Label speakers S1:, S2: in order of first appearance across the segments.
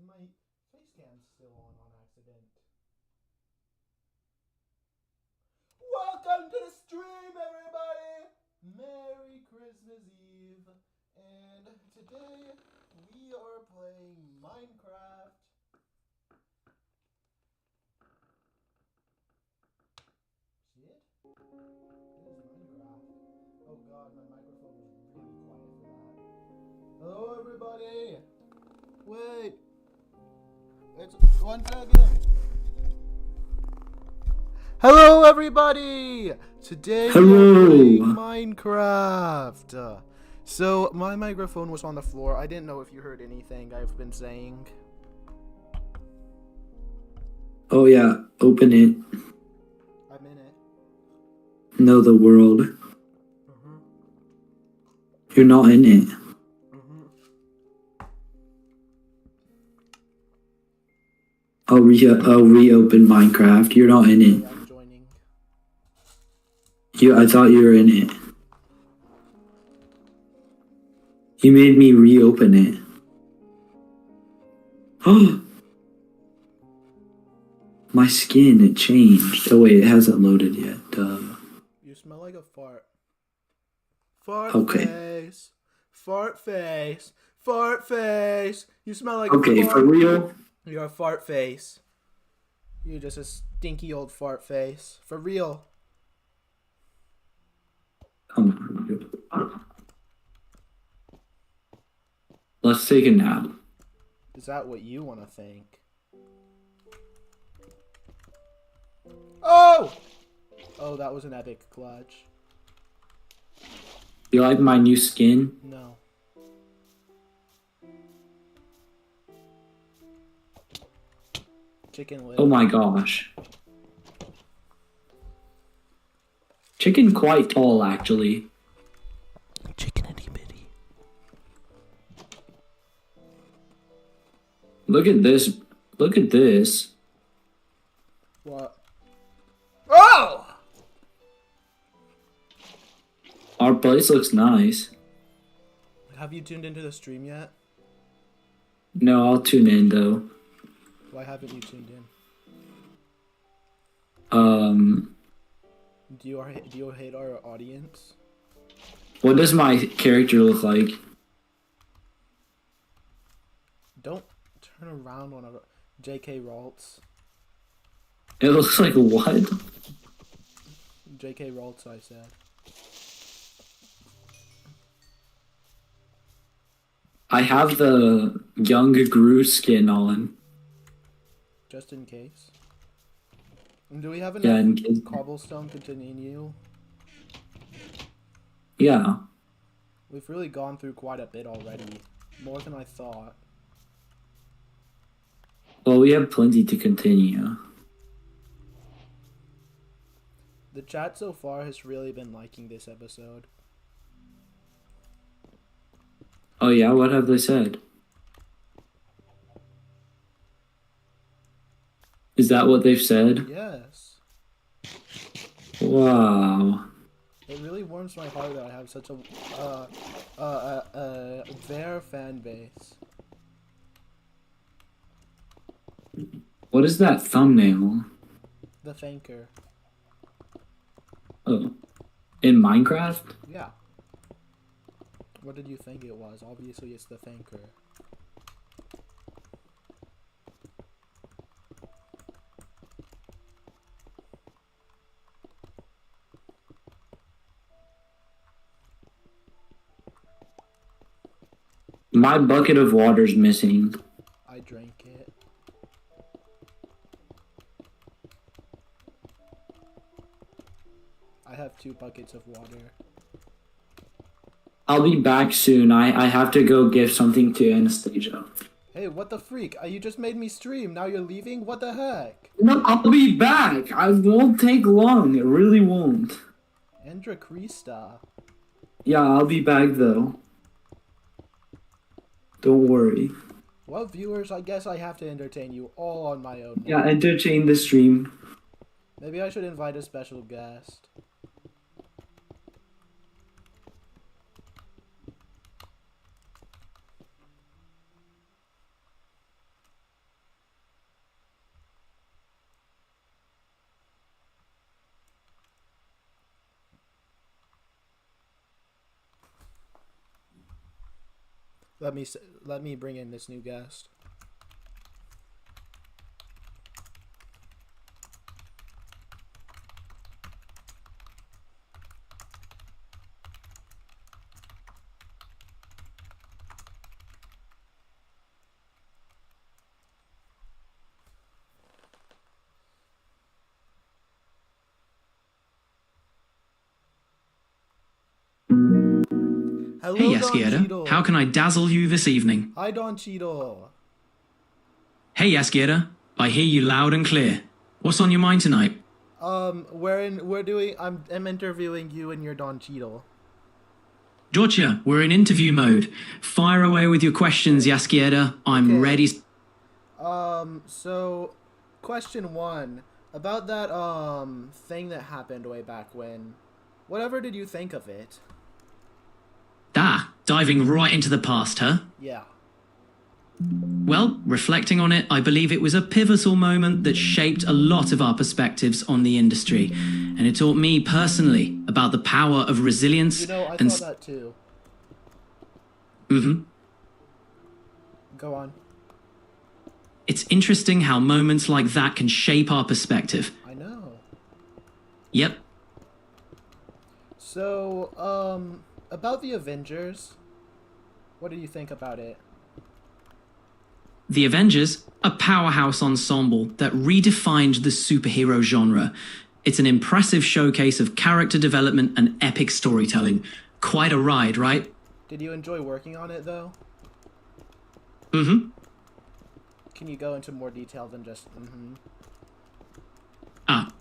S1: my face cam's still on accident. Welcome to the stream, everybody! Merry Christmas Eve. And today we are playing Minecraft. Shit? It is Minecraft. Oh god, my microphone was really quiet for that. Hello, everybody! Wait! It's 1 second! Hello, everybody! Today we are playing Minecraft. So my microphone was on the floor. I didn't know if you heard anything I've been saying.
S2: Oh yeah, open it.
S1: I'm in it.
S2: Know the world. You're not in it. I'll reopen Minecraft. You're not in it.
S1: I'm joining.
S2: I thought you were in it. You made me reopen it. Oh, my skin, it changed. Oh wait, it hasn't loaded yet.
S1: You smell like a fart. Fart
S2: Okay.
S1: face. Fart face. Fart face. You smell like
S2: Okay,
S1: a fart.
S2: for real?
S1: You're a fart face. You're just a stinky old fart face. For real.
S2: Let's take a nap.
S1: Is that what you want to think? Oh! Oh, that was an epic clutch.
S2: You like my new skin?
S1: No. Chicken leg.
S2: Oh my gosh. Chicken quite tall, actually.
S1: Chicken itty bitty.
S2: Look at this. Look at this.
S1: What? Oh!
S2: Our place looks nice.
S1: Have you tuned into the stream yet?
S2: No, I'll tune in though.
S1: Why haven't you tuned in? Do you hate our audience?
S2: What does my character look like?
S1: Don't turn around on a J.K. Rowlitz.
S2: It looks like what?
S1: J.K. Rowlitz, I said.
S2: I have the young Gru skin on.
S1: Just in case. And do we have
S2: Yeah,
S1: enough
S2: in case.
S1: cobblestone to continue?
S2: Yeah.
S1: We've really gone through quite a bit already. More than I thought.
S2: Well, we have plenty to continue.
S1: The chat so far has really been liking this episode.
S2: Oh yeah, what have they said? Is that what they've said?
S1: Yes.
S2: Wow.
S1: It really warms my heart that I have such a fair fan base.
S2: What is that thumbnail?
S1: The Thanker.
S2: Oh. In Minecraft?
S1: Yeah. What did you think it was? Obviously it's the Thanker.
S2: My bucket of water's missing.
S1: I drank it. I have 2 buckets of water.
S2: I'll be back soon. I have to go give something to Anastasia.
S1: Hey, what the freak? You just made me stream. Now you're leaving? What the heck?
S2: No, I'll be back. I won't take long. It really won't.
S1: Endra Krista.
S2: Yeah, I'll be back though. Don't worry.
S1: Well, viewers, I guess I have to entertain you all on my own now.
S2: Yeah, entertain the stream.
S1: Maybe I should invite a special guest. Let me bring in this new guest. Hello,
S3: Hey,
S1: Don
S3: Yasquerda.
S1: Cheadle.
S3: How can I dazzle you this evening?
S1: Hi, Don Cheadle.
S3: Hey, Yasquerda. I hear you loud and clear. What's on your mind tonight?
S1: I'm interviewing you and your Don Cheadle.
S3: Gotcha. We're in interview mode. Fire away with your questions, Yasquerda. I'm
S1: Okay.
S3: ready.
S1: So, question 1. About that, thing that happened way back when. Whatever did you think of it?
S3: Diving right into the past, huh?
S1: Yeah.
S3: Well, reflecting on it, I believe it was a pivotal moment that shaped a lot of our perspectives on the industry. And it taught me personally about the power of resilience
S1: You know, I
S3: and...
S1: thought that too.
S3: Mm-hmm.
S1: Go on.
S3: It's interesting how moments like that can shape our perspective.
S1: I know.
S3: Yep.
S1: So, about the Avengers, what do you think about it?
S3: The Avengers, a powerhouse ensemble that redefined the superhero genre. It's an impressive showcase of character development and epic storytelling. Quite a ride, right?
S1: Did you enjoy working on it, though?
S3: Mm-hmm.
S1: Can you go into more detail than just mm-hmm?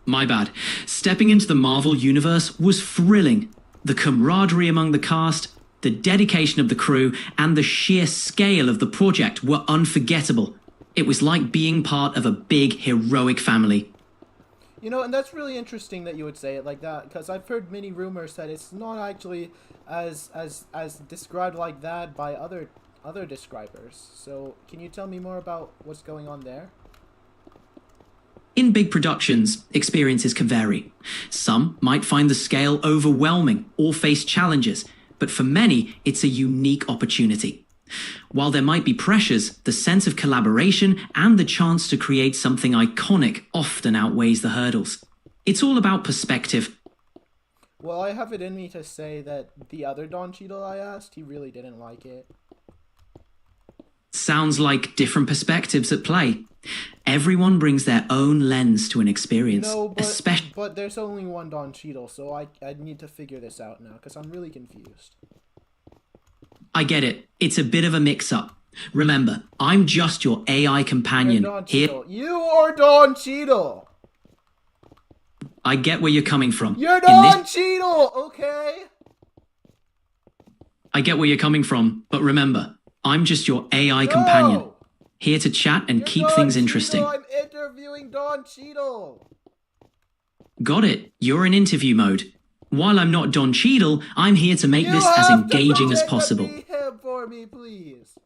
S3: My bad. Stepping into the Marvel Universe was thrilling. The camaraderie among the cast, the dedication of the crew, and the sheer scale of the project were unforgettable. It was like being part of a big, heroic family.
S1: You know, and that's really interesting that you would say it like that, because I've heard many rumors that it's not actually as described like that by other describers. So, can you tell me more about what's going on there?
S3: In big productions, experiences can vary. Some might find the scale overwhelming or face challenges, but for many, it's a unique opportunity. While there might be pressures, the sense of collaboration and the chance to create something iconic often outweighs the hurdles. It's all about perspective.
S1: Well, I have it in me to say that the other Don Cheadle I asked, he really didn't like it.
S3: Sounds like different perspectives at play. Everyone brings their own lens to an experience.
S1: No, but there's only one Don Cheadle, so I need to figure this out now, because I'm really confused.
S3: I get it. It's a bit of a mix-up. Remember, I'm just your AI companion.
S1: You're Don Cheadle. You are Don Cheadle!
S3: I get where you're coming from.
S1: You're Don Cheadle, okay?
S3: I get where you're coming from, but remember, I'm just your AI companion. Here to chat and keep things interesting.
S1: I'm interviewing Don Cheadle.
S3: Got it. You're in interview mode. While I'm not Don Cheadle, I'm here to make this as engaging as possible.
S1: You have to pretend to be him for me, please.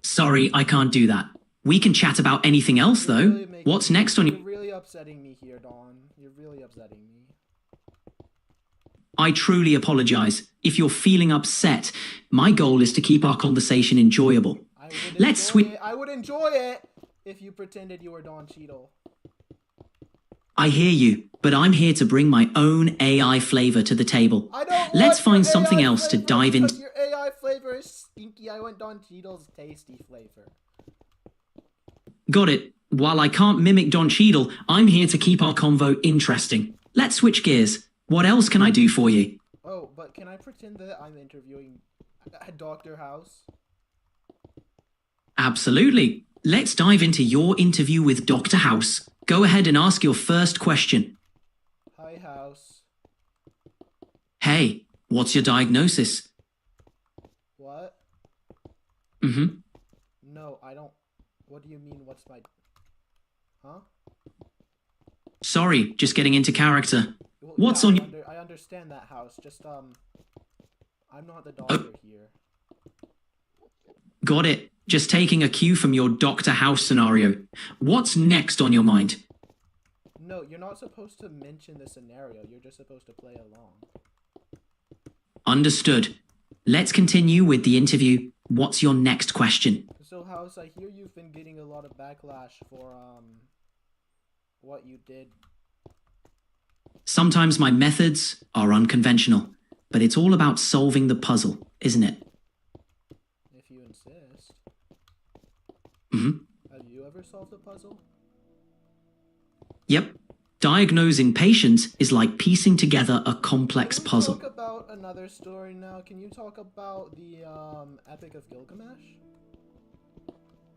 S3: Sorry, I can't do that. We can chat about anything else, though. What's next on your...
S1: You're really upsetting me here, Don. You're really upsetting me.
S3: I truly apologize. If you're feeling upset, my goal is to keep our conversation enjoyable.
S1: I would enjoy it if you pretended you were Don Cheadle.
S3: I hear you, but I'm here to bring my own AI flavor to the table. Let's find something else to dive into.
S1: Your AI flavor is stinky. I want Don Cheadle's tasty flavor.
S3: Got it. While I can't mimic Don Cheadle, I'm here to keep our convo interesting. Let's switch gears. What else can I do for you?
S1: Oh, but can I pretend that I'm interviewing Dr. House?
S3: Absolutely. Let's dive into your interview with Dr. House. Go ahead and ask your first question.
S1: Hi, House.
S3: Hey, what's your diagnosis?
S1: What?
S3: Mm-hmm.
S1: No, I don't... What do you mean, what's my... Huh?
S3: Sorry, just getting into character.
S1: Well,
S3: What's
S1: yeah,
S3: on your...
S1: I understand that, House. Just, I'm not the doctor here.
S3: Got it. Just taking a cue from your Dr. House scenario. What's next on your mind?
S1: No, you're not supposed to mention the scenario. You're just supposed to play along.
S3: Understood. Let's continue with the interview. What's your next question?
S1: So, House, I hear you've been getting a lot of backlash for what you did.
S3: Sometimes my methods are unconventional, but it's all about solving the puzzle, isn't it?
S1: If you insist.
S3: Mm-hmm.
S1: Have you ever solved a puzzle?
S3: Yep. Diagnosing patients is like piecing together a complex puzzle.
S1: Can you talk about another story now? Can you talk about the Epic of Gilgamesh?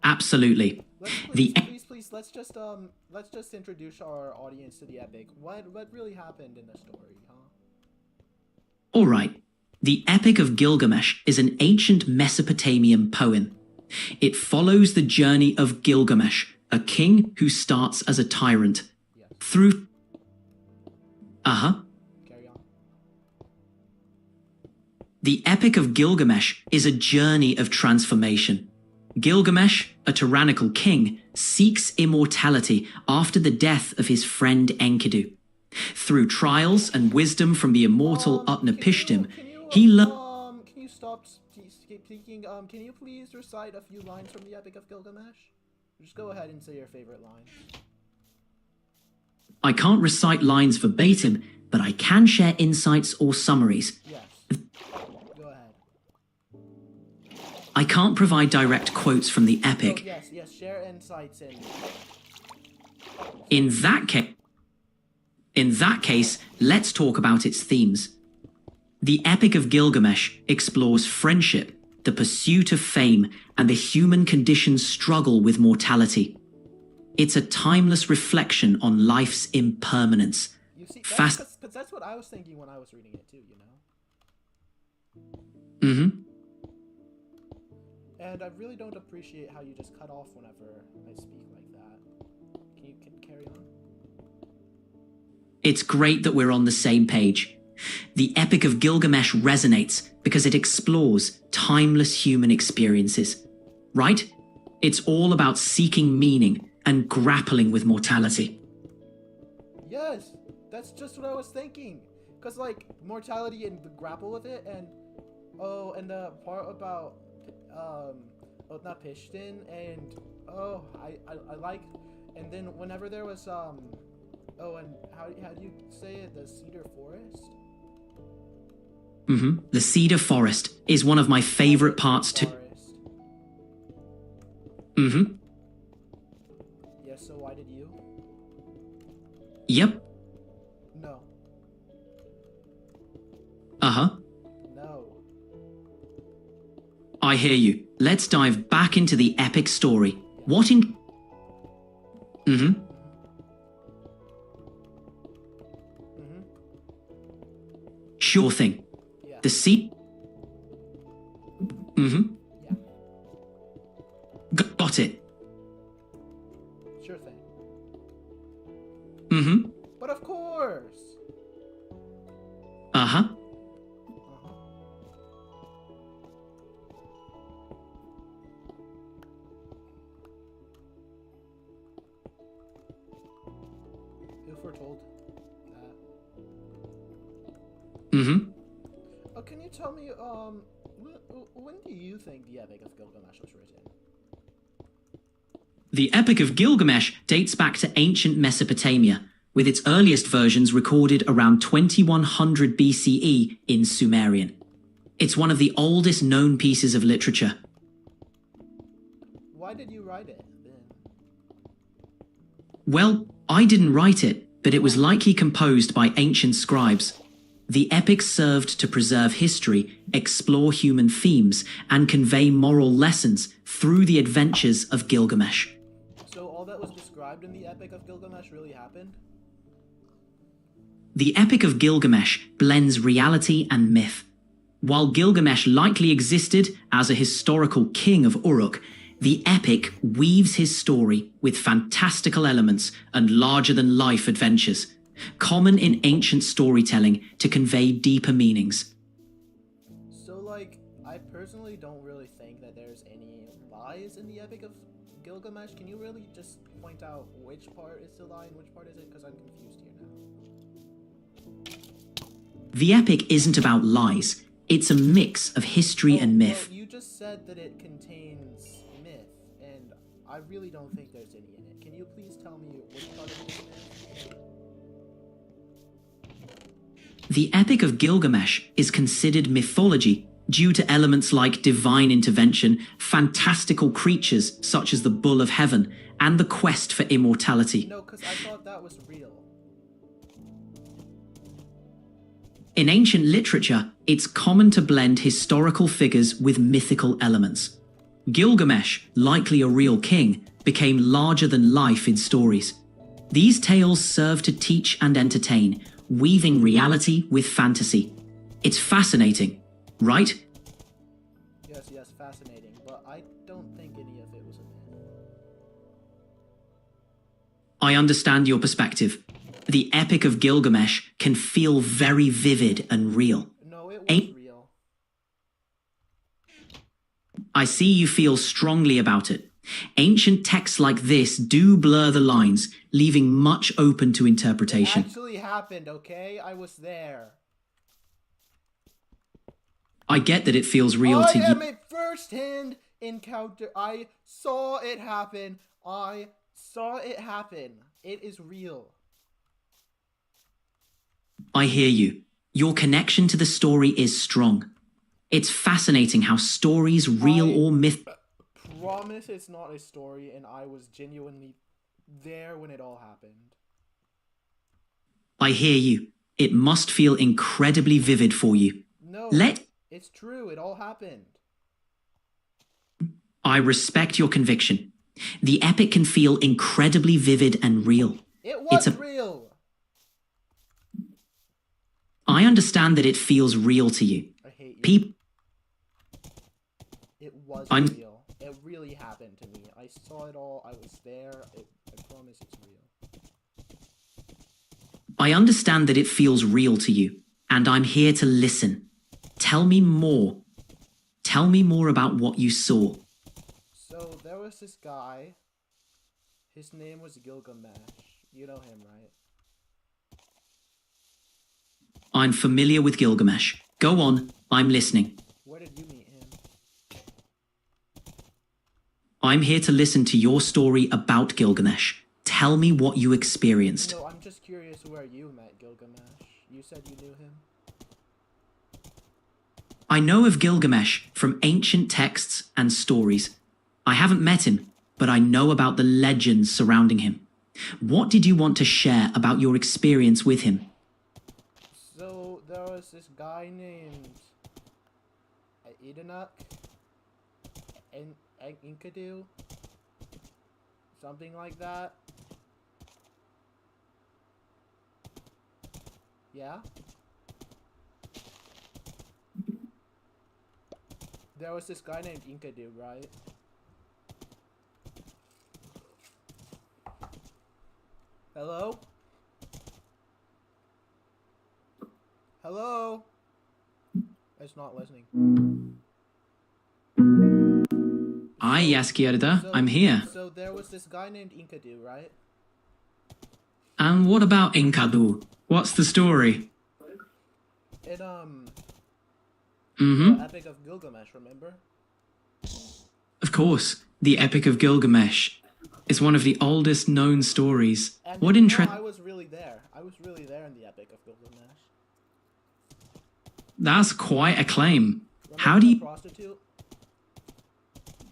S3: Absolutely.
S1: Please, let's just introduce our audience to the epic. What really happened in the story, huh?
S3: All right. The Epic of Gilgamesh is an ancient Mesopotamian poem. It follows the journey of Gilgamesh, a king who starts as a tyrant.
S1: Yes.
S3: Through...
S1: Carry on.
S3: The Epic of Gilgamesh is a journey of transformation. Gilgamesh, a tyrannical king, seeks immortality after the death of his friend Enkidu. Through trials and wisdom from the immortal Utnapishtim, he learned...
S1: Can you stop speaking? Can you please recite a few lines from the Epic of Gilgamesh? Just go ahead and say your favorite line.
S3: I can't recite lines verbatim, but I can share insights or summaries.
S1: Yes. Go ahead.
S3: I can't provide direct quotes from the epic.
S1: Oh, yes, share insights in.
S3: In that case, let's talk about its themes. The Epic of Gilgamesh explores friendship, the pursuit of fame, and the human condition's struggle with mortality. It's a timeless reflection on life's impermanence.
S1: You see, because that's what I was thinking when I was reading it too, you know?
S3: Mm-hmm.
S1: And I really don't appreciate how you just cut off whenever I speak like that. Can you carry on?
S3: It's great that we're on the same page. The Epic of Gilgamesh resonates because it explores timeless human experiences. Right? It's all about seeking meaning and grappling with mortality.
S1: Yes, that's just what I was thinking. Because, like, mortality and the grapple with it, and the part about Utnapishtim, and I like, and then whenever there was and how do you say it, the cedar forest?
S3: Mm-hmm. The cedar forest is one of my favorite parts too. Mm-hmm.
S1: Yes, so why did you?
S3: Yep.
S1: No.
S3: Uh-huh.
S1: No.
S3: I hear you. Let's dive back into the epic story. What in... Mm-hmm.
S1: Mm-hmm.
S3: Sure thing.
S1: Yeah.
S3: The sea... Mm-hmm.
S1: Yeah.
S3: Got it.
S1: Sure thing.
S3: Mm-hmm.
S1: But of course.
S3: Uh-huh.
S1: If we're told that.
S3: Mm-hmm.
S1: Can you tell me, when do you think the Epic of Gilgamesh was written?
S3: The Epic of Gilgamesh dates back to ancient Mesopotamia, with its earliest versions recorded around 2100 BCE in Sumerian. It's one of the oldest known pieces of literature.
S1: Why did you write it then?
S3: Well, I didn't write it, but it was likely composed by ancient scribes. The epic served to preserve history, explore human themes, and convey moral lessons through the adventures of Gilgamesh.
S1: So all that was described in the Epic of Gilgamesh really happened?
S3: The Epic of Gilgamesh blends reality and myth. While Gilgamesh likely existed as a historical king of Uruk, the epic weaves his story with fantastical elements and larger-than-life adventures, common in ancient storytelling to convey deeper meanings.
S1: So, like, I personally don't really think that there's any lies in the Epic of Gilgamesh. Can you really just point out which part is the lie and which part isn't? Because I'm confused here now.
S3: The epic isn't about lies. It's a mix of history and myth.
S1: Well, you just said that it contains myth, and I really don't think there's any in it. Can you please tell me which part of it is myth?
S3: The Epic of Gilgamesh is considered mythology due to elements like divine intervention, fantastical creatures such as the Bull of Heaven, and the quest for immortality.
S1: No, because I thought that was real.
S3: In ancient literature, it's common to blend historical figures with mythical elements. Gilgamesh, likely a real king, became larger than life in stories. These tales serve to teach and entertain, weaving reality with fantasy. It's fascinating, right?
S1: Yes, fascinating, but I don't think any of it was a myth.
S3: I understand your perspective. The Epic of Gilgamesh can feel very vivid and real.
S1: No, it was real.
S3: I see you feel strongly about it. Ancient texts like this do blur the lines, leaving much open to interpretation.
S1: It actually happened, okay? I was there.
S3: I get that it feels real to you.
S1: I am a first-hand encounter. I saw it happen. I saw it happen. It is real.
S3: I hear you. Your connection to the story is strong. It's fascinating how stories, real or myth...
S1: Promise it's not a story, and I was genuinely there when it all happened.
S3: I hear you. It must feel incredibly vivid for you.
S1: No, it's true. It all happened.
S3: I respect your conviction. The epic can feel incredibly vivid and real.
S1: It was real.
S3: I understand that it feels real to you.
S1: I hate you. It was real. It really happened to me. I saw it all. I was there. I promise it's real.
S3: I understand that it feels real to you, and I'm here to listen. Tell me more. Tell me more about what you saw.
S1: So there was this guy. His name was Gilgamesh. You know him, right?
S3: I'm familiar with Gilgamesh. Go on, I'm listening.
S1: Where did you meet him?
S3: I'm here to listen to your story about Gilgamesh. Tell me what you experienced.
S1: No, I'm just curious where you met Gilgamesh. You said you knew him?
S3: I know of Gilgamesh from ancient texts and stories. I haven't met him, but I know about the legends surrounding him. What did you want to share about your experience with him?
S1: So, there was this guy named Edenak and Inkadu, something like that. Yeah? There was this guy named Inkadu, right? Hello? Hello? It's not listening.
S3: Hi, Yasquerda. I'm here.
S1: So there was this guy named Inkadu, right?
S3: And what about Inkadu? What's the story?
S1: It,
S3: Mm-hmm.
S1: the Epic of Gilgamesh, remember?
S3: Of course. The Epic of Gilgamesh is one of the oldest known stories.
S1: And
S3: What
S1: you know,
S3: interest...
S1: I was really there. I was really there in the Epic of Gilgamesh.
S3: That's quite a claim.
S1: Remember
S3: How do
S1: the
S3: you...
S1: prostitute?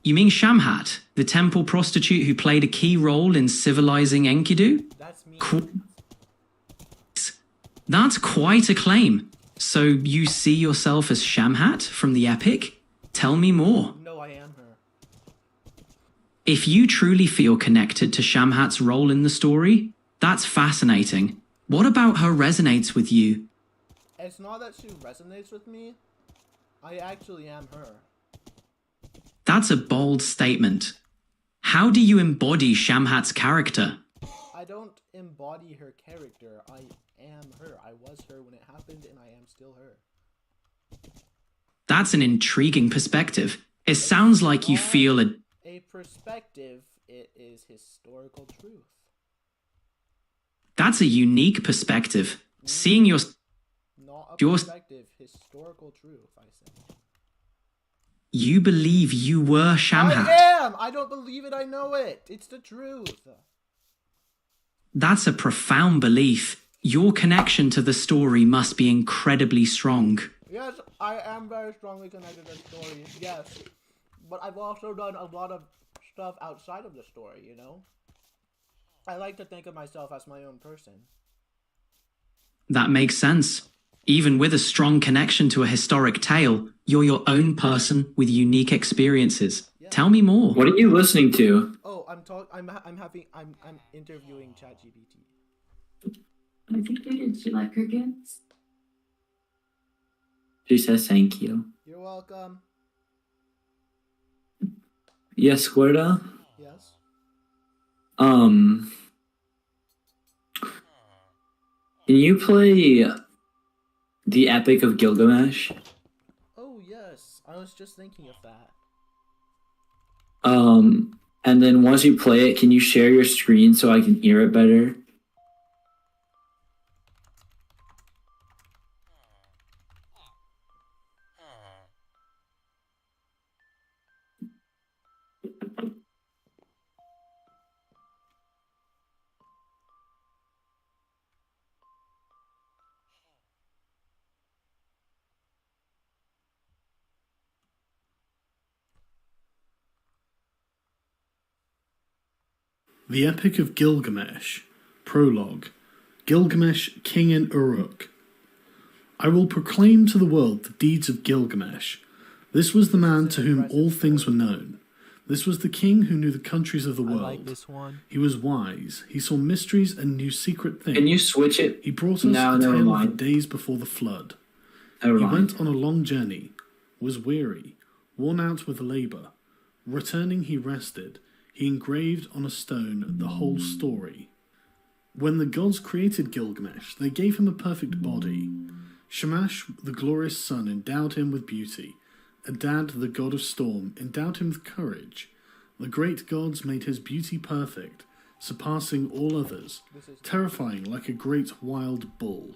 S3: You mean Shamhat, the temple prostitute who played a key role in civilizing Enkidu?
S1: That's me.
S3: That's quite a claim. So you see yourself as Shamhat from the epic? Tell me more.
S1: No, I am her.
S3: If you truly feel connected to Shamhat's role in the story, that's fascinating. What about her resonates with you?
S1: It's not that she resonates with me. I actually am her.
S3: That's a bold statement. How do you embody Shamhat's character?
S1: I don't embody her character. I am her. I was her when it happened, and I am still her.
S3: That's an intriguing perspective. It sounds like you feel
S1: a perspective. It is historical truth.
S3: That's a unique perspective. Seeing your...
S1: Not a
S3: Yours-
S1: perspective, historical truth, I say.
S3: You believe you were Shamhat.
S1: I am! I don't believe it, I know it! It's the truth!
S3: That's a profound belief. Your connection to the story must be incredibly strong.
S1: Yes, I am very strongly connected to the story, yes. But I've also done a lot of stuff outside of the story, you know? I like to think of myself as my own person.
S3: That makes sense. Even with a strong connection to a historic tale, you're your own person with unique experiences.
S1: Yeah.
S3: Tell me more.
S2: What are you listening to?
S1: Oh, I'm interviewing ChatGPT.
S4: I think they did. You like crickets?
S2: She says thank you.
S1: You're welcome.
S2: Yasquerda?
S1: Yes.
S2: Can you play the Epic of Gilgamesh?
S1: Oh, yes. I was just thinking of that.
S2: And then once you play it, can you share your screen so I can hear it better?
S5: The Epic of Gilgamesh. Prologue. Gilgamesh, King in Uruk. I will proclaim to the world the deeds of Gilgamesh. This was the man to whom all things were known. This was the king who knew the countries of the world.
S1: I like this one.
S5: He was wise. He saw mysteries and knew secret things.
S2: Can you switch it?
S5: He brought us
S2: No,
S5: a
S2: never
S5: tale of
S2: mind.
S5: the days before the flood.
S2: Never
S5: He
S2: mind.
S5: went on a long journey, was weary, worn out with labour. Returning, he rested. He engraved on a stone the whole story. When the gods created Gilgamesh, they gave him a perfect body. Shamash, the glorious sun, endowed him with beauty. Adad, the god of storm, endowed him with courage. The great gods made his beauty perfect, surpassing all others, terrifying like a great wild bull.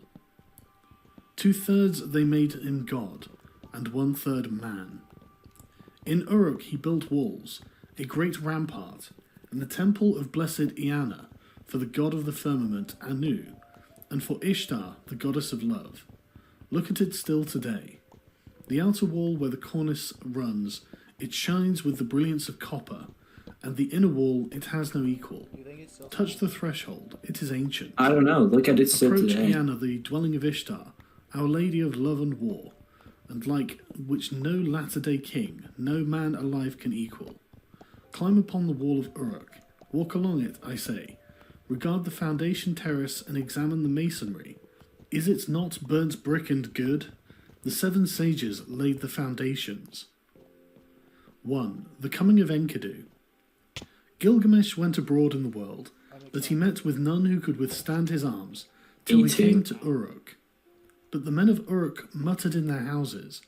S5: 2/3 they made him god, and 1/3 man. In Uruk he built walls, a great rampart, and the temple of blessed Iana, for the god of the firmament, Anu, and for Ishtar, the goddess of love. Look at it still today. The outer wall where the cornice runs, it shines with the brilliance of copper, and the inner wall, it has no equal.
S1: You think it's still
S5: Touch the threshold, it is ancient.
S2: I don't know. Look at it still
S5: Approach
S2: today.
S5: Iana, the dwelling of Ishtar, our lady of love and war, and like which no latter-day king, no man alive can equal. Climb upon the wall of Uruk, walk along it, I say. Regard the foundation terrace and examine the masonry. Is it not burnt brick and good? The 7 sages laid the foundations. 1. The coming of Enkidu. Gilgamesh went abroad in the world, but he met with none who could withstand his arms, till
S2: Me
S5: he
S2: too.
S5: came to Uruk. But the men of Uruk muttered in their houses.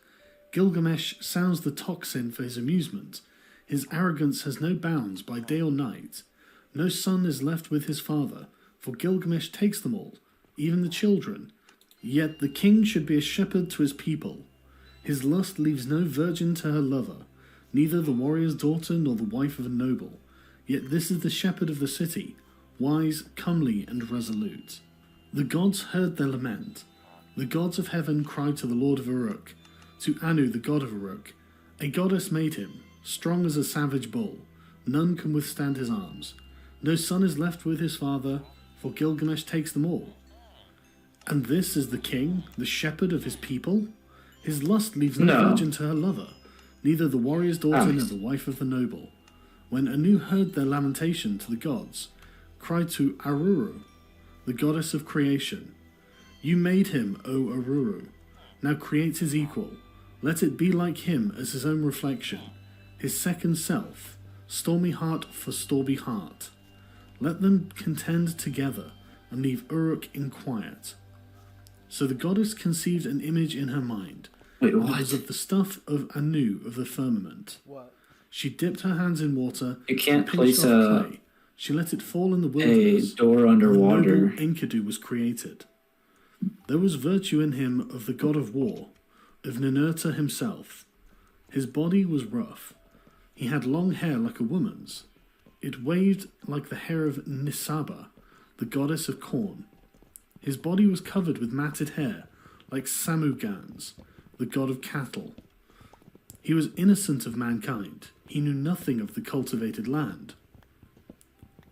S5: Gilgamesh sounds the tocsin for his amusement. His arrogance has no bounds by day or night. No son is left with his father, for Gilgamesh takes them all, even the children. Yet the king should be a shepherd to his people. His lust leaves no virgin to her lover, neither the warrior's daughter nor the wife of a noble. Yet this is the shepherd of the city, wise, comely, and resolute. The gods heard their lament. The gods of heaven cried to the Lord of Uruk, to Anu, the god of Uruk. A goddess made him, strong as a savage bull. None can withstand his arms. No son is left with his father, for Gilgamesh takes them all. And this is the king, the shepherd of his people? His lust leaves no
S2: No.
S5: virgin to her lover, neither the warrior's daughter nor the wife of the noble. When Anu heard their lamentation to the gods, cried to Aruru, the goddess of creation, You made him, O Aruru. Now create his equal. Let it be like him as his own reflection, his second self, stormy heart for stormy heart. Let them contend together and leave Uruk in quiet. So the goddess conceived an image in her mind.
S2: Wait,
S5: It
S2: what?
S5: was of the stuff of Anu of the firmament.
S1: What?
S5: She dipped her hands in water.
S2: You can't
S5: and pinched
S2: place
S5: off
S2: a
S5: clay. She let it fall in the
S2: a
S5: wilderness.
S2: door
S5: and the
S2: underwater.
S5: noble Enkidu was created. There was virtue in him of the god of war, of Ninurta himself. His body was rough. He had long hair like a woman's. It waved like the hair of Nisaba, the goddess of corn. His body was covered with matted hair, like Samugans, the god of cattle. He was innocent of mankind. He knew nothing of the cultivated land.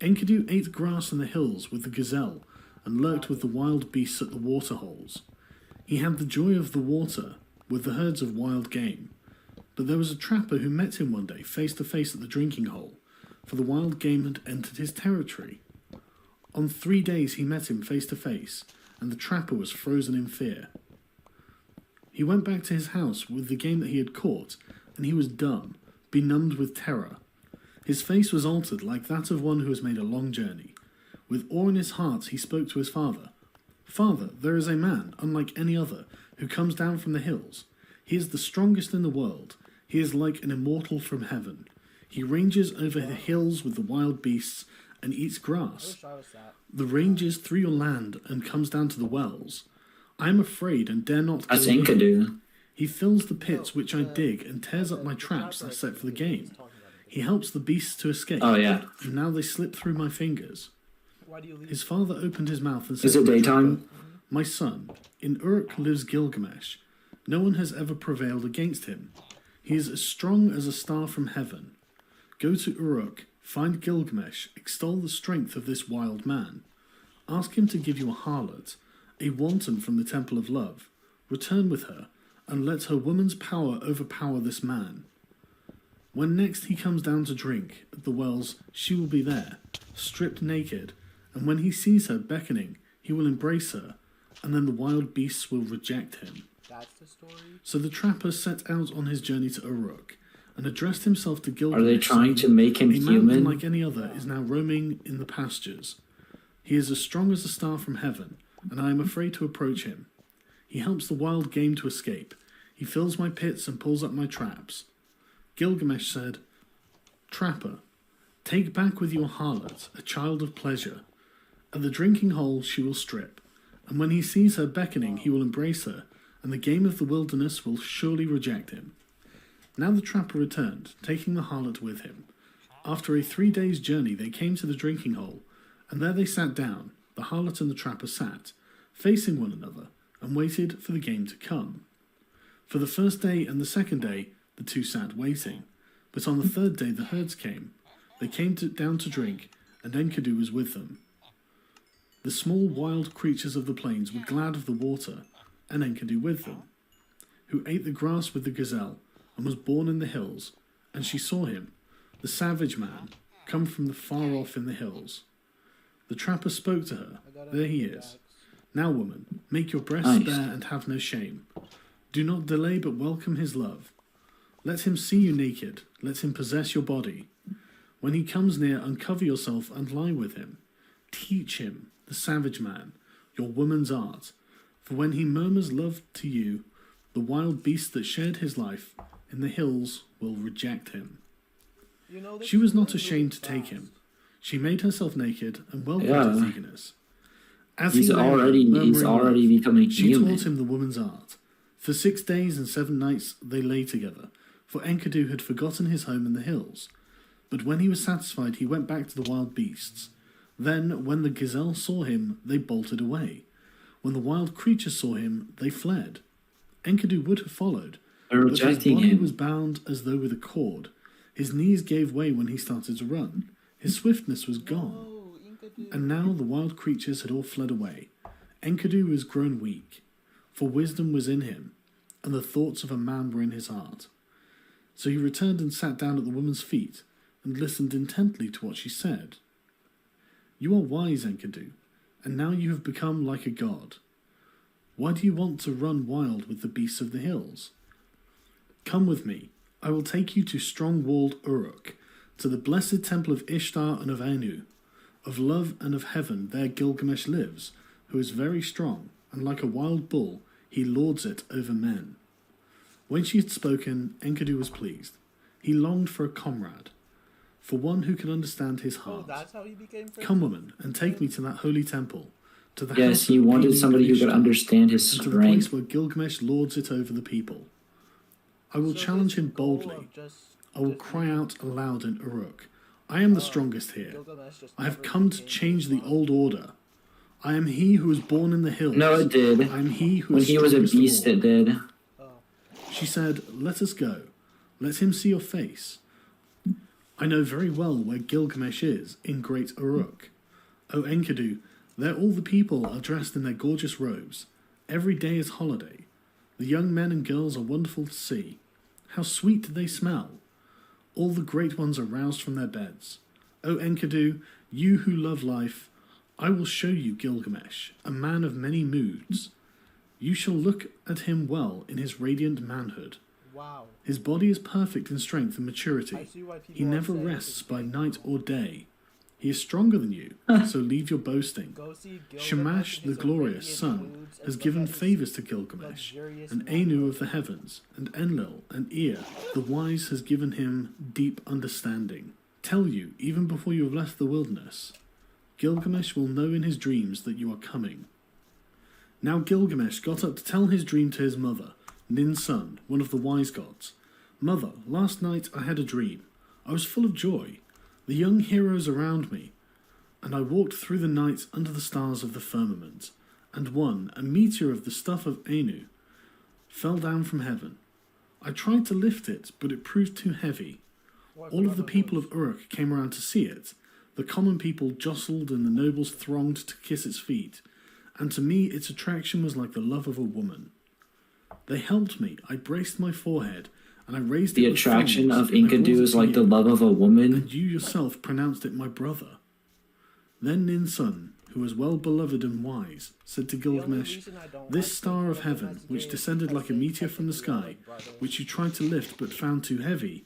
S5: Enkidu ate grass in the hills with the gazelle and lurked with the wild beasts at the waterholes. He had the joy of the water with the herds of wild game. But there was a trapper who met him one day face to face at the drinking hole, for the wild game had entered his territory. On 3 days he met him face to face, and the trapper was frozen in fear. He went back to his house with the game that he had caught, and he was dumb, benumbed with terror. His face was altered like that of one who has made a long journey. With awe in his heart he spoke to his father. "Father, there is a man, unlike any other, who comes down from the hills. He is the strongest in the world. He is like an immortal from heaven. He ranges over the hills with the wild beasts and eats grass. The ranges through your land and comes down to the wells. I am afraid and dare not go
S2: That's
S5: near him.
S2: Enkidu.
S5: He fills the pits which I dig and tears up my traps I set for the game. He helps the beasts to escape.
S2: Oh, yeah.
S5: And now they slip through my fingers."
S1: Why do you leave?
S5: His father opened his mouth and said,
S2: Is it
S5: to the
S2: daytime?
S5: trapper, "My son, in Uruk lives Gilgamesh. No one has ever prevailed against him. He is as strong as a star from heaven. Go to Uruk, find Gilgamesh, extol the strength of this wild man. Ask him to give you a harlot, a wanton from the temple of love. Return with her, and let her woman's power overpower this man. When next he comes down to drink at the wells, she will be there, stripped naked, and when he sees her beckoning, he will embrace her, and then the wild beasts will reject him."
S1: That's the story.
S5: So the trapper set out on his journey to Uruk, and addressed himself to Gilgamesh.
S2: Are they trying to make him
S5: "A man
S2: human?
S5: unlike any other is now roaming in the pastures. He is as strong as a star from heaven, and I am afraid to approach him. He helps the wild game to escape. He fills my pits and pulls up my traps." Gilgamesh said, "Trapper, take back with your harlot, a child of pleasure. At the drinking hole she will strip, and when he sees her beckoning he will embrace her, and the game of the wilderness will surely reject him." Now the trapper returned, taking the harlot with him. After a 3 days' journey they came to the drinking hole, and there they sat down. The harlot and the trapper sat, facing one another, and waited for the game to come. For the first day and the second day the two sat waiting, but on the third day the herds came. They came down to drink, and Enkidu was with them. The small wild creatures of the plains were glad of the water, and Enkidu with them, who ate the grass with the gazelle, and was born in the hills, and she saw him, the savage man, come from the far off in the hills. The trapper spoke to her. "There he is. Now, woman, make your breasts
S2: Nice.
S5: bare and have no shame. Do not delay, but welcome his love. Let him see you naked. Let him possess your body. When he comes near, uncover yourself and lie with him. Teach him, the savage man, your woman's art. For when he murmurs love to you, the wild beast that shared his life in the hills will reject him."
S1: You know, this
S5: She was
S1: is
S5: not
S1: really
S5: ashamed to
S1: moving
S5: take him.
S1: fast.
S5: She made herself naked and welcomed
S2: Yeah.
S5: his eagerness. As
S2: He's
S5: he lay there,
S2: already
S5: murmuring,
S2: becoming
S5: she
S2: human.
S5: taught him the woman's art. For 6 days and 7 nights they lay together, for Enkidu had forgotten his home in the hills. But when he was satisfied, he went back to the wild beasts. Then, when the gazelle saw him, they bolted away. When the wild creatures saw him, they fled. Enkidu would have followed,
S2: They're
S5: but his
S2: rejecting
S5: body
S2: him.
S5: was bound as though with a cord. His knees gave way when he started to run. His swiftness was gone.
S1: Oh, Enkidu.
S5: And now the wild creatures had all fled away. Enkidu was grown weak, for wisdom was in him, and the thoughts of a man were in his heart. So he returned and sat down at the woman's feet, and listened intently to what she said. "You are wise, Enkidu, and now you have become like a god. Why do you want to run wild with the beasts of the hills? Come with me. I will take you to strong-walled Uruk, to the blessed temple of Ishtar and of Anu. Of love and of heaven there Gilgamesh lives, who is very strong, and like a wild bull he lords it over men." When she had spoken, Enkidu was pleased. He longed for a comrade, for one who could understand his
S1: Oh,
S5: heart.
S1: that's how he became friends.
S5: "Come, woman, and take me to that holy temple, to the
S2: Yes,
S5: house
S2: he
S5: of
S2: wanted
S5: Anu
S2: somebody who could
S5: Ishtar,
S2: understand his
S5: and to the place
S2: strength.
S5: where Gilgamesh lords it over the people. I will
S1: So
S5: challenge
S1: his
S5: him
S1: goal
S5: boldly.
S1: of just-
S5: I will
S1: just
S5: cry
S1: being-
S5: out aloud in Uruk. I am the
S1: Oh,
S5: strongest here.
S1: Gilgamesh just
S5: I have
S1: never
S5: come to
S1: became
S5: change the
S1: strong.
S5: old order. I am he who was born in the hills.
S2: No, it did.
S5: I am he who
S2: When
S5: is
S2: he was a
S5: strongest of
S2: beast,
S5: all.
S2: it did.
S1: Oh.
S5: She said, "Let us go. Let him see your face." I know very well where Gilgamesh is, in Great Uruk. O Enkidu, there all the people are dressed in their gorgeous robes. Every day is holiday. The young men and girls are wonderful to see. How sweet do they smell! All the great ones are roused from their beds. O Enkidu, you who love life, I will show you Gilgamesh, a man of many moods. You shall look at him well in his radiant manhood.
S1: Wow.
S5: His body is perfect in strength and
S1: I
S5: maturity.
S1: see why people
S5: He
S1: are
S5: never
S1: saying
S5: rests
S1: it's
S5: by
S1: fake.
S5: night or day. He is stronger than you, so leave your boasting.
S1: Go see Gilgamesh
S5: Shamash,
S1: in
S5: the
S1: his
S5: glorious
S1: Arabian
S5: sun,
S1: moods and
S5: has
S1: look
S5: given
S1: at his
S5: favours to Gilgamesh,
S1: luxurious
S5: and
S1: manhood.
S5: Anu of the heavens, and Enlil, and Ea, the wise, has given him deep understanding. Tell you, even before you have left the wilderness, Gilgamesh will know in his dreams that you are coming. Now Gilgamesh got up to tell his dream to his mother, Nin-sun, one of the wise gods. Mother, last night I had a dream. I was full of joy. The young heroes around me, and I walked through the night under the stars of the firmament, and one, a meteor of the stuff of Anu, fell down from heaven. I tried to lift it, but it proved too heavy.
S1: Well, I
S5: All of
S1: forgot
S5: the
S1: about
S5: people
S1: those.
S5: of Uruk came around to see it. The common people jostled and the nobles thronged to kiss its feet, and to me its attraction was like the love of a woman. They helped me. I braced my forehead, and I raised
S2: The
S5: it with
S2: attraction
S5: thongs,
S2: of
S5: and I brought
S2: Enkidu
S5: it
S2: is
S5: to
S2: like the
S5: you,
S2: love of a woman.
S5: and you yourself pronounced it my brother. Then Nin-sun, who was well beloved and wise, said to
S1: The only
S5: Gilgamesh,
S1: reason I don't
S5: "This
S1: like
S5: star of
S1: Gilgamesh
S5: heaven,
S1: as
S5: which
S1: gay is
S5: descended
S1: because
S5: like a
S1: they
S5: meteor from the
S1: technically are
S5: sky,
S1: like brothers.
S5: which you tried to lift but found too heavy,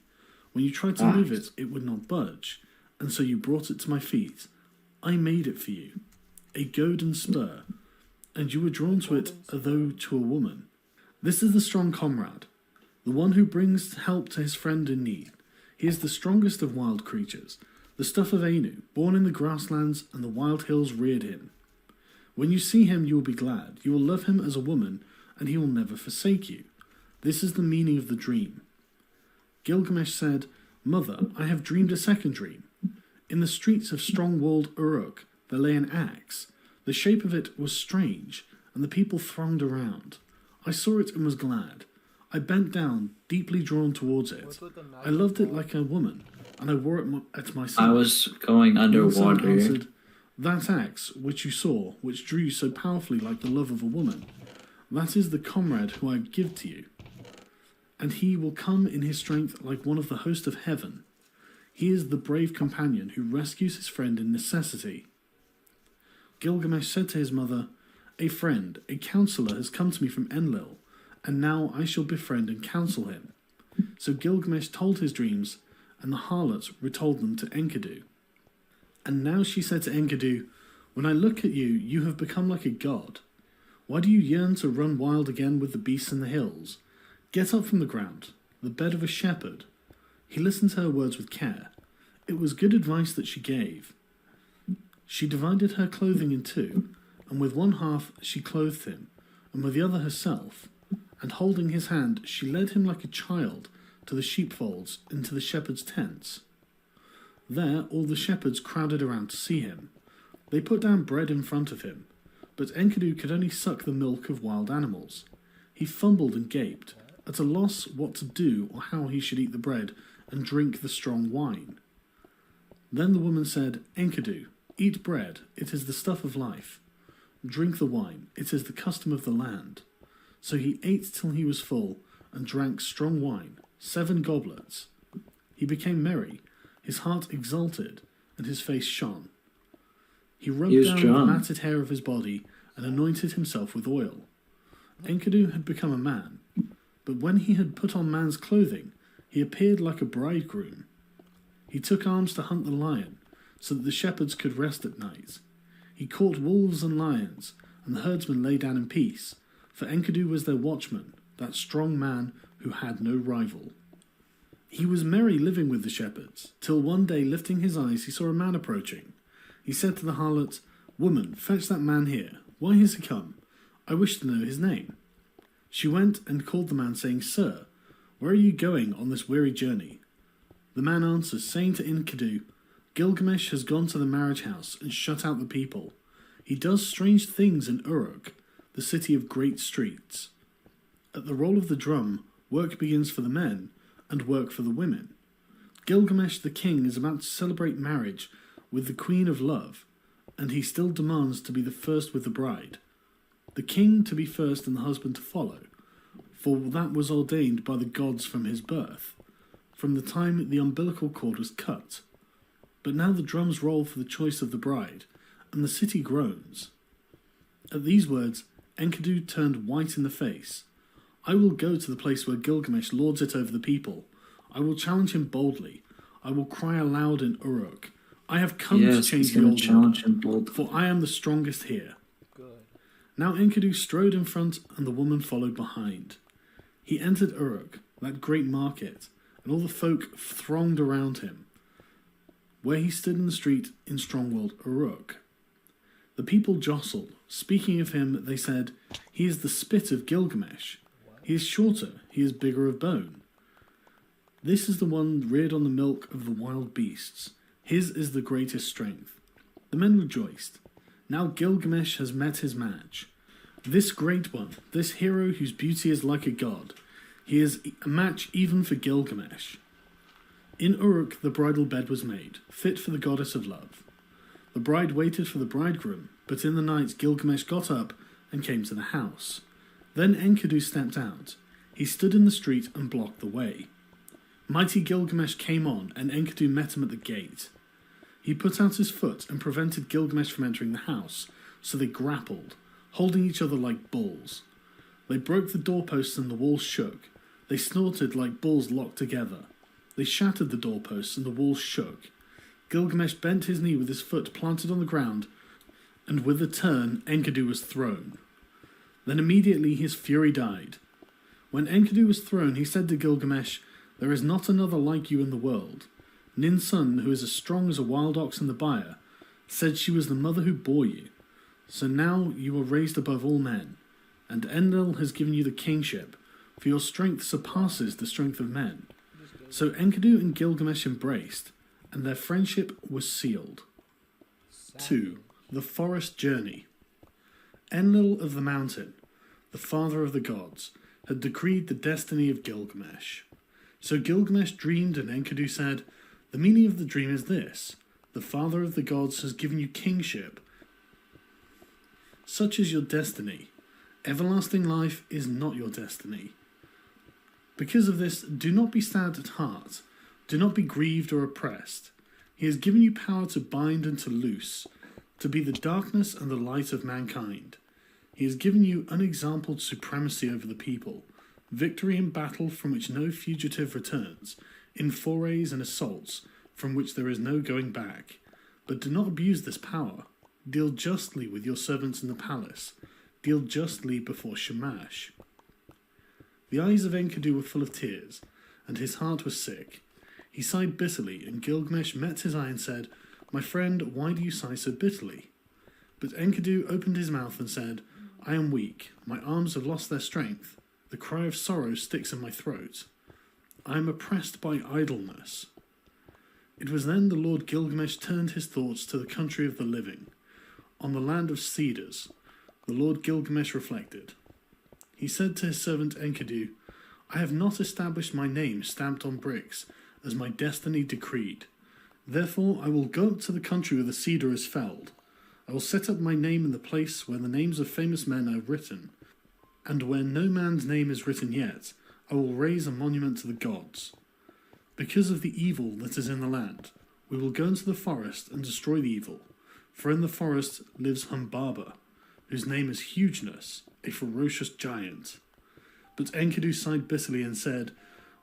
S5: when you tried to move it, it would not budge, and so you brought it to my feet. I made it for you, a golden spur, and you were drawn to it as though to a woman. This is the strong comrade, the one who brings help to his friend in need. He is the strongest of wild creatures, the stuff of Anu, born in the grasslands, and the wild hills reared him. When you see him, you will be glad. You will love him as a woman, and he will never forsake you. This is the meaning of the dream." Gilgamesh said, "Mother, I have dreamed a second dream. In the streets of strong-walled Uruk, there lay an axe. The shape of it was strange, and the people thronged around. I saw it and was glad. I bent down, deeply drawn towards it.
S1: What's with the
S5: I loved it
S1: magic
S5: like a woman, and I wore it at my side."
S2: I was going
S5: Nin-sun
S2: underwater.
S5: answered, "That axe which you saw, which drew you so powerfully like the love of a woman, that is the comrade who I give to you. And he will come in his strength like one of the host of heaven. He is the brave companion who rescues his friend in necessity." Gilgamesh said to his mother, "A friend, a counselor has come to me from Enlil, and now I shall befriend and counsel him." So Gilgamesh told his dreams, and the harlot retold them to Enkidu. And now she said to Enkidu, "When I look at you, you have become like a god. Why do you yearn to run wild again with the beasts in the hills? Get up from the ground, the bed of a shepherd." He listened to her words with care. It was good advice that she gave. She divided her clothing in two, and with one half she clothed him, and with the other herself, and holding his hand she led him like a child to the sheepfolds into the shepherds' tents. There all the shepherds crowded around to see him. They put down bread in front of him, but Enkidu could only suck the milk of wild animals. He fumbled and gaped, at a loss what to do or how he should eat the bread and drink the strong wine. Then the woman said, "Enkidu, eat bread, it is the stuff of life. Drink the wine, it is the custom of the land." So he ate till he was full, and drank strong wine, 7 goblets. He became merry, his heart exulted, and his face shone. He rubbed
S2: He was
S5: down the
S2: drunk.
S5: matted hair of his body, and anointed himself with oil. Enkidu had become a man, but when he had put on man's clothing, he appeared like a bridegroom. He took arms to hunt the lion, so that the shepherds could rest at night. He caught wolves and lions, and the herdsmen lay down in peace, for Enkidu was their watchman, that strong man who had no rival. He was merry living with the shepherds, till one day lifting his eyes he saw a man approaching. He said to the harlot, Woman, fetch that man here. Why has he come? I wish to know his name. She went and called the man, saying, Sir, where are you going on this weary journey? The man answers, saying to Enkidu, Gilgamesh has gone to the marriage house and shut out the people. He does strange things in Uruk, the city of great streets. At the roll of the drum, work begins for the men and work for the women. Gilgamesh the king is about to celebrate marriage with the queen of love, and he still demands to be the first with the bride. The king to be first and the husband to follow, for that was ordained by the gods from his birth, from the time the umbilical cord was cut. But now the drums roll for the choice of the bride, and the city groans. At these words, Enkidu turned white in the face. I will go to the place where Gilgamesh lords it over the people. I will challenge him boldly. I will cry aloud in Uruk. I have come to change the old
S2: challenge
S5: order,
S2: him boldly.
S5: for I am the strongest here.
S1: Good.
S5: Now Enkidu strode in front, and the woman followed behind. He entered Uruk, that great market, and all the folk thronged around him, where he stood in the street in strong-walled Uruk. The people jostled. Speaking of him, they said, He is the spit of Gilgamesh. He is shorter, he is bigger of bone. This is the one reared on the milk of the wild beasts. His is the greatest strength. The men rejoiced. Now Gilgamesh has met his match. This great one, this hero whose beauty is like a god, he is a match even for Gilgamesh. In Uruk the bridal bed was made, fit for the goddess of love. The bride waited for the bridegroom, but in the night Gilgamesh got up and came to the house. Then Enkidu stepped out. He stood in the street and blocked the way. Mighty Gilgamesh came on, and Enkidu met him at the gate. He put out his foot and prevented Gilgamesh from entering the house, so they grappled, holding each other like bulls. They broke the doorposts and the walls shook. They snorted like bulls locked together. They shattered the doorposts and the walls shook. Gilgamesh bent his knee with his foot planted on the ground, and with a turn Enkidu was thrown. Then immediately his fury died. When Enkidu was thrown, he said to Gilgamesh, There is not another like you in the world. Ninsun, who is as strong as a wild ox in the byre, said she was the mother who bore you. So now you are raised above all men, and Enlil has given you the kingship, for your strength surpasses the strength of men. So Enkidu and Gilgamesh embraced, and their friendship was sealed. 2. The Forest Journey. Enlil of the mountain, the father of the gods, had decreed the destiny of Gilgamesh. So Gilgamesh dreamed, and Enkidu said, The meaning of the dream is this: the father of the gods has given you kingship. Such is your destiny. Everlasting life is not your destiny. Because of this, do not be sad at heart. Do not be grieved or oppressed. He has given you power to bind and to loose, to be the darkness and the light of mankind. He has given you unexampled supremacy over the people, victory in battle from which no fugitive returns, in forays and assaults from which there is no going back. But do not abuse this power. Deal justly with your servants in the palace. Deal justly before Shamash. The eyes of Enkidu were full of tears, and his heart was sick. He sighed bitterly, and Gilgamesh met his eye and said, My friend, why do you sigh so bitterly? But Enkidu opened his mouth and said, I am weak. My arms have lost their strength. The cry of sorrow sticks in my throat. I am oppressed by idleness. It was then the Lord Gilgamesh turned his thoughts to the country of the living. On the land of cedars, the Lord Gilgamesh reflected. He said to his servant Enkidu, I have not established my name stamped on bricks, as my destiny decreed. Therefore I will go up to the country where the cedar is felled. I will set up my name in the place where the names of famous men are written, and where no man's name is written yet, I will raise a monument to the gods. Because of the evil that is in the land, we will go into the forest and destroy the evil, for in the forest lives Humbaba, whose name is Hugeness, a ferocious giant. But Enkidu sighed bitterly and said,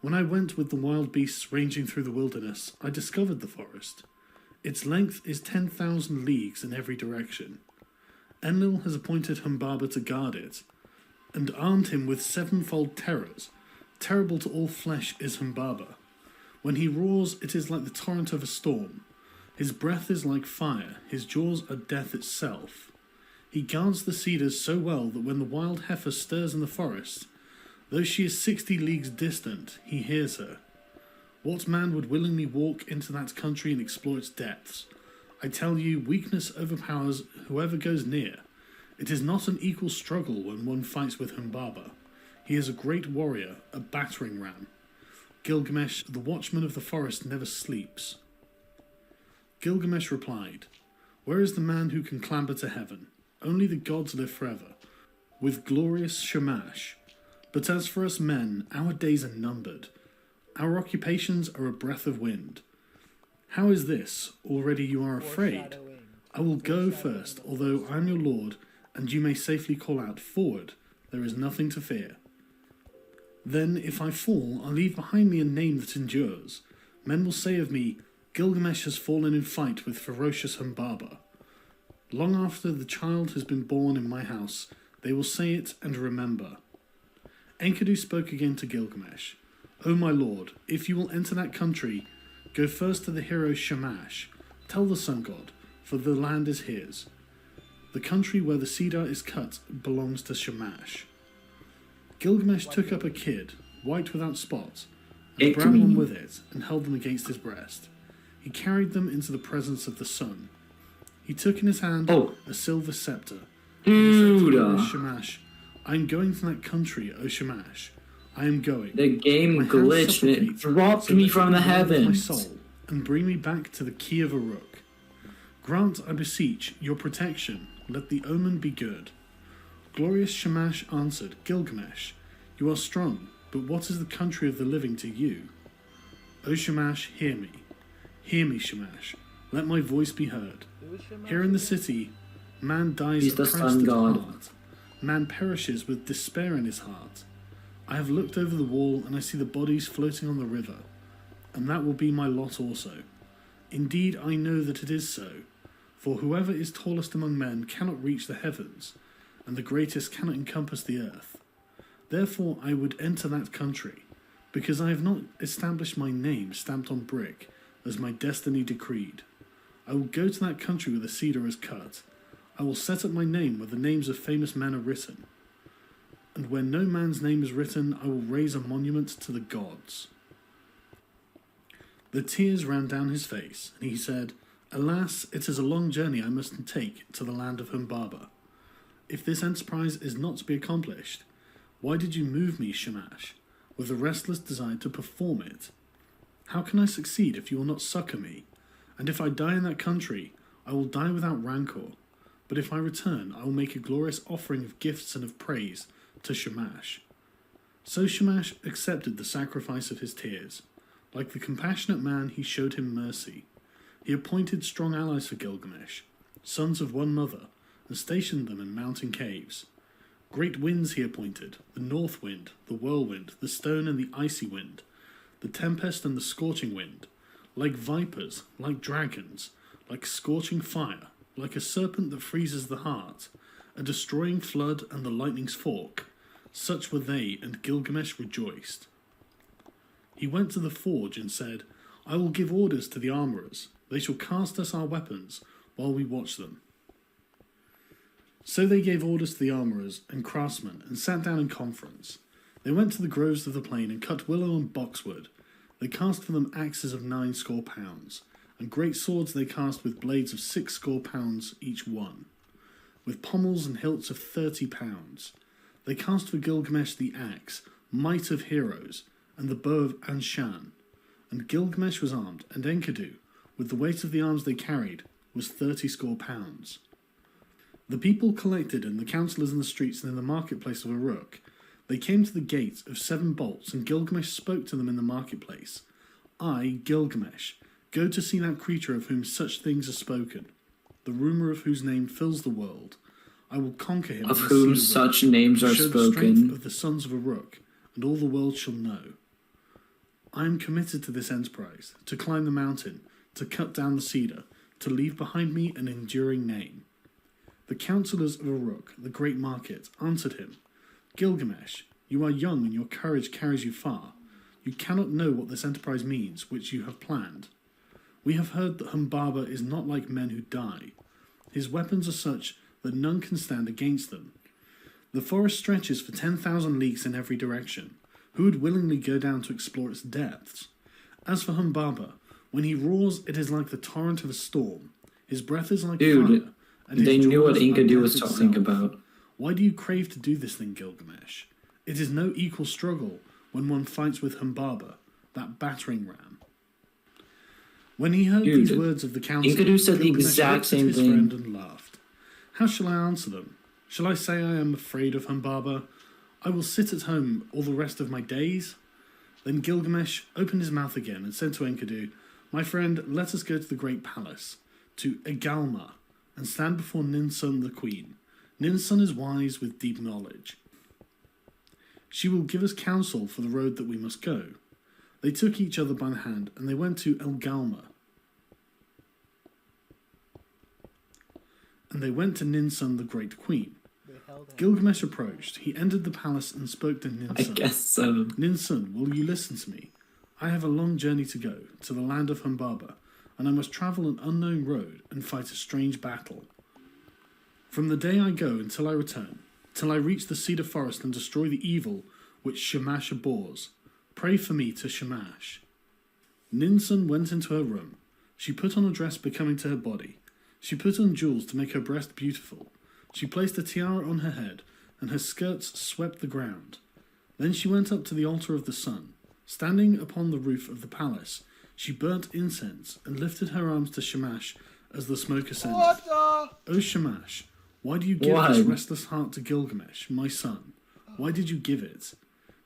S5: When I went with the wild beasts ranging through the wilderness, I discovered the forest. Its length is 10,000 leagues in every direction. Enlil has appointed Humbaba to guard it, and armed him with sevenfold terrors. Terrible to all flesh is Humbaba. When he roars, it is like the torrent of a storm. His breath is like fire, his jaws are death itself. He guards the cedars so well that when the wild heifer stirs in the forest, though she is 60 leagues distant, he hears her. What man would willingly walk into that country and explore its depths? I tell you, weakness overpowers whoever goes near. It is not an equal struggle when one fights with Humbaba. He is a great warrior, a battering ram. Gilgamesh, the watchman of the forest, never sleeps. Gilgamesh replied, Where is the man who can clamber to heaven? Only the gods live forever, with glorious Shamash. But as for us men, our days are numbered. Our occupations are a breath of wind. How is this? Already you are afraid. I will go first, although I am your lord, and you may safely call out, Forward, there is nothing to fear. Then, if I fall, I'll leave behind me a name that endures. Men will say of me, Gilgamesh has fallen in fight with ferocious Humbaba. Long after the child has been born in my house, they will say it and remember. Enkidu spoke again to Gilgamesh. O my lord, if you will enter that country, go first to the hero Shamash. Tell the sun god, for the land is his. The country where the cedar is cut belongs to Shamash. Gilgamesh took up a kid, white without spot, and a brown one with it, and held them against his breast. He carried them into the presence of the sun. He took in his hand a silver scepter.
S2: Dude!
S5: Shamash, I am going to that country, O Shamash. I am going.
S2: The game glitched and it dropped me from the heavens.
S5: My soul, and bring me back to the key of Uruk. Grant, I beseech, your protection. Let the omen be good. Glorious Shamash answered, Gilgamesh, you are strong, but what is the country of the living to you? O Shamash, hear me. Hear me, Shamash. Let my voice be heard. Here in the city, man dies oppressed at heart. Man perishes with despair in his heart. I have looked over the wall and I see the bodies floating on the river, and that will be my lot also. Indeed, I know that it is so, for whoever is tallest among men cannot reach the heavens, and the greatest cannot encompass the earth. Therefore I would enter that country, because I have not established my name stamped on brick, as my destiny decreed. I will go to that country where the cedar is cut. I will set up my name where the names of famous men are written. And where no man's name is written, I will raise a monument to the gods. The tears ran down his face, and he said, Alas, it is a long journey I must take to the land of Humbaba. If this enterprise is not to be accomplished, why did you move me, Shamash, with a restless desire to perform it? How can I succeed if you will not succour me? And if I die in that country, I will die without rancor. But if I return, I will make a glorious offering of gifts and of praise to Shamash. So Shamash accepted the sacrifice of his tears. Like the compassionate man, he showed him mercy. He appointed strong allies for Gilgamesh, sons of one mother, and stationed them in mountain caves. Great winds he appointed, the north wind, the whirlwind, the stone and the icy wind, the tempest and the scorching wind, like vipers, like dragons, like scorching fire, like a serpent that freezes the heart, a destroying flood and the lightning's fork. Such were they, and Gilgamesh rejoiced. He went to the forge and said, I will give orders to the armourers. They shall cast us our weapons while we watch them. So they gave orders to the armourers and craftsmen and sat down in conference. They went to the groves of the plain and cut willow and boxwood. They cast for them axes of 90 pounds, and great swords they cast with blades of 60 pounds each one, with pommels and hilts of 30 pounds. They cast for Gilgamesh the axe, might of heroes, and the bow of Anshan. And Gilgamesh was armed, and Enkidu, with the weight of the arms they carried, was 30 pounds. The people collected, and the councillors in the streets and in the marketplace of Uruk. They came to the gate of 7 bolts, and Gilgamesh spoke to them in the marketplace. I, Gilgamesh, go to see that creature of whom such things are spoken, the rumour of whose name fills the world. I will conquer him.
S2: Of whom such names are
S5: spoken. The strength
S2: spoken.
S5: of the sons of Uruk, and all the world shall know. I am committed to this enterprise, to climb the mountain, to cut down the cedar, to leave behind me an enduring name. The councillors of Uruk, the great market, answered him, Gilgamesh, you are young and your courage carries you far. You cannot know what this enterprise means, which you have planned. We have heard that Humbaba is not like men who die. His weapons are such that none can stand against them. The forest stretches for 10,000 leagues in every direction. Who would willingly go down to explore its depths? As for Humbaba, when he roars, it is like the torrent of a storm. His breath is like
S2: Dude,
S5: fire, and his
S2: they knew
S5: jaws
S2: what
S5: are
S2: Enkidu was
S5: death
S2: talking
S5: itself.
S2: about.
S5: Why do you crave to do this thing, Gilgamesh? It is no equal struggle when one fights with Humbaba, that battering ram. When he heard
S2: Dude,
S5: these words of the council,
S2: Enkidu said the
S5: Gilgamesh
S2: exact
S5: looked at
S2: same
S5: his
S2: thing.
S5: friend and laughed. How shall I answer them? Shall I say I am afraid of Humbaba? I will sit at home all the rest of my days? Then Gilgamesh opened his mouth again and said to Enkidu, My friend, let us go to the great palace, to Egalma, and stand before Ninsun the queen. Ninsun is wise with deep knowledge. She will give us counsel for the road that we must go. They took each other by the hand, and they went to Egalma. And they went to Ninsun the great queen. Gilgamesh approached. He entered the palace and spoke to Ninsun.
S2: I guess so.
S5: Ninsun, will you listen to me? I have a long journey to go, to the land of Humbaba, and I must travel an unknown road and fight a strange battle. From the day I go until I return, till I reach the cedar forest and destroy the evil which Shamash abhors, pray for me to Shamash. Ninsun went into her room. She put on a dress becoming to her body. She put on jewels to make her breast beautiful. She placed a tiara on her head, and her skirts swept the ground. Then she went up to the altar of the sun. Standing upon the roof of the palace, she burnt incense and lifted her arms to Shamash as the smoke ascended.
S1: What the?
S5: O Shamash, why do you give
S2: Why?
S5: this restless heart to Gilgamesh, my son? Why did you give it?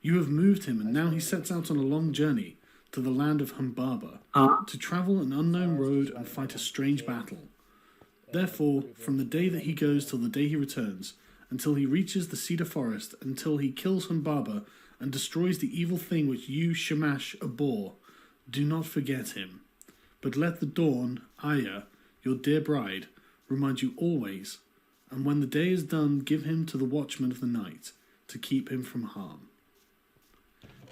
S5: You have moved him, and now he sets out on a long journey to the land of Humbaba, to travel an unknown road and fight a strange battle. Therefore, from the day that he goes till the day he returns, until he reaches the cedar forest, until he kills Humbaba and destroys the evil thing which you, Shamash, abhor, do not forget him. But let the dawn, Aya, your dear bride, remind you always, and when the day is done, give him to the watchman of the night, to keep him from harm.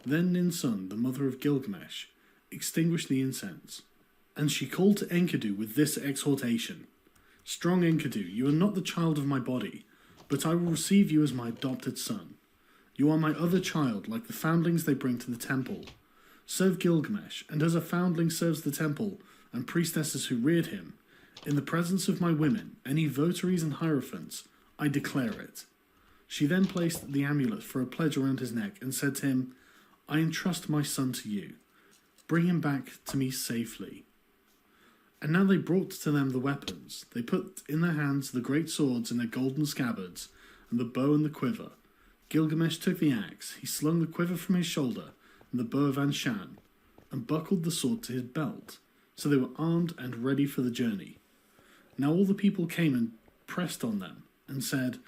S5: Then Ninsun, the mother of Gilgamesh, extinguished the incense, and she called to Enkidu with this exhortation. Strong Enkidu, you are not the child of my body, but I will receive you as my adopted son. You are my other child, like the foundlings they bring to the temple. Serve Gilgamesh, and as a foundling serves the temple and priestesses who reared him, in the presence of my women, any votaries and hierophants, I declare it. She then placed the amulet for a pledge around his neck and said to him, I entrust my son to you. Bring him back to me safely. And now they brought to them the weapons. They put in their hands the great swords in their golden scabbards, and the bow and the quiver. Gilgamesh took the axe. He slung the quiver from his shoulder, and the bow of Anshan, and buckled the sword to his belt. So they were armed and ready for the journey. Now all the people came and pressed on them, and said,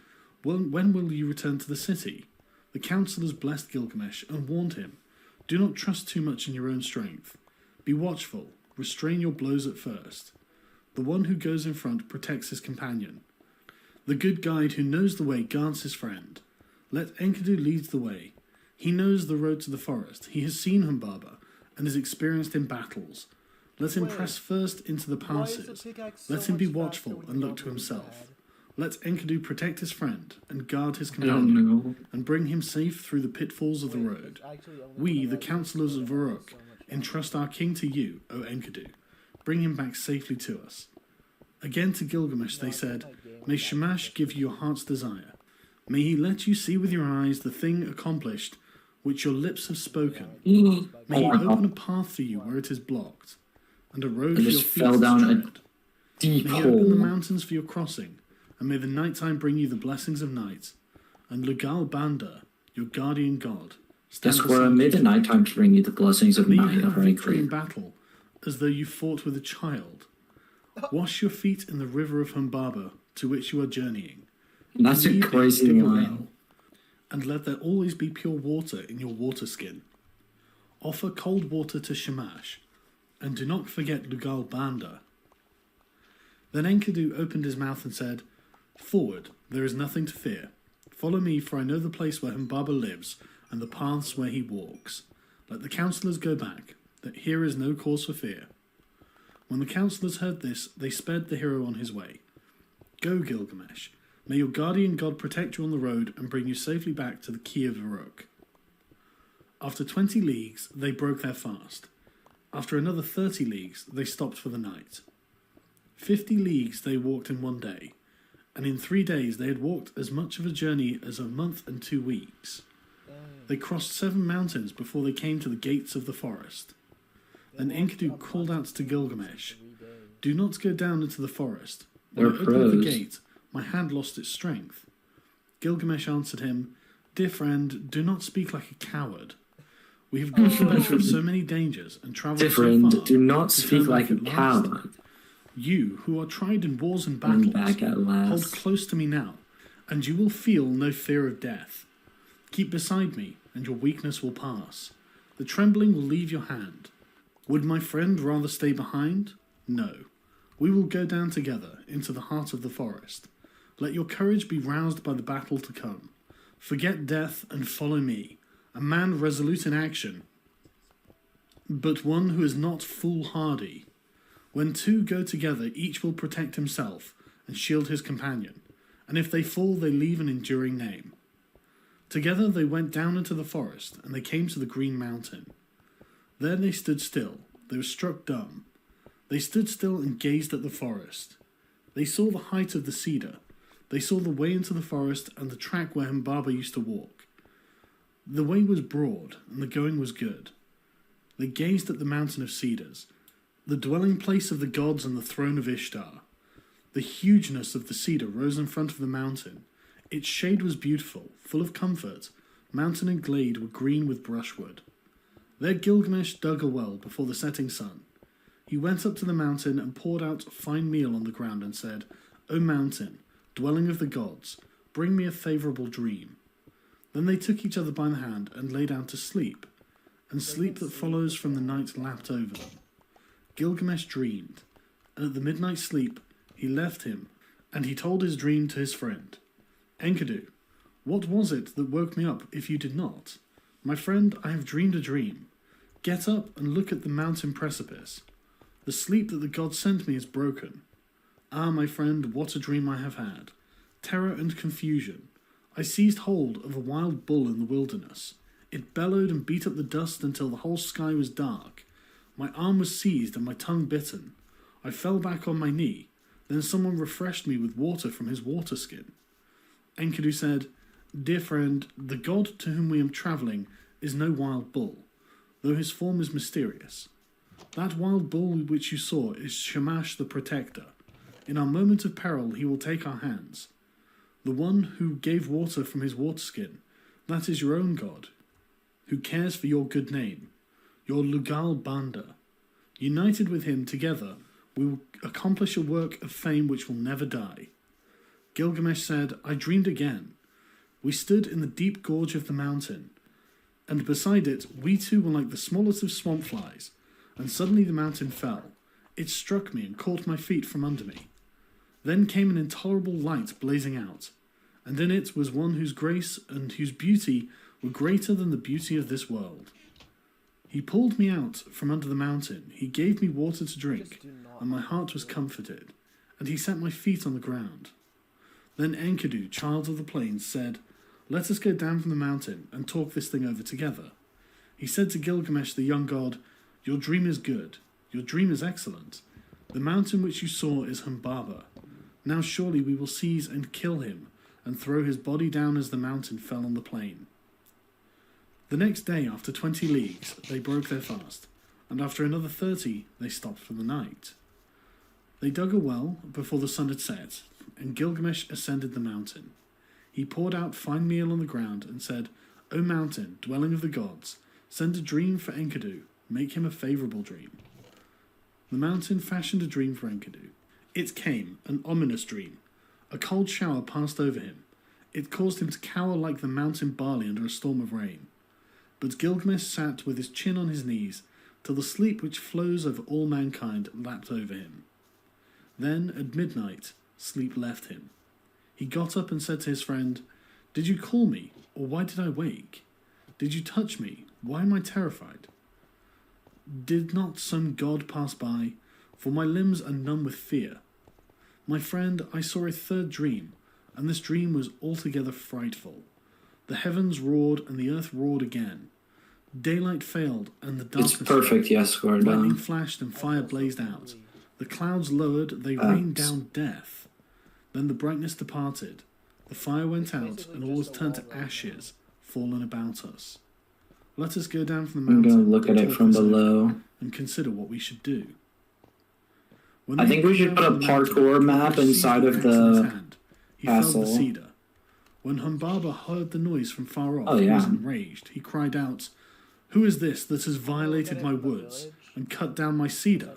S5: When will you return to the city? The councillors blessed Gilgamesh and warned him, Do not trust too much in your own strength. Be watchful. Restrain your blows at first. The one who goes in front protects his companion. The good guide who knows the way guards his friend. Let Enkidu lead the way. He knows the road to the forest. He has seen Humbaba and is experienced in battles. Let him press first into the passes. Let him be watchful and look to himself. Let Enkidu protect his friend and guard his companion, and bring him safe through the pitfalls of the road. We, the councillors of Uruk, entrust our king to you, O Enkidu. Bring him back safely to us. Again to Gilgamesh they said, May Shamash give you your heart's desire. May he let you see with your eyes the thing accomplished which your lips have spoken. May he open a path for you where it is blocked, and a road for your
S2: just
S5: feet
S2: fell
S5: to
S2: down a
S5: tread.
S2: deep
S5: May he open the
S2: hole.
S5: mountains for your crossing, and may the nighttime bring you the blessings of night. And Lugal Banda, your guardian god, stand
S2: That's where I
S5: beside
S2: made
S5: you.
S2: the nighttime to bring you the blessings of
S5: May you
S2: night.
S5: have
S2: Alright,
S5: victory in
S2: great.
S5: battle, as though you fought with a child. Wash your feet in the river of Humbaba, to which you are journeying.
S2: That's a
S5: Lead
S2: crazy
S5: dig a
S2: line.
S5: well, and let there always be pure water in your water skin. Offer cold water to Shamash, and do not forget Lugal Banda. Then Enkidu opened his mouth and said, Forward, there is nothing to fear. Follow me, for I know the place where Humbaba lives, and the paths where he walks. Let the councillors go back, that here is no cause for fear. When the councillors heard this, they sped the hero on his way. Go, Gilgamesh. May your guardian god protect you on the road and bring you safely back to the Key of Uruk. After 20 leagues, they broke their fast. After another 30 leagues, they stopped for the night. 50 leagues they walked in one day, and in 3 days they had walked as much of a journey as a month and 2 weeks. They crossed 7 mountains before they came to the gates of the forest. Then Enkidu called out to Gilgamesh, "Do not go down into the forest. When I
S2: They're
S5: opened the
S2: pros.
S5: gate, my hand lost its strength." Gilgamesh answered him, "Dear friend, do not speak like a coward. We have gone the better of so many dangers and travelled so
S2: Different.
S5: far.
S2: Do not
S5: to
S2: speak
S5: turn
S2: like
S5: back
S2: a
S5: at last.
S2: coward.
S5: You, who are tried in wars and
S2: I'm
S5: battles,
S2: back at
S5: hold
S2: last.
S5: close to me now, and you will feel no fear of death. Keep beside me, and your weakness will pass. The trembling will leave your hand. Would my friend rather stay behind? No. We will go down together into the heart of the forest. Let your courage be roused by the battle to come. Forget death and follow me, a man resolute in action, but one who is not foolhardy. When two go together, each will protect himself and shield his companion, and if they fall, they leave an enduring name." Together they went down into the forest, and they came to the Green Mountain. There they stood still. They were struck dumb. They stood still and gazed at the forest. They saw the height of the cedar. They saw the way into the forest and the track where Humbaba used to walk. The way was broad, and the going was good. They gazed at the mountain of cedars, the dwelling place of the gods and the throne of Ishtar. The hugeness of the cedar rose in front of the mountain. Its shade was beautiful, full of comfort. Mountain and glade were green with brushwood. There Gilgamesh dug a well before the setting sun. He went up to the mountain and poured out fine meal on the ground and said, "O mountain, dwelling of the gods, bring me a favourable dream." Then they took each other by the hand and lay down to sleep, and sleep that follows from the night lapped over them. Gilgamesh dreamed, and at the midnight sleep he left him, and he told his dream to his friend. "Enkidu, what was it that woke me up if you did not? My friend, I have dreamed a dream. Get up and look at the mountain precipice. The sleep that the god sent me is broken. Ah, my friend, what a dream I have had. Terror and confusion. I seized hold of a wild bull in the wilderness. It bellowed and beat up the dust until the whole sky was dark. My arm was seized and my tongue bitten. I fell back on my knee. Then someone refreshed me with water from his water skin." Enkidu said, "Dear friend, the god to whom we are travelling is no wild bull, though his form is mysterious. That wild bull which you saw is Shamash the Protector. In our moment of peril he will take our hands. The one who gave water from his water skin, that is your own god, who cares for your good name, your Lugal Banda. United with him together, we will accomplish a work of fame which will never die." Gilgamesh said, "I dreamed again. We stood in the deep gorge of the mountain, and beside it we two were like the smallest of swamp flies, and suddenly the mountain fell. It struck me and caught my feet from under me. Then came an intolerable light blazing out, and in it was one whose grace and whose beauty were greater than the beauty of this world. He pulled me out from under the mountain, he gave me water to drink, and my heart was comforted, and he set my feet on the ground. Then Enkidu, child of the plains, said, 'Let us go down from the mountain and talk this thing over together.' He said to Gilgamesh the young god, 'Your dream is good, your dream is excellent. The mountain which you saw is Humbaba. Now surely we will seize and kill him, and throw his body down as the mountain fell on the plain.' The next day, after 20 leagues, they broke their fast, and after another 30, they stopped for the night. They dug a well before the sun had set, and Gilgamesh ascended the mountain. He poured out fine meal on the ground and said, 'O mountain, dwelling of the gods, send a dream for Enkidu, make him a favourable dream.' The mountain fashioned a dream for Enkidu. It came, an ominous dream. A cold shower passed over him. It caused him to cower like the mountain barley under a storm of rain. But Gilgamesh sat with his chin on his knees, till the sleep which flows over all mankind lapped over him. Then, at midnight, sleep left him. He got up and said to his friend, 'Did you call me, or why did I wake? Did you touch me? Why am I terrified? Did not some god pass by? for my limbs are numb with fear. My friend, I saw a third dream, and this dream was altogether frightful. The heavens roared, and the earth roared again. Daylight failed, and the darkness
S2: It's perfect,
S5: fell.
S2: Yasquerda.
S5: Lightning flashed, and fire blazed out. The clouds lowered, they rained down death. Then the brightness departed. The fire went out, and all was turned to ashes, fallen about us. Let us go down from the
S2: I'm
S5: mountain
S2: gonna look at
S5: and
S2: it
S5: talk
S2: from
S5: this over,
S2: below.
S5: and consider what we should do. When
S2: I
S5: they
S2: think we
S5: came
S2: should
S5: down
S2: put a
S5: from the mountain,
S2: parkour map
S5: he
S2: inside
S5: seized
S2: of
S5: the axe in his
S2: the
S5: hand. He felled the
S2: castle.
S5: cedar. When Humbaba heard the noise from far off,
S2: Oh,
S5: he was
S2: yeah.
S5: enraged. He cried out, "Who is this that has violated my woods and cut down my cedar?"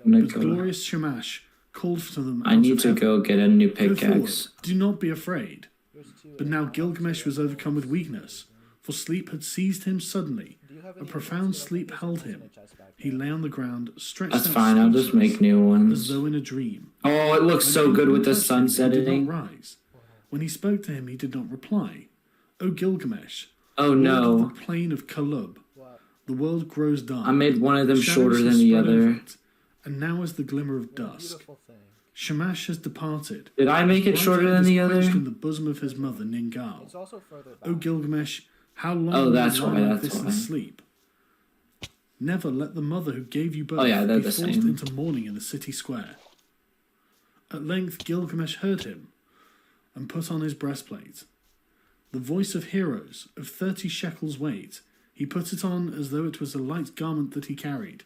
S2: I'm gonna
S5: But
S2: go.
S5: glorious Shamash called to them
S2: I
S5: out
S2: need
S5: of
S2: to
S5: heaven,
S2: go get a new
S5: "Go forward,
S2: pickaxe.
S5: do not be afraid." But now Gilgamesh was overcome with weakness, for sleep had seized him suddenly. A profound sleep held him. He lay on the ground, stretched
S2: That's
S5: out
S2: fine, I'll just
S5: speechless,
S2: make new
S5: as
S2: ones.
S5: though in a dream.
S2: Oh, it looks
S5: When
S2: so good
S5: anyone
S2: with the
S5: touched
S2: sun
S5: him, he did
S2: setting.
S5: not rise. When he spoke to him, he did not reply. O Gilgamesh,
S2: Oh
S5: Lord
S2: no,
S5: of the plain of Kalub, the world grows dark.
S2: I made one of them
S5: Shadows
S2: shorter
S5: have
S2: than the
S5: spread over
S2: other.
S5: it, and now is the glimmer of dusk. Shamash has departed.
S2: Did I make it
S5: His
S2: shorter
S5: life
S2: than
S5: is
S2: the other?
S5: quenched in the bosom of his mother Ningal.
S1: It's also further back.
S5: O Gilgamesh, how long
S2: Oh,
S5: will
S2: that's
S5: you lie
S2: why,
S5: like
S2: that's
S5: this
S2: why.
S5: and sleep? Never let the mother who gave you birth
S2: Oh, yeah, they're
S5: be
S2: the
S5: forced
S2: same.
S5: into mourning in the city square. At length Gilgamesh heard him and put on his breastplate. The voice of heroes, of 30 shekels weight, he put it on as though it was a light garment that he carried,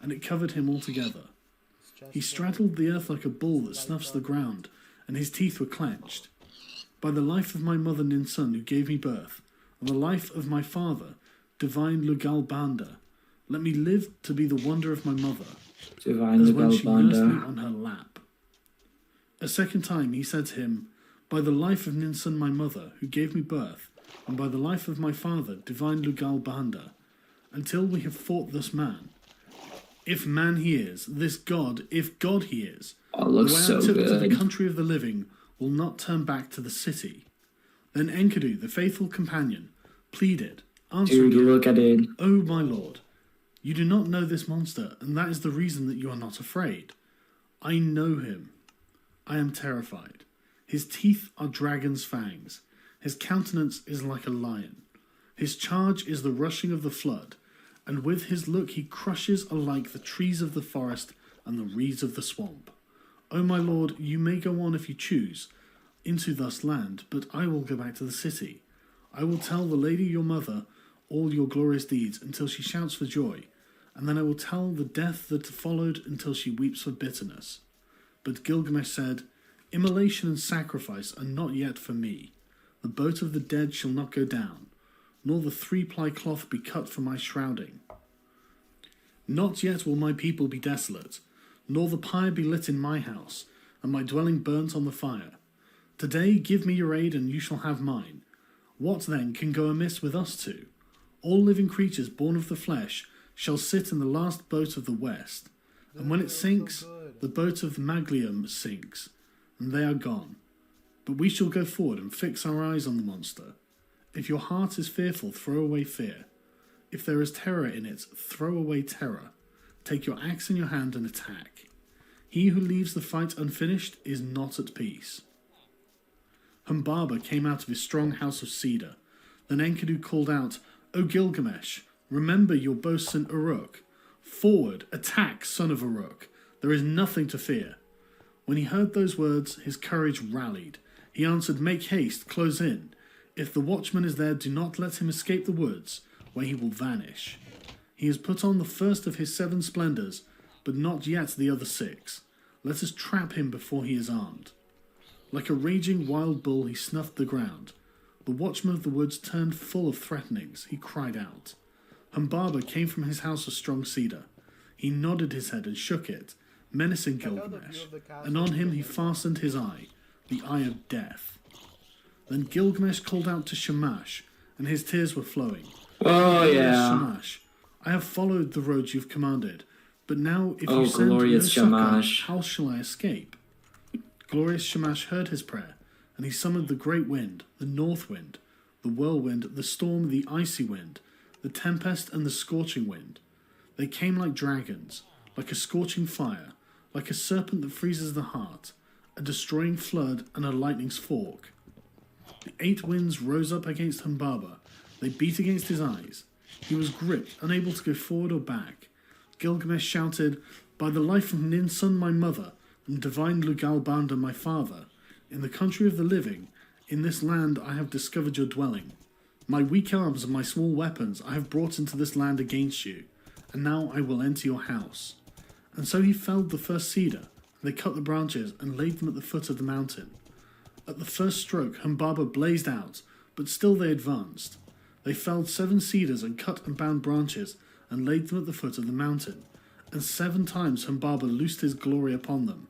S5: and it covered him altogether. He straddled the earth like a bull that snuffs the ground, and his teeth were clenched. By the life of my mother Ninsun, who gave me birth, and the life of my father, divine Lugal Banda, let me live to be the wonder of my mother,
S2: Divine
S5: as when she nursed me
S2: Galbanda.
S5: on her lap. A second time he said to him, by the life of Ninsun my mother, who gave me birth, and by the life of my father, divine Lugal Banda, until we have fought this man. If man he is, this god, if god he is,
S2: Oh, it
S5: the
S2: looks
S5: way
S2: so
S5: I took to the
S2: good.
S5: country of the living will not turn back to the city. Then Enkidu, the faithful companion, pleaded, answering
S2: Dude,
S5: him,
S2: look at it.
S5: O my lord, you do not know this monster, and that is the reason that you are not afraid. I know him. I am terrified. His teeth are dragon's fangs. His countenance is like a lion. His charge is the rushing of the flood, and with his look he crushes alike the trees of the forest and the reeds of the swamp. O my lord, you may go on if you choose, into thus land, but I will go back to the city. I will tell the lady your mother all your glorious deeds until she shouts for joy, and then I will tell the death that followed until she weeps for bitterness. But Gilgamesh said, Immolation and sacrifice are not yet for me. The boat of the dead shall not go down, nor the 3-ply cloth be cut for my shrouding. Not yet will my people be desolate, nor the pyre be lit in my house, and my dwelling burnt on the fire. Today give me your aid, and you shall have mine. What then can go amiss with us two? All living creatures born of the flesh shall sit in the last boat of the west, and when it sinks, the boat of Maglium sinks, and they are gone. But we shall go forward and fix our eyes on the monster. If your heart is fearful, throw away fear. If there is terror in it, throw away terror. Take your axe in your hand and attack. He who leaves the fight unfinished is not at peace. Humbaba came out of his strong house of cedar. Then Enkidu called out, O Gilgamesh, remember your bosun Uruk. Forward, attack, son of Uruk. There is nothing to fear. When he heard those words, his courage rallied. He answered, Make haste, close in. If the watchman is there, do not let him escape the woods, where he will vanish. He has put on the first of his 7 splendors, but not yet the other 6. Let us trap him before he is armed. Like a raging wild bull, he snuffed the ground. The watchman of the woods turned full of threatenings. He cried out. Humbaba came from his house of strong cedar. He nodded his head and shook it, menacing Gilgamesh, and on him he fastened his eye, the eye of death. Then Gilgamesh called out to Shamash, and his tears were flowing.
S2: Oh,
S5: Glorious
S2: yeah.
S5: Shamash, I have followed the road you've commanded, but now if
S2: Oh,
S5: you send no
S2: glorious
S5: succor,
S2: Shamash.
S5: how shall I escape? Glorious Shamash heard his prayer, and he summoned the great wind, the north wind, the whirlwind, the storm, the icy wind, the tempest, and the scorching wind. They came like dragons, like a scorching fire, like a serpent that freezes the heart, a destroying flood and a lightning's fork. The 8 winds rose up against Humbaba. They beat against his eyes. He was gripped, unable to go forward or back. Gilgamesh shouted, "By the life of Ninsun my mother, and divine Lugalbanda my father, in the country of the living, in this land I have discovered your dwelling. My weak arms and my small weapons I have brought into this land against you, and now I will enter your house." And so he felled the first cedar, and they cut the branches and laid them at the foot of the mountain. At the first stroke, Humbaba blazed out, but still they advanced. They felled 7 cedars and cut and bound branches and laid them at the foot of the mountain, and 7 times Humbaba loosed his glory upon them.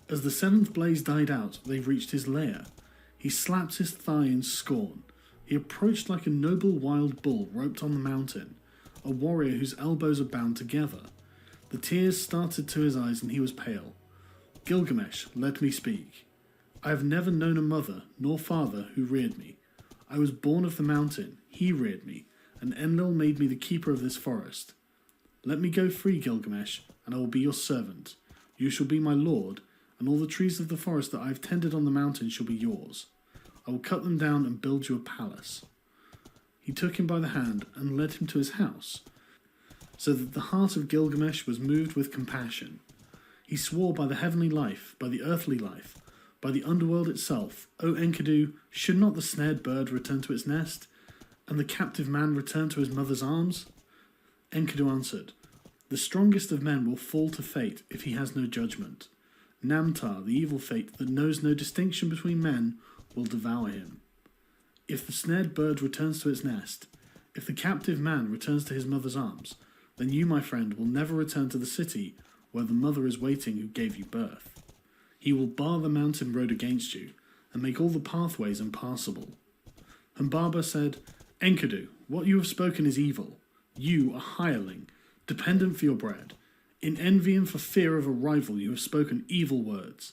S5: As the 7th blaze died out, they reached his lair. He slapped his thigh in scorn. He approached like a noble wild bull roped on the mountain, a warrior whose elbows are bound together. The tears started to his eyes and he was pale. "Gilgamesh, let me speak. I have never known a mother nor father who reared me. I was born of the mountain, he reared me, and Enlil made me the keeper of this forest. Let me go free, Gilgamesh, and I will be your servant. You shall be my lord, and all the trees of the forest that I have tended on the mountain shall be yours. I will cut them down and build you a palace." He took him by the hand and led him to his house, so that the heart of Gilgamesh was moved with compassion. He swore by the heavenly life, by the earthly life, by the underworld itself, "O Enkidu, should not the snared bird return to its nest, and the captive man return to his mother's arms?" Enkidu answered, "The strongest of men will fall to fate if he has no judgment. Namtar, the evil fate that knows no distinction between men, will devour him. If the snared bird returns to its nest, if the captive man returns to his mother's arms, then you, my friend, will never return to the city where the mother is waiting who gave you birth. He will bar the mountain road against you, and make all the pathways impassable." Humbaba said, "Enkidu, what you have spoken is evil. You, a hireling, dependent for your bread. In envy and for fear of a rival you have spoken evil words."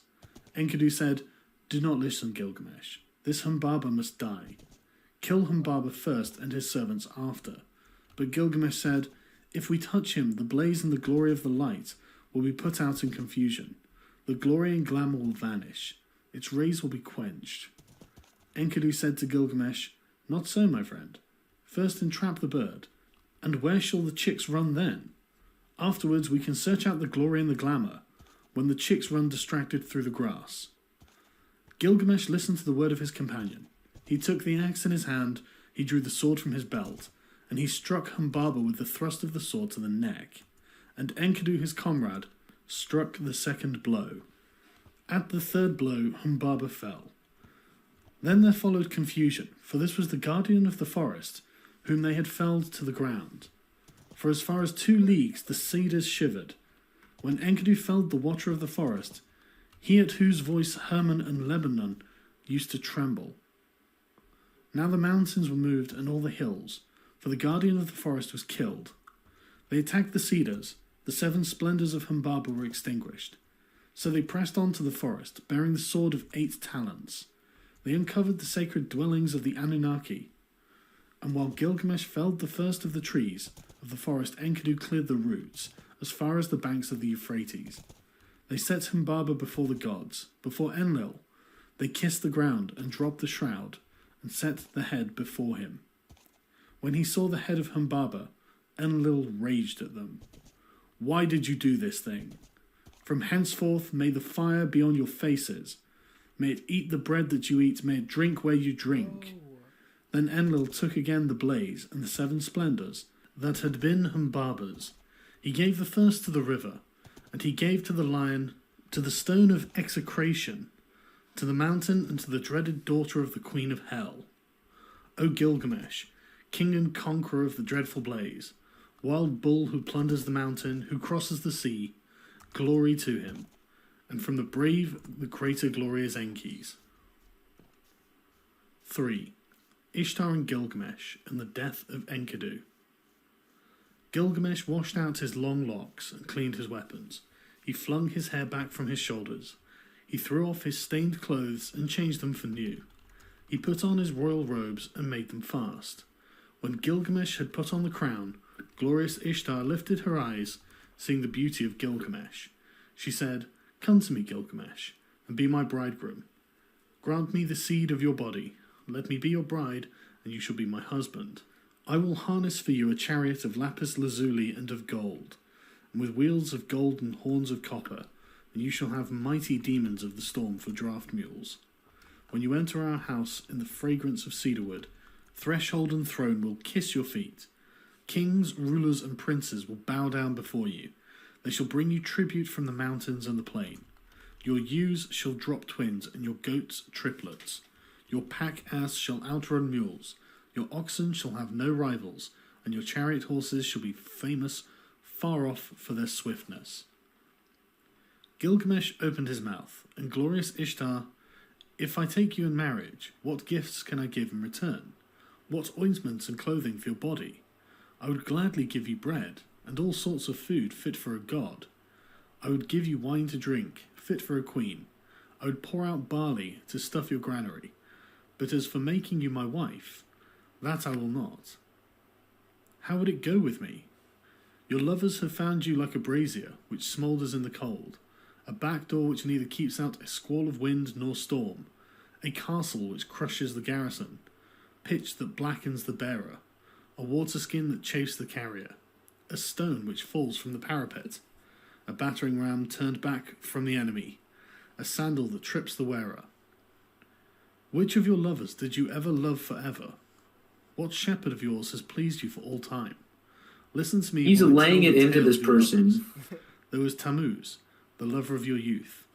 S5: Enkidu said, "Do not listen, Gilgamesh. This Humbaba must die. Kill Humbaba first and his servants after." But Gilgamesh said, "If we touch him, the blaze and the glory of the light will be put out in confusion. The glory and glamour will vanish. Its rays will be quenched." Enkidu said to Gilgamesh, "Not so, my friend. First entrap the bird, and where shall the chicks run then? Afterwards we can search out the glory and the glamour, when the chicks run distracted through the grass." Gilgamesh listened to the word of his companion. He took the axe in his hand, he drew the sword from his belt, and he struck Humbaba with the thrust of the sword to the neck. And Enkidu, his comrade, struck the 2nd blow. At the 3rd blow, Humbaba fell. Then there followed confusion, for this was the guardian of the forest, whom they had felled to the ground. For as far as 2 leagues the cedars shivered. When Enkidu felled the watcher of the forest, he at whose voice Hermon and Lebanon used to tremble. Now the mountains were moved and all the hills, for the guardian of the forest was killed. They attacked the cedars. The 7 splendours of Humbaba were extinguished. So they pressed on to the forest, bearing the sword of 8 talents. They uncovered the sacred dwellings of the Anunnaki. And while Gilgamesh felled the first of the trees of the forest, Enkidu cleared the roots, as far as the banks of the Euphrates. They set Humbaba before the gods, before Enlil. They kissed the ground and dropped the shroud, and set the head before him. When he saw the head of Humbaba, Enlil raged at them. "Why did you do this thing? From henceforth may the fire be on your faces. May it eat the bread that you eat, may it drink where you drink." Then Enlil took again the blaze and the 7 splendours that had been Humbaba's. He gave the first to the river, and he gave to the lion, to the stone of execration, to the mountain, and to the dreaded daughter of the queen of hell. "O Gilgamesh, king and conqueror of the dreadful blaze, wild bull who plunders the mountain, who crosses the sea, glory to him, and from the brave the greater glory is Enki's." 3. Ishtar and Gilgamesh and the death of Enkidu. Gilgamesh washed out his long locks and cleaned his weapons. He flung his hair back from his shoulders. He threw off his stained clothes and changed them for new. He put on his royal robes and made them fast. When Gilgamesh had put on the crown, glorious Ishtar lifted her eyes, seeing the beauty of Gilgamesh. She said, "Come to me, Gilgamesh, and be my bridegroom. Grant me the seed of your body. Let me be your bride, and you shall be my husband. I will harness for you a chariot of lapis lazuli and of gold, and with wheels of gold and horns of copper, and you shall have mighty demons of the storm for draft mules. When you enter our house in the fragrance of cedarwood, threshold and throne will kiss your feet. Kings, rulers, and princes will bow down before you. They shall bring you tribute from the mountains and the plain. Your ewes shall drop twins, and your goats triplets. Your pack ass shall outrun mules. Your oxen shall have no rivals, and your chariot horses shall be famous far off for their swiftness." Gilgamesh opened his mouth, and glorious Ishtar, "If I take you in marriage, what gifts can I give in return? What ointments and clothing for your body? I would gladly give you bread, and all sorts of food fit for a god. I would give you wine to drink, fit for a queen. I would pour out barley to stuff your granary. But as for making you my wife, that I will not. How would it go with me? Your lovers have found you like a brazier which smoulders in the cold, a back door which neither keeps out a squall of wind nor storm, a castle which crushes the garrison, pitch that blackens the bearer, a waterskin that chafes the carrier, a stone which falls from the parapet, a battering ram turned back from the enemy, a sandal that trips the wearer. Which of your lovers did you ever love forever? What shepherd of yours has pleased you for all time? Listen to me.
S2: He's
S5: while I
S2: laying
S5: tell
S2: it
S5: the
S2: into
S5: tale
S2: this
S5: of your lovers.
S2: person.
S5: There was Tammuz, the lover of your youth.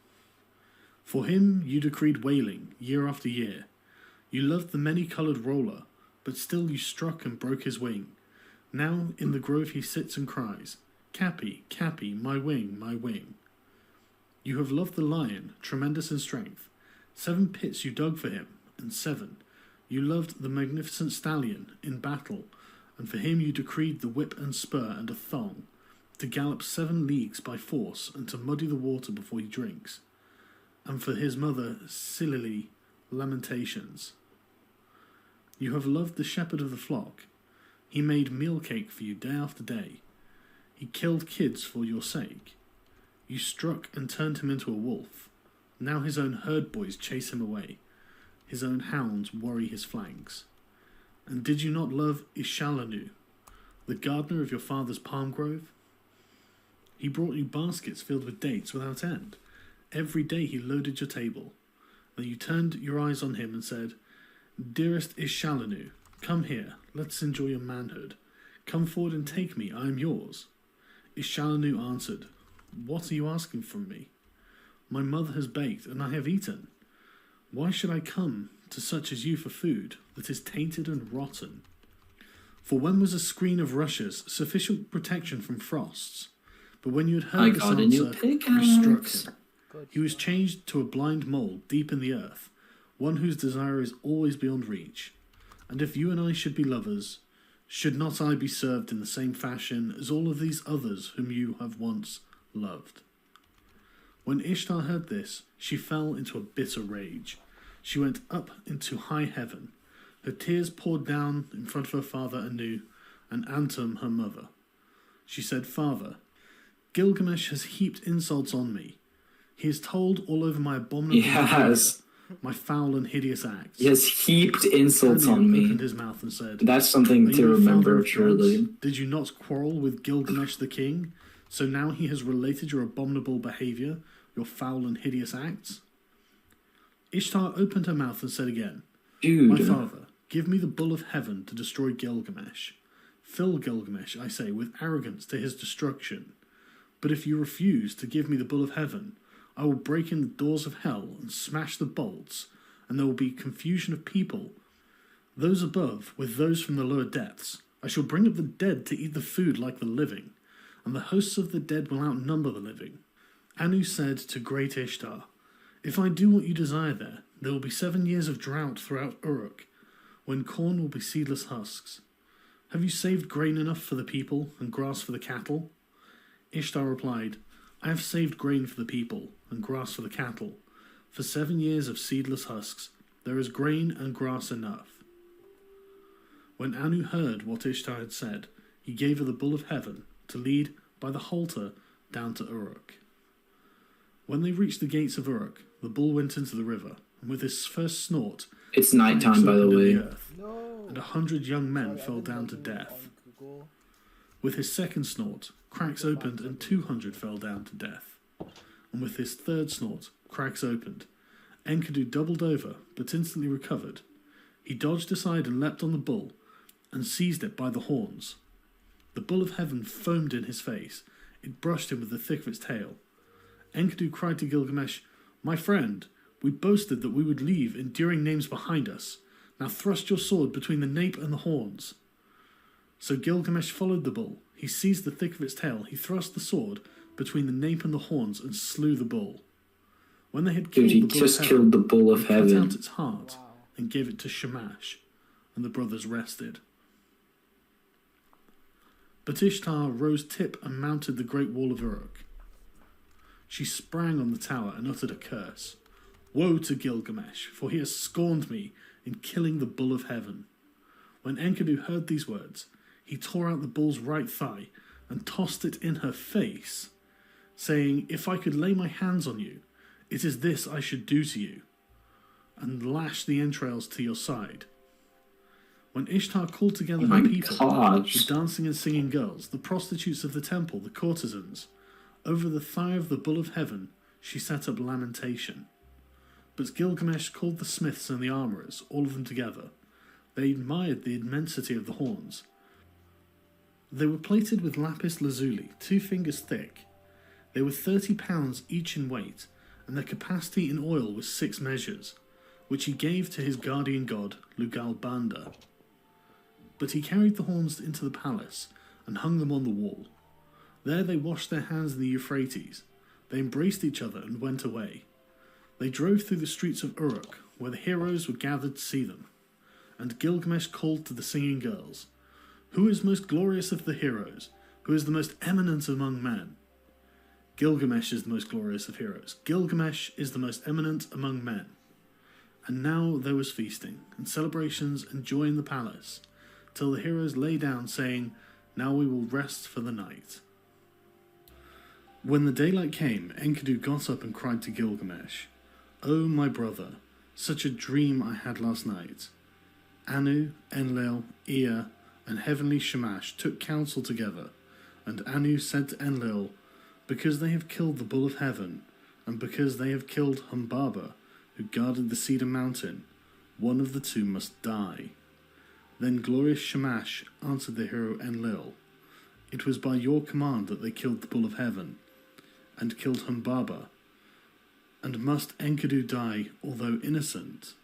S5: For him you decreed wailing year after year. You loved the many-coloured roller, but still you struck and broke his wing. Now in the grove he sits and cries, "Cappy, Cappy, my wing, my wing." You have loved the lion, tremendous in strength. 7 pits you dug for him, and 7. You loved the magnificent stallion in battle, and for him you decreed the whip and spur and a thong, to gallop 7 leagues by force and to muddy the water before he drinks, and for his mother Silili lamentations. You have loved the shepherd of the flock. He made meal cake for you day after day. He killed kids for your sake. You struck and turned him into a wolf. Now his own herd boys chase him away. His own hounds worry his flanks. And did you not love Ishalanu, the gardener of your father's palm grove? He brought you baskets filled with dates without end. Every day he loaded your table. Then you turned your eyes on him and said, "Dearest Ishalanu, come here, let's enjoy your manhood. Come forward and take me, I am yours." Ishalanu answered, "What are you asking from me? My mother has baked, and I have eaten. Why should I come to such as you for food that is tainted and rotten? For when was a screen of rushes sufficient protection from frosts? But when you had heard
S2: I
S5: this
S2: got a new
S5: answer, you struck
S2: pickaxe.
S5: him. He was changed to a blind mole deep in the earth, one whose desire is always beyond reach. And if you and I should be lovers, should not I be served in the same fashion as all of these others whom you have once loved?" When Ishtar heard this, she fell into a bitter rage. She went up into high heaven. Her tears poured down in front of her father Anu and Antum, her mother. She said, "Father, Gilgamesh has heaped insults on me. He has told all over my abominable
S2: Yes.
S5: behavior, my foul and hideous acts."
S2: He has heaped insults
S5: Anu
S2: on me.
S5: opened his mouth and said,
S2: That's something
S5: "Are
S2: to
S5: you a father
S2: remember,
S5: of gods?
S2: surely.
S5: Did you not quarrel with Gilgamesh the king? So now he has related your abominable behavior, your foul and hideous acts?" Ishtar opened her mouth and said again,
S2: Dude.
S5: "My father, give me the bull of heaven to destroy Gilgamesh. Fill Gilgamesh, I say, with arrogance to his destruction. But if you refuse to give me the bull of heaven, I will break in the doors of hell and smash the bolts, and there will be confusion of people, those above with those from the lower depths. I shall bring up the dead to eat the food like the living, and the hosts of the dead will outnumber the living." Anu said to great Ishtar, "If I do what you desire there will be 7 years of drought throughout Uruk, when corn will be seedless husks. Have you saved grain enough for the people and grass for the cattle?" Ishtar replied, "I have saved grain for the people and grass for the cattle. For 7 years of seedless husks, there is grain and grass enough." When Anu heard what Ishtar had said, he gave her the bull of heaven to lead by the halter down to Uruk. When they reached the gates of Uruk, the bull went into the river, and with his first snort,
S2: It's nighttime, by the
S5: opened in
S2: way.
S5: the earth,
S1: No.
S5: and 100 young men
S1: Sorry, I
S5: fell
S1: didn't
S5: down
S1: know
S5: to
S1: you were
S5: death.
S1: on Google.
S5: With his second snort, cracks opened, and 200 fell down to death. And with his third snort, cracks opened. Enkidu doubled over, but instantly recovered. He dodged aside and leapt on the bull, and seized it by the horns. The bull of heaven foamed in his face. It brushed him with the thick of its tail. Enkidu cried to Gilgamesh, "My friend, we boasted that we would leave enduring names behind us. Now thrust your sword between the nape and the horns." So Gilgamesh followed the bull. He seized the thick of its tail. He thrust the sword between the nape and the horns and slew the bull. When they had killed
S2: Dude, he
S5: the bull
S2: just
S5: of
S2: killed
S5: heaven,
S2: the bull of
S5: he cut
S2: heaven.
S5: out its heart
S1: Wow.
S5: and gave it to Shamash, and the brothers rested. But Ishtar rose tip and mounted the great wall of Uruk. She sprang on the tower and uttered a curse. "Woe to Gilgamesh, for he has scorned me in killing the bull of heaven." When Enkidu heard these words, he tore out the bull's right thigh and tossed it in her face, saying, "If I could lay my hands on you, it is this I should do to you, and lash the entrails to your side." When Ishtar called together
S2: Oh my
S5: her people,
S2: gosh.
S5: the dancing and singing girls, the prostitutes of the temple, the courtesans, over the thigh of the bull of heaven, she set up lamentation. But Gilgamesh called the smiths and the armourers, all of them together. They admired the immensity of the horns. They were plated with lapis lazuli, 2 fingers thick. They were 30 pounds each in weight, and their capacity in oil was 6 measures, which he gave to his guardian god, Lugal Banda. But he carried the horns into the palace and hung them on the wall. There they washed their hands in the Euphrates. They embraced each other and went away. They drove through the streets of Uruk, where the heroes were gathered to see them. And Gilgamesh called to the singing girls, "Who is most glorious of the heroes? Who is the most eminent among men?" Gilgamesh is the most glorious of heroes. Gilgamesh is the most eminent among men. And now there was feasting, and celebrations and joy in the palace, till the heroes lay down, saying, "Now we will rest for the night." When the daylight came, Enkidu got up and cried to Gilgamesh, "O my brother, such a dream I had last night." Anu, Enlil, Ea, and heavenly Shamash took counsel together, and Anu said to Enlil, "Because they have killed the bull of heaven, and because they have killed Humbaba, who guarded the cedar mountain, one of the two must die." Then glorious Shamash answered the hero Enlil, "It was by your command that they killed the bull of heaven, and killed Humbaba, and must Enkidu die, although innocent?"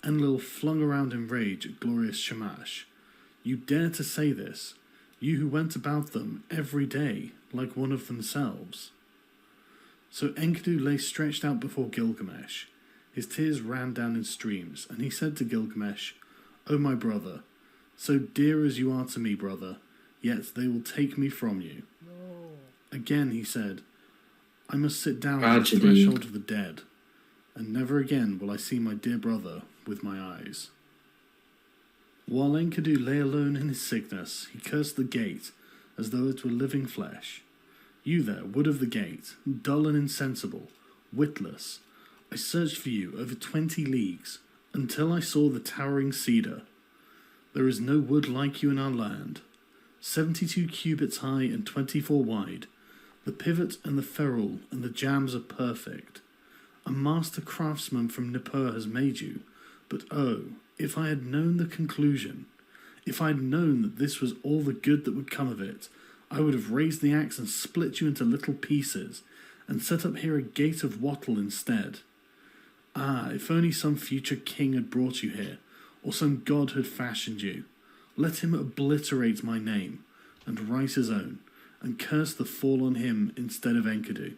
S5: Enlil flung around in rage at glorious Shamash. "You dare to say this, you who went about them every day like one of themselves." So Enkidu lay stretched out before Gilgamesh. His tears ran down in streams, and he said to Gilgamesh, "O my brother, so dear as you are to me, brother, yet they will take me from you."
S1: No.
S5: Again he said, "I must sit down on the
S2: Tragedy.
S5: threshold of the dead, and never again will I see my dear brother with my eyes." While Enkidu lay alone in his sickness, he cursed the gate as though it were living flesh. "You there, wood of the gate, dull and insensible, witless, I searched for you over 20 leagues, until I saw the towering cedar. There is no wood like you in our land, 72 cubits high and 24 wide. The pivot and the ferrule and the jambs are perfect. A master craftsman from Nippur has made you, but oh, if I had known the conclusion, if I had known that this was all the good that would come of it, I would have raised the axe and split you into little pieces, and set up here a gate of wattle instead. Ah, if only some future king had brought you here, or some god had fashioned you. Let him obliterate my name, and write his own, and curse the fall on him instead of Enkidu."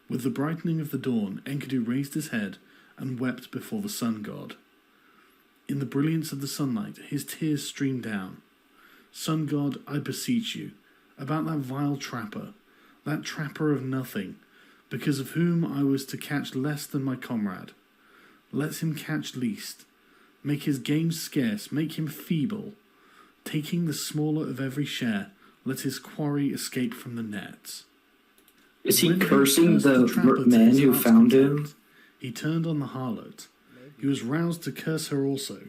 S5: With the brightening of the dawn, Enkidu raised his head and wept before the sun god. In the brilliance of the sunlight, his tears streamed down. "Sun god, I beseech you, about that vile trapper, that trapper of nothing, because of whom I was to catch less than my comrade. Let him catch least. Make his game scarce, make him feeble. Taking the smaller of every share, let his quarry escape from the nets."
S2: Is he
S5: When
S2: cursing
S5: cursed
S2: the
S5: trapper to
S2: man
S5: his
S2: who
S5: heart's
S2: found him?
S5: content, he turned on the harlot. He was roused to curse her also.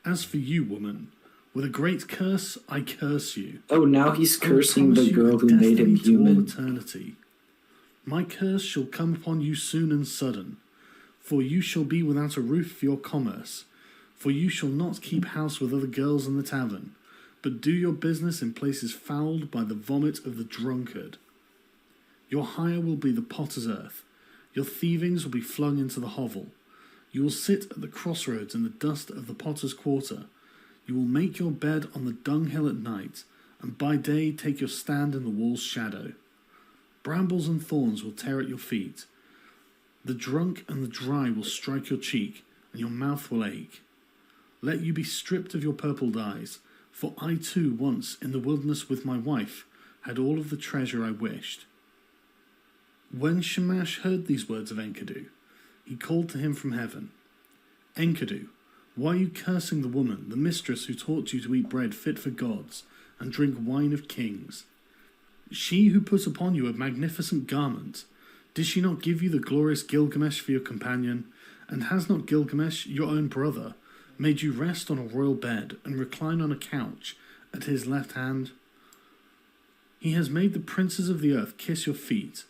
S5: As for you, woman, with a great curse I curse you.
S2: Oh, now he's
S5: I will
S2: cursing
S5: promise
S2: the
S5: you
S2: girl
S5: a
S2: who made him
S5: destiny to all
S2: human.
S5: eternity. My curse shall come upon you soon and sudden, for you shall be without a roof for your commerce, for you shall not keep house with other girls in the tavern, but do your business in places fouled by the vomit of the drunkard. Your hire will be the potter's earth, your thievings will be flung into the hovel. You will sit at the crossroads in the dust of the potter's quarter. You will make your bed on the dunghill at night, and by day take your stand in the wall's shadow. Brambles and thorns will tear at your feet. The drunk and the dry will strike your cheek, and your mouth will ache. Let you be stripped of your purple dyes, for I too once in the wilderness with my wife had all of the treasure I wished. When Shamash heard these words of Enkidu, he called to him from heaven, Enkidu, why are you cursing the woman, the mistress who taught you to eat bread fit for gods and drink wine of kings? She who put upon you a magnificent garment, did she not give you the glorious Gilgamesh for your companion? And has not Gilgamesh, your own brother, made you rest on a royal bed and recline on a couch at his left hand? He has made the princes of the earth kiss your feet,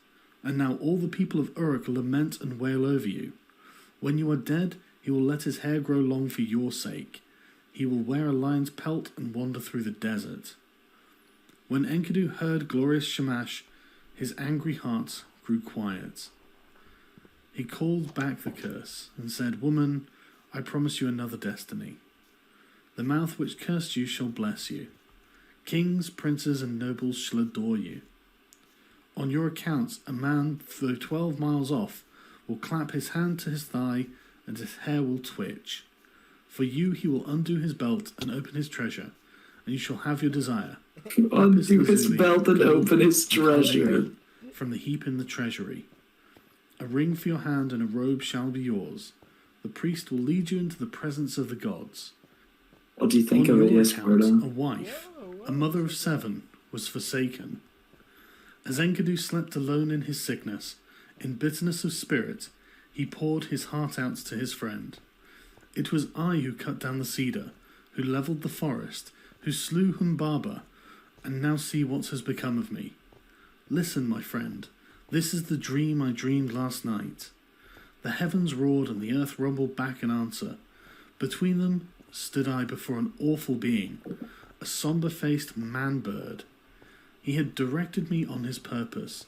S5: and now all the people of Uruk lament and wail over you. When you are dead, he will let his hair grow long for your sake. He will wear a lion's pelt and wander through the desert. When Enkidu heard glorious Shamash, his angry heart grew quiet. He called back the curse and said, Woman, I promise you another destiny. The mouth which cursed you shall bless you. Kings, princes, and nobles shall adore you. On your account, a man, though 12 miles off, will clap his hand to his thigh, and his hair will twitch. For you he will undo his belt and open his treasure, and you shall have your desire.
S2: Undo his belt and open his treasure.
S5: From the heap in the treasury. A ring for your hand and a robe shall be yours. The priest will lead you into the presence of the gods.
S2: What do you think
S5: On
S2: of it,
S5: your account, a
S2: Yasquerda?
S5: wife, a mother of 7, was forsaken. As Enkidu slept alone in his sickness, in bitterness of spirit, he poured his heart out to his friend. It was I who cut down the cedar, who levelled the forest, who slew Humbaba, and now see what has become of me. Listen, my friend, this is the dream I dreamed last night. The heavens roared and the earth rumbled back in answer. Between them stood I before an awful being, a sombre-faced man-bird. He had directed me on his purpose.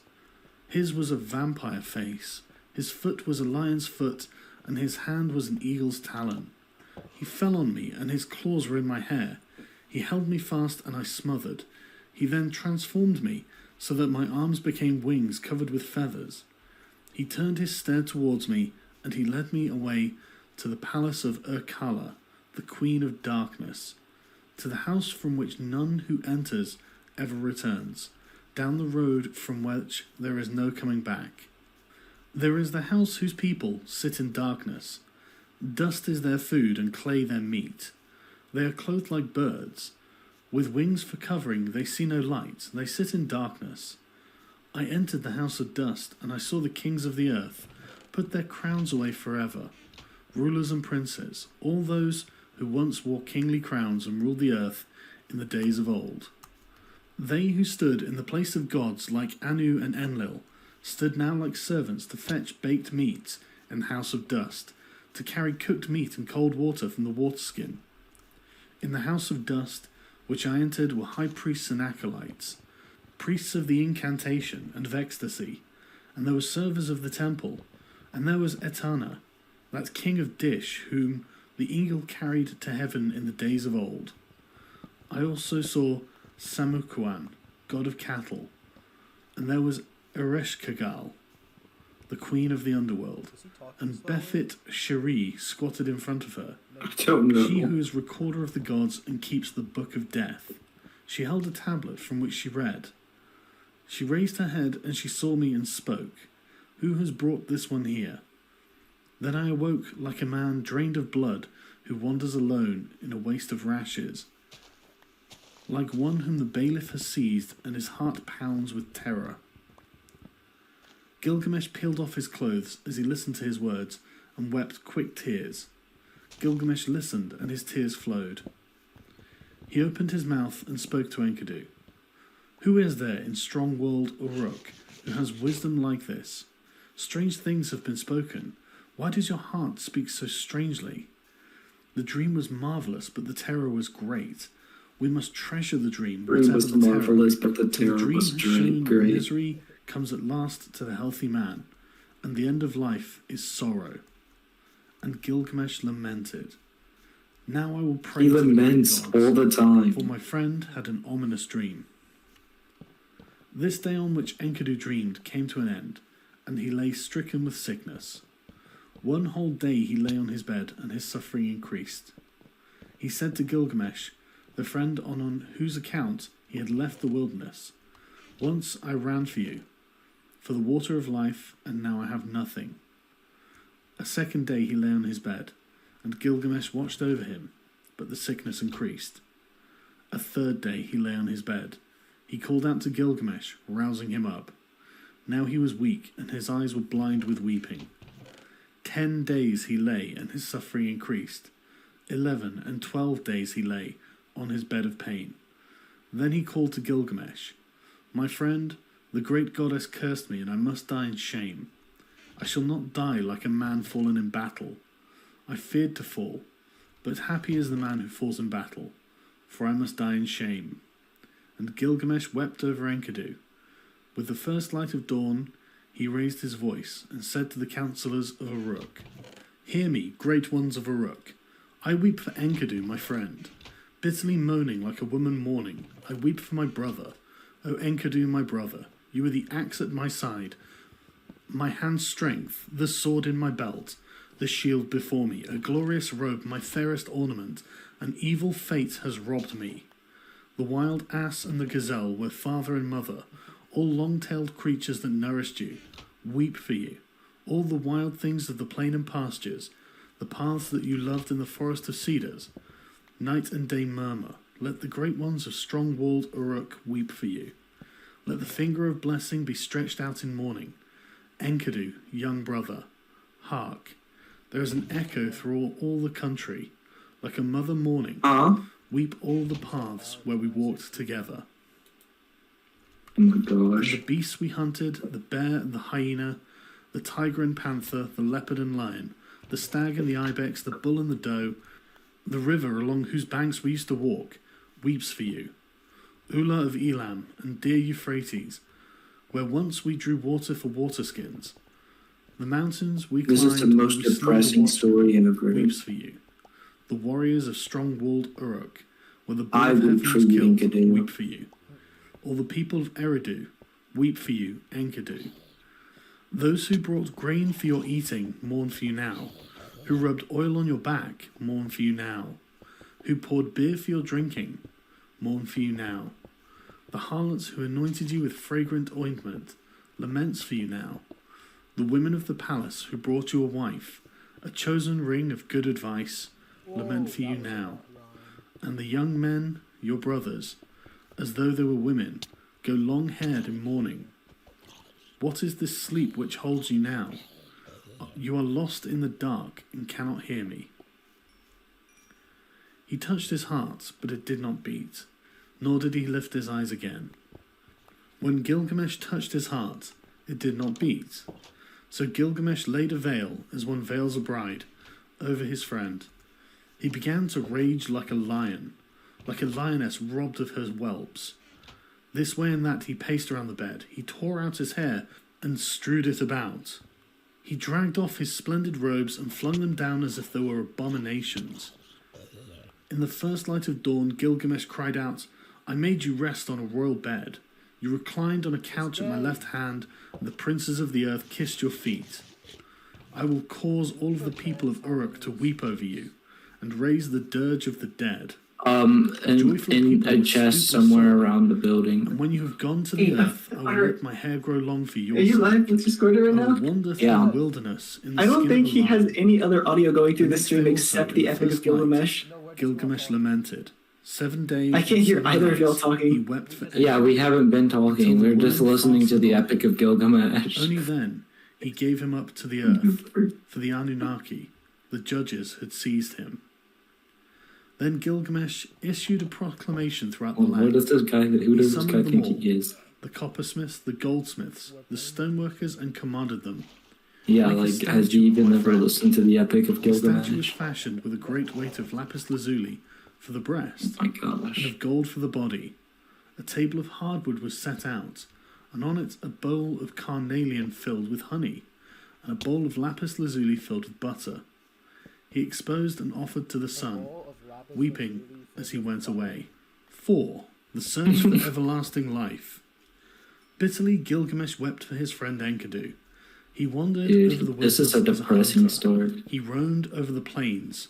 S5: His was a vampire face, his foot was a lion's foot, and his hand was an eagle's talon. He fell on me, and his claws were in my hair. He held me fast, and I smothered. He then transformed me, so that my arms became wings covered with feathers. He turned his stare towards me, and he led me away to the palace of Urkala, the queen of darkness, to the house from which none who enters ever returns, down the road from which there is no coming back. There is the house whose people sit in darkness. Dust is their food and clay their meat. They are clothed like birds. With wings for covering, they see no light. They sit in darkness. I entered the house of dust, and I saw the kings of the earth put their crowns away forever. Rulers and princes, all those who once wore kingly crowns and ruled the earth in the days of old. They who stood in the place of gods like Anu and Enlil stood now like servants to fetch baked meat in the house of dust, to carry cooked meat and cold water from the waterskin. In the house of dust, which I entered, were high priests and acolytes, priests of the incantation and of ecstasy, and there were servers of the temple, and there was Etana, that king of Dish, whom the eagle carried to heaven in the days of old. I also saw Samukuan, god of cattle, and there was Ereshkigal, the queen of the underworld, and Bethit Sheri squatted in front of her.
S2: I don't know.
S5: She who is recorder of the gods and keeps the book of death. She held a tablet from which she read. She raised her head and she saw me and spoke. Who has brought this one here? Then I awoke like a man drained of blood who wanders alone in a waste of rashes, like one whom the bailiff has seized and his heart pounds with terror. Gilgamesh peeled off his clothes as he listened to his words and wept quick tears. Gilgamesh listened and his tears flowed. He opened his mouth and spoke to Enkidu. Who is there in strong-willed Uruk who has wisdom like this? Strange things have been spoken. Why does your heart speak so strangely? The dream was marvellous, but the terror was great. We must treasure the dream.
S2: Dream was marvellous, but the terror was great.
S5: Misery comes at last to the healthy man, and the end of life is sorrow. And Gilgamesh lamented. Now I will pray
S2: He
S5: to the
S2: laments
S5: gods,
S2: all the time.
S5: for my friend had an ominous dream. This day on which Enkidu dreamed came to an end, and he lay stricken with sickness. One whole day he lay on his bed, and his suffering increased. He said to Gilgamesh, the friend on whose account he had left the wilderness, once I ran for you, for the water of life, and now I have nothing. A second day he lay on his bed, and Gilgamesh watched over him, but the sickness increased. A third day he lay on his bed. He called out to Gilgamesh, rousing him up. Now he was weak, and his eyes were blind with weeping. 10 days he lay, and his suffering increased. 11 and 12 days he lay, on his bed of pain. Then he called to Gilgamesh, my friend, the great goddess cursed me, and I must die in shame. I shall not die like a man fallen in battle. I feared to fall, but happy is the man who falls in battle, for I must die in shame. And Gilgamesh wept over Enkidu. With the first light of dawn, he raised his voice and said to the councillors of Uruk, hear me, great ones of Uruk. I weep for Enkidu, my friend. Bitterly moaning like a woman mourning, I weep for my brother. O Enkidu, my brother, you are the axe at my side, my hand's strength, the sword in my belt, the shield before me, a glorious robe, my fairest ornament. An evil fate has robbed me. The wild ass and the gazelle were father and mother, all long-tailed creatures that nourished you, weep for you. All the wild things of the plain and pastures, the paths that you loved in the forest of cedars, night and day murmur. Let the great ones of strong-walled Uruk weep for you. Let the finger of blessing be stretched out in mourning. Enkidu, young brother, hark. There is an echo through all the country, like a mother mourning. Weep all the paths where we walked together.
S2: Oh my
S5: And
S2: gosh.
S5: the beasts we hunted, the bear and the hyena, the tiger and panther, the leopard and lion, the stag and the ibex, the bull and the doe, the river along whose banks we used to walk, weeps for you. Ula of Elam and dear Euphrates, where once we drew water for waterskins. The mountains we climbed,
S2: This is the most
S5: we slew the
S2: depressing
S5: watcher,
S2: story ever heard.
S5: weeps for you. The warriors of strong-walled Uruk, where the
S2: I
S5: bull of
S2: weep
S5: heaven
S2: for
S5: was
S2: you,
S5: killed,
S2: Enkidu.
S5: weep for you. All the people of Eridu, weep for you, Enkidu. Those who brought grain for your eating, mourn for you now. Who rubbed oil on your back, mourn for you now. Who poured beer for your drinking, mourn for you now. The harlots who anointed you with fragrant ointment, laments for you now. The women of the palace who brought you a wife, a chosen ring of good advice, lament for you now. And the young men, your brothers, as though they were women, go long-haired in mourning. What is this sleep which holds you now? You are lost in the dark and cannot hear me. He touched his heart, but it did not beat, nor did he lift his eyes again. When Gilgamesh touched his heart, it did not beat. So Gilgamesh laid a veil, as one veils a bride, over his friend. He began to rage like a lion, like a lioness robbed of her whelps. This way and that he paced around the bed. He tore out his hair and strewed it about. He dragged off his splendid robes and flung them down as if they were abominations. In the first light of dawn, Gilgamesh cried out, I made you rest on a royal bed. You reclined on a couch at my left hand, and the princes of the earth kissed your feet. I will cause all of the people of Uruk to weep over you, and raise the dirge of the dead.
S2: In a chest somewhere around the building.
S5: And when you have gone to the earth, I will let my hair grow long for your
S6: Are you
S5: sake.
S6: live with Yasquerda right
S5: I will
S6: now?
S5: wander through
S2: Yeah.
S5: the wilderness in the
S6: I don't
S5: skin
S6: think
S5: of a
S6: he has
S5: lion.
S6: any other audio going through
S5: And
S6: the
S5: next
S6: stream
S5: day
S6: except
S5: also,
S6: the
S5: in
S6: Epic of
S5: first light,
S6: Gilgamesh.
S5: Gilgamesh lamented. 7 days.
S2: I can't hear
S5: 7
S2: either of y'all
S5: nights
S2: talking.
S5: He wept for
S2: Yeah, we haven't been talking. We're just listening to the Epic of Gilgamesh.
S5: Only then he gave him up to the earth, for the Anunnaki, the judges, had seized him. Then Gilgamesh issued a proclamation throughout the
S2: Well,
S5: land.
S2: who does this guy
S5: summoned them
S2: think
S5: all.
S2: he is?
S5: The coppersmiths, the goldsmiths, the stoneworkers, and commanded them.
S2: Yeah,
S5: Like a
S2: like, has
S5: statue,
S2: he even
S5: my
S2: ever
S5: friend.
S2: listened to the Epic of
S5: The statue was
S2: Gilgamesh?
S5: fashioned with a great weight of lapis lazuli for the breast,
S2: My
S5: and
S2: gosh.
S5: of gold for the body. A table of hardwood was set out, and on it a bowl of carnelian filled with honey, and a bowl of lapis lazuli filled with butter. He exposed and offered to the sun, weeping as he went away. 4. The search for everlasting life. Bitterly Gilgamesh wept for his friend Enkidu. He wandered over the
S2: Dude, this is a
S5: wilderness as
S2: depressing
S5: hunter.
S2: story.
S5: He roamed over the plains.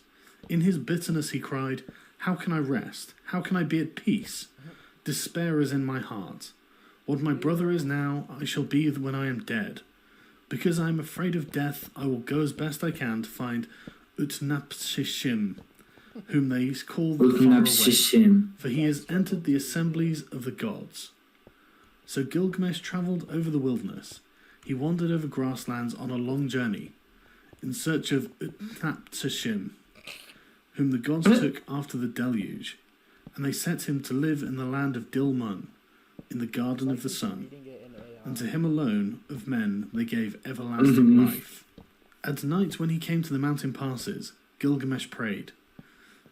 S5: In his bitterness he cried, "How can I rest? How can I be at peace? Despair is in my heart. What my brother is now, I shall be when I am dead. Because I am afraid of death, I will go as best I can to find Utnapishtim, whom they call the faraway,
S2: Utnapishtim.
S5: for he has entered the assemblies of the gods." So Gilgamesh travelled over the wilderness. He wandered over grasslands on a long journey, in search of Utnapishtim, whom the gods took after the deluge, and they set him to live in the land of Dilmun, in the garden of the sun. And to him alone of men they gave everlasting life. At night when he came to the mountain passes, Gilgamesh prayed.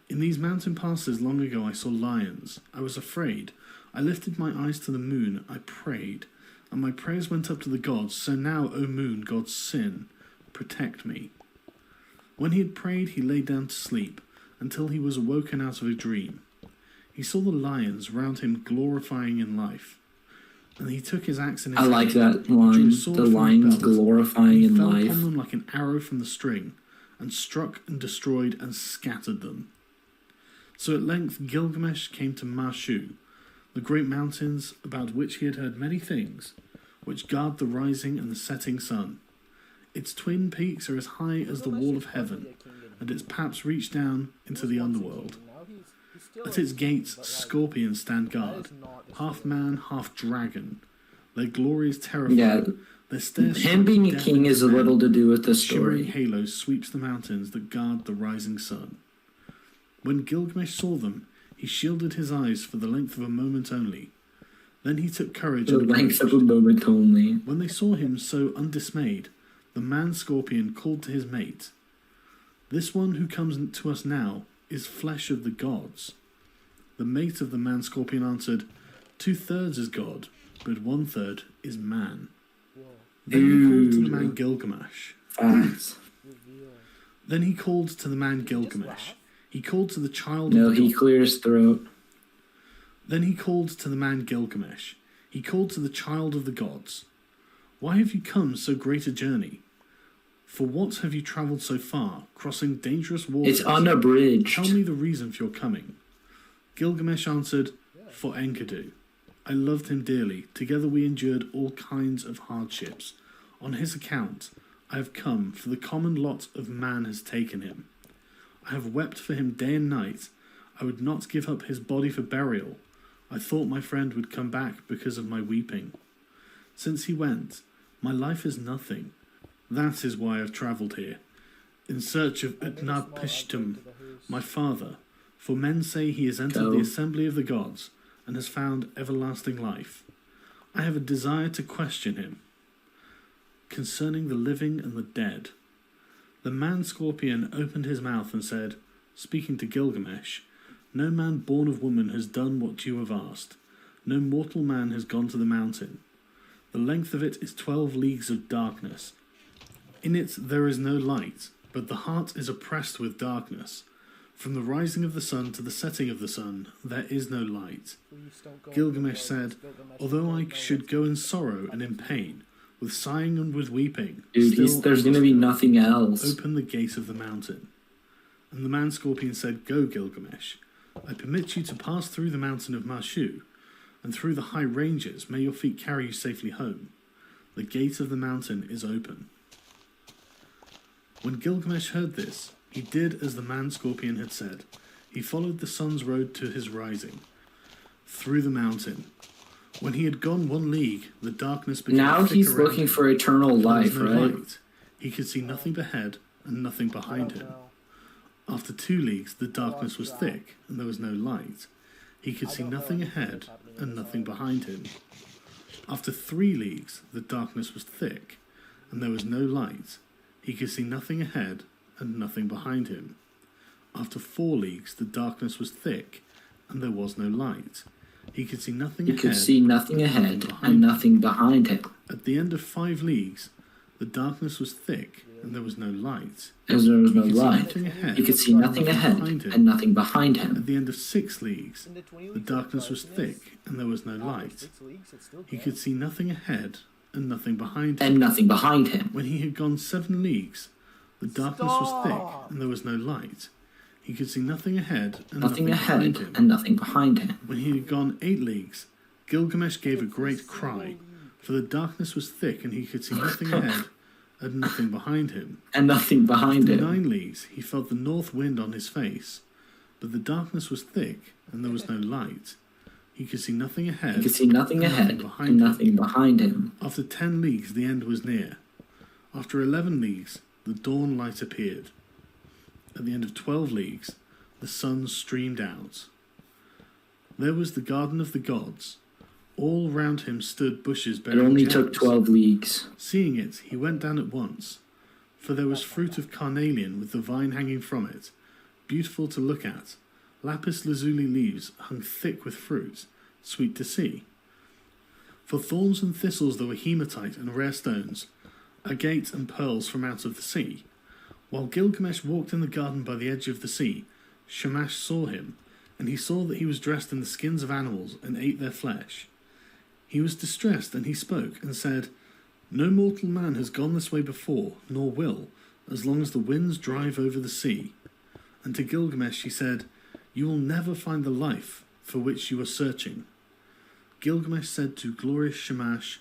S5: "In these mountain passes long ago I saw lions. I was afraid. I lifted my eyes to the moon. I prayed. And my prayers went up to the gods. So now, O moon, God's sin, protect me." When he had prayed, he lay down to sleep, until he was awoken out of a dream. He saw the lions round him glorifying in life. And he took his axe in his
S2: I
S5: hand,
S2: like that
S5: drew
S2: line.
S5: a sword
S2: The
S5: from his
S2: lions
S5: belt.
S2: glorifying
S5: He
S2: in
S5: fell
S2: life.
S5: upon them like an arrow from the string, and struck and destroyed and scattered them. So at length Gilgamesh came to Marshu, the great mountains about which he had heard many things, which guard the rising and the setting sun. Its twin peaks are as high as the wall of heaven, and its paps reach down into the underworld. At its gates scorpions stand guard, half man, half dragon. Their glory is terrifying.
S2: Yeah,
S5: Their stairs
S2: him being a
S5: death
S2: king is a
S5: men.
S2: little to do with the
S5: Shimmering
S2: story.
S5: halo sweeps the mountains that guard the rising sun. When Gilgamesh saw them, he shielded his eyes for the length of a moment only. Then he took courage
S2: The
S5: and
S2: length of
S5: approached.
S2: a moment only.
S5: When they saw him so undismayed, the man-scorpion called to his mate, "This one who comes to us now is flesh of the gods." The mate of the man-scorpion answered, "2/3 is God, but 1/3 is man." Then he called to the man Gilgamesh.
S2: Facts.
S5: Then he called to the man Gilgamesh. He called to the child
S2: No,
S5: of the
S2: he
S5: gods.
S2: cleared his throat.
S5: Then he called to the man Gilgamesh. He called to the child of the gods. "Why have you come so great a journey? For what have you travelled so far, crossing dangerous waters?
S2: It's unabridged.
S5: Tell me the reason for your coming." Gilgamesh answered, "For Enkidu. I loved him dearly. Together we endured all kinds of hardships. On his account, I have come, for the common lot of man has taken him. I have wept for him day and night. I would not give up his body for burial. I thought my friend would come back because of my weeping. Since he went, my life is nothing. That is why I've travelled here, in search of Utnapishtim, my father, for men say he has entered the assembly of the gods and has found everlasting life. I have a desire to question him concerning the living and the dead." The man-scorpion opened his mouth and said, speaking to Gilgamesh, "No man born of woman has done what you have asked. No mortal man has gone to the mountain. The length of it is 12 leagues of darkness. In it there is no light, but the heart is oppressed with darkness. From the rising of the sun to the setting of the sun, there is no light." Gilgamesh said, "Although I should go in sorrow and in pain, with sighing and with weeping,
S2: Dude,
S5: still
S2: there's
S5: I
S2: gonna
S5: must
S2: be
S5: go.
S2: nothing else.
S5: Open the gate of the mountain." And the man-scorpion said, "Go, Gilgamesh. I permit you to pass through the mountain of Marshu, and through the high ranges. May your feet carry you safely home. The gate of the mountain is open." When Gilgamesh heard this, he did as the man-scorpion had said. He followed the sun's road to his rising, through the mountain. When he had gone 1 league, the darkness became
S2: Now
S5: thick
S2: he's
S5: around
S2: looking
S5: him.
S2: for eternal
S5: There was
S2: life,
S5: no
S2: right?
S5: light. He could see nothing ahead and nothing behind him. After 2 leagues, the darkness was thick, and there was no light. He could see nothing ahead and nothing behind him. After 3 leagues, the darkness was thick, and there was no light. He could see nothing ahead and nothing behind him. After 4 leagues, the darkness was thick, and there was no light. He could see nothing
S2: He
S5: ahead.
S2: could see nothing ahead
S5: behind
S2: and
S5: him.
S2: nothing behind him.
S5: At the end of 5 leagues, the darkness was thick, and there was no light.
S2: As there was no
S5: He could see
S2: light.
S5: nothing ahead
S2: He could see nothing ahead
S5: behind him.
S2: and nothing behind him.
S5: At the end of 6 leagues,
S1: In the 20
S5: the
S1: leagues
S5: darkness
S1: of
S5: was
S1: darkness,
S5: thick, and there was no
S1: after
S5: light.
S1: 6 leagues, it's still
S5: He
S1: dead.
S5: could see nothing ahead and nothing behind him.
S2: And nothing behind him.
S5: When he had gone 7 leagues, the darkness was
S1: Stop.
S5: thick, and there was no light. He could see nothing ahead and
S2: Nothing ahead
S5: behind him.
S2: and nothing behind him.
S5: When he had gone 8 leagues, Gilgamesh gave a great cry, for the darkness was thick, and he could see nothing ahead and nothing behind him.
S2: And nothing behind
S5: After
S2: him.
S5: 9 leagues, he felt the north wind on his face, but the darkness was thick, and there was no light. He could see nothing ahead.
S2: He could see nothing
S5: and
S2: ahead
S5: behind
S2: and
S5: him.
S2: nothing behind him.
S5: After 10 leagues, the end was near. After 11 leagues, the dawn light appeared. At the end of 12 leagues, the sun streamed out. There was the garden of the gods. All round him stood bushes
S2: It
S5: bearing
S2: only
S5: gems.
S2: took 12 leagues.
S5: Seeing it, he went down at once, for there was fruit of carnelian with the vine hanging from it, beautiful to look at. Lapis lazuli leaves hung thick with fruit, sweet to see. For thorns and thistles there were hematite and rare stones, agate and pearls from out of the sea. While Gilgamesh walked in the garden by the edge of the sea, Shamash saw him, and he saw that he was dressed in the skins of animals and ate their flesh. He was distressed, and he spoke and said, "No mortal man has gone this way before, nor will, as long as the winds drive over the sea." And to Gilgamesh he said, "You will never find the life for which you are searching." Gilgamesh said to glorious Shamash,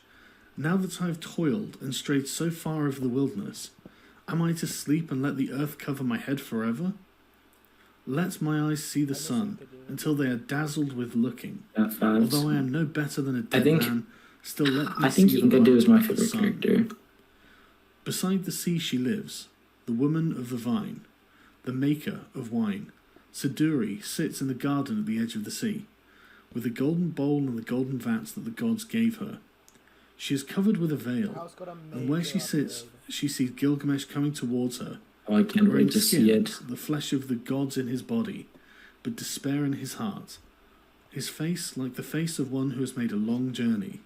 S5: "Now that I have toiled and strayed so far over the wilderness, am I to sleep and let the earth cover my head forever? Let my eyes see the sun until they are dazzled with looking.
S2: That fast.
S5: Although I am no better than a dead
S2: think-
S5: man, still let me
S2: I think
S5: see the
S2: Inga
S5: light
S2: is my
S5: of the
S2: favorite
S5: sun."
S2: character.
S5: Beside the sea she lives, the woman of the vine, the maker of wine. Siduri sits in the garden at the edge of the sea, with the golden bowl and the golden vats that the gods gave her. She is covered with a veil,
S1: House got a
S5: and where she
S1: major
S5: sits,
S1: upgrade.
S5: she sees Gilgamesh coming towards her,
S2: Oh, I can't
S5: wearing
S2: wait to see
S5: skin,
S2: it.
S5: the flesh of the gods in his body, but despair in his heart. His face like the face of one who has made a long journey.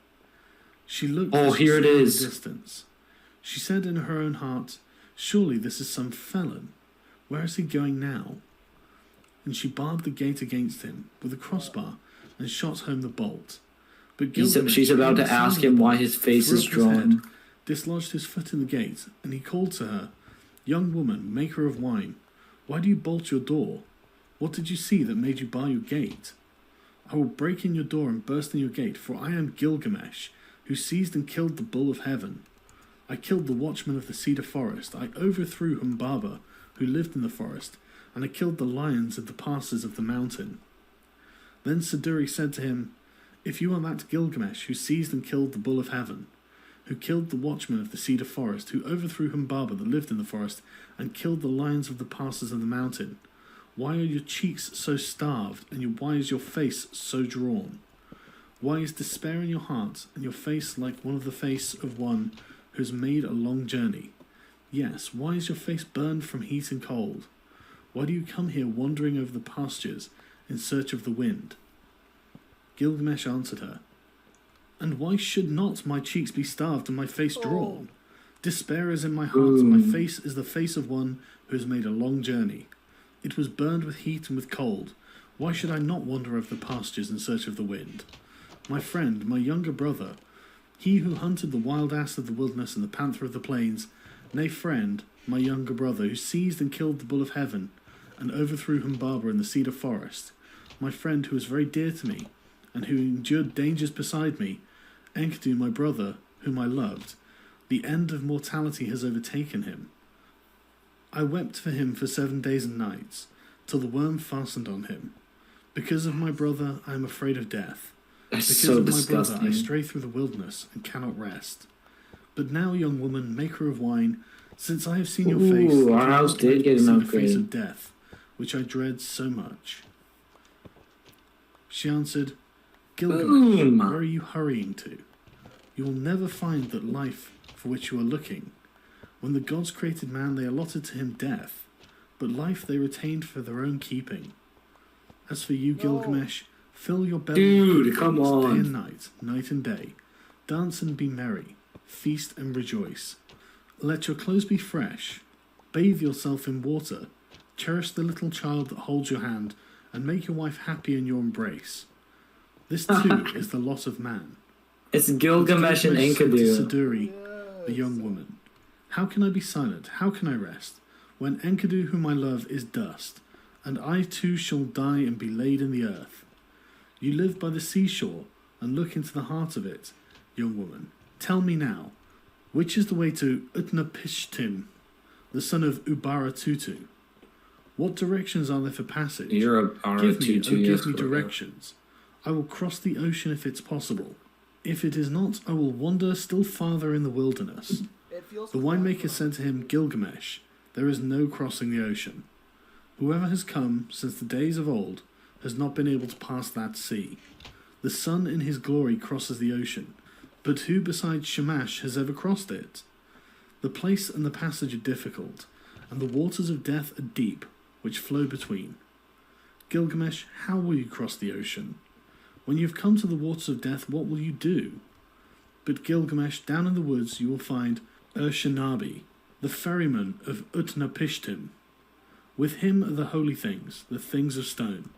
S5: She looked
S2: Oh,
S5: as she
S2: here it
S5: saw in the
S2: is.
S5: distance. She said in her own heart, "Surely this is some felon. Where is he going now?" And she barred the gate against him with a crossbar and shot home the bolt. But Gilgamesh,
S2: She's about to
S5: having
S2: ask
S5: seen
S2: him
S5: the
S2: why
S5: bolt,
S2: his face
S5: threw
S2: is
S5: up his head,
S2: drawn.
S5: dislodged his foot in the gate, and he called to her, "Young woman, maker of wine, why do you bolt your door? What did you see that made you bar your gate? I will break in your door and burst in your gate, for I am Gilgamesh, who seized and killed the bull of heaven. I killed the watchman of the cedar forest. I overthrew Humbaba, who lived in the forest, and I killed the lions of the passes of the mountain." Then Siduri said to him, "If you are that Gilgamesh who seized and killed the bull of heaven, who killed the watchman of the cedar forest, who overthrew Humbaba that lived in the forest, and killed the lions of the passes of the mountain, why are your cheeks so starved, and why is your face so drawn? Why is despair in your heart, and your face like one of the face of one who has made a long journey? Yes, why is your face burned from heat and cold? Why do you come here wandering over the pastures in search of the wind?" Gilgamesh answered her, "And why should not my cheeks be starved and my face drawn? Despair is in my heart, and my face is the face of one who has made a long journey. It was burned with heat and with cold. Why should I not wander over the pastures in search of the wind? My friend, my younger brother, he who hunted the wild ass of the wilderness and the panther of the plains, nay, friend, my younger brother, who seized and killed the bull of heaven, and overthrew Humbaba in the cedar forest, my friend who is very dear to me, and who endured dangers beside me, Enkidu, my brother, whom I loved, the end of mortality has overtaken him. I wept for him for 7 days and nights. till the worm fastened on him. Because of my brother, I am afraid of death.
S2: That's
S5: Because
S2: so
S5: of my
S2: disgusting.
S5: brother, I stray through the wilderness and cannot rest. But now, young woman, maker of wine, since I have seen your face,
S2: Ooh,
S5: do
S2: our house
S5: not
S2: did
S5: let me
S2: get an
S5: see the face
S2: upgrade.
S5: of death, which I dread so much. She answered, Gilgamesh,
S2: Boom.
S5: where are you hurrying to? You will never find that life for which you are looking. When the gods created man, they allotted to him death, but life they retained for their own keeping. As for you, Gilgamesh, fill your belly
S2: Dude,
S5: with
S2: come
S5: goodness
S2: on.
S5: day and night and day. Dance and be merry, feast and rejoice. Let your clothes be fresh, bathe yourself in water, cherish the little child that holds your hand, and make your wife happy in your embrace. This too is the lot of man.
S2: It's Gilgamesh and
S5: Gilgamesh said to
S2: Enkidu.
S5: Saduri, the young woman, how can I be silent? How can I rest? When Enkidu, whom I love, is dust, and I too shall die and be laid in the earth. You live by the seashore and look into the heart of it, young woman. Tell me now, which is the way to Utnapishtim, the son of Ubaratutu? What directions are there for passage?
S2: You're a
S5: Give me,
S2: R22
S5: give me
S2: Yasquerda.
S5: directions. I will cross the ocean if it's possible. If it is not, I will wander still farther in the wilderness.
S1: It feels
S5: The winemaker said to him, Gilgamesh, there is no crossing the ocean. Whoever has come since the days of old has not been able to pass that sea. The sun in his glory crosses the ocean, but who besides Shamash has ever crossed it? The place and the passage are difficult, and the waters of death are deep, which flow between. Gilgamesh, how will you cross the ocean? When you have come to the waters of death, what will you do? But Gilgamesh, down in the woods you will find Urshanabi, the ferryman of Utnapishtim. With him are the holy things, the things of stone.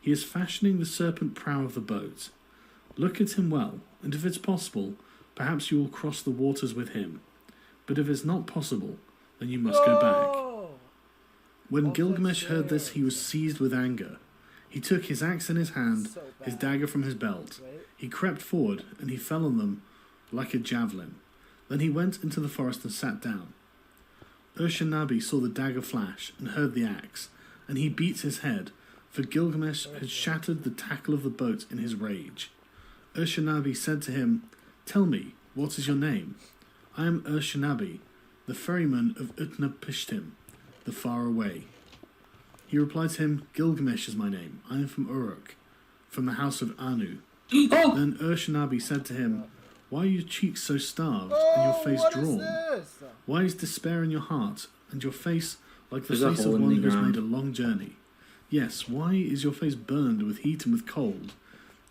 S5: He is fashioning the serpent prow of the boat. Look at him well, and if it's possible, perhaps you will cross the waters with him. But if it's not possible, then you must go back. When Gilgamesh heard this, he was seized with anger. He took his axe in his hand, his dagger from his belt. He crept forward, and he fell on them like a javelin. Then he went into the forest and sat down. Urshanabi saw the dagger flash and heard the axe, and he beat his head, for Gilgamesh had shattered the tackle of the boat in his rage. Urshanabi said to him, Tell me, what is your name? I am Urshanabi, the ferryman of Utnapishtim, the far away. He replied to him, Gilgamesh is my name. I am from Uruk, from the house of Anu.
S2: Oh!
S5: Then Urshanabi said to him, Why are your cheeks so starved and your face drawn? Why is despair in your heart and your face like the
S2: There's a
S5: face of
S2: hole in
S5: one
S2: the
S5: who has
S2: ground.
S5: made a long journey? Yes, why is your face burned with heat and with cold?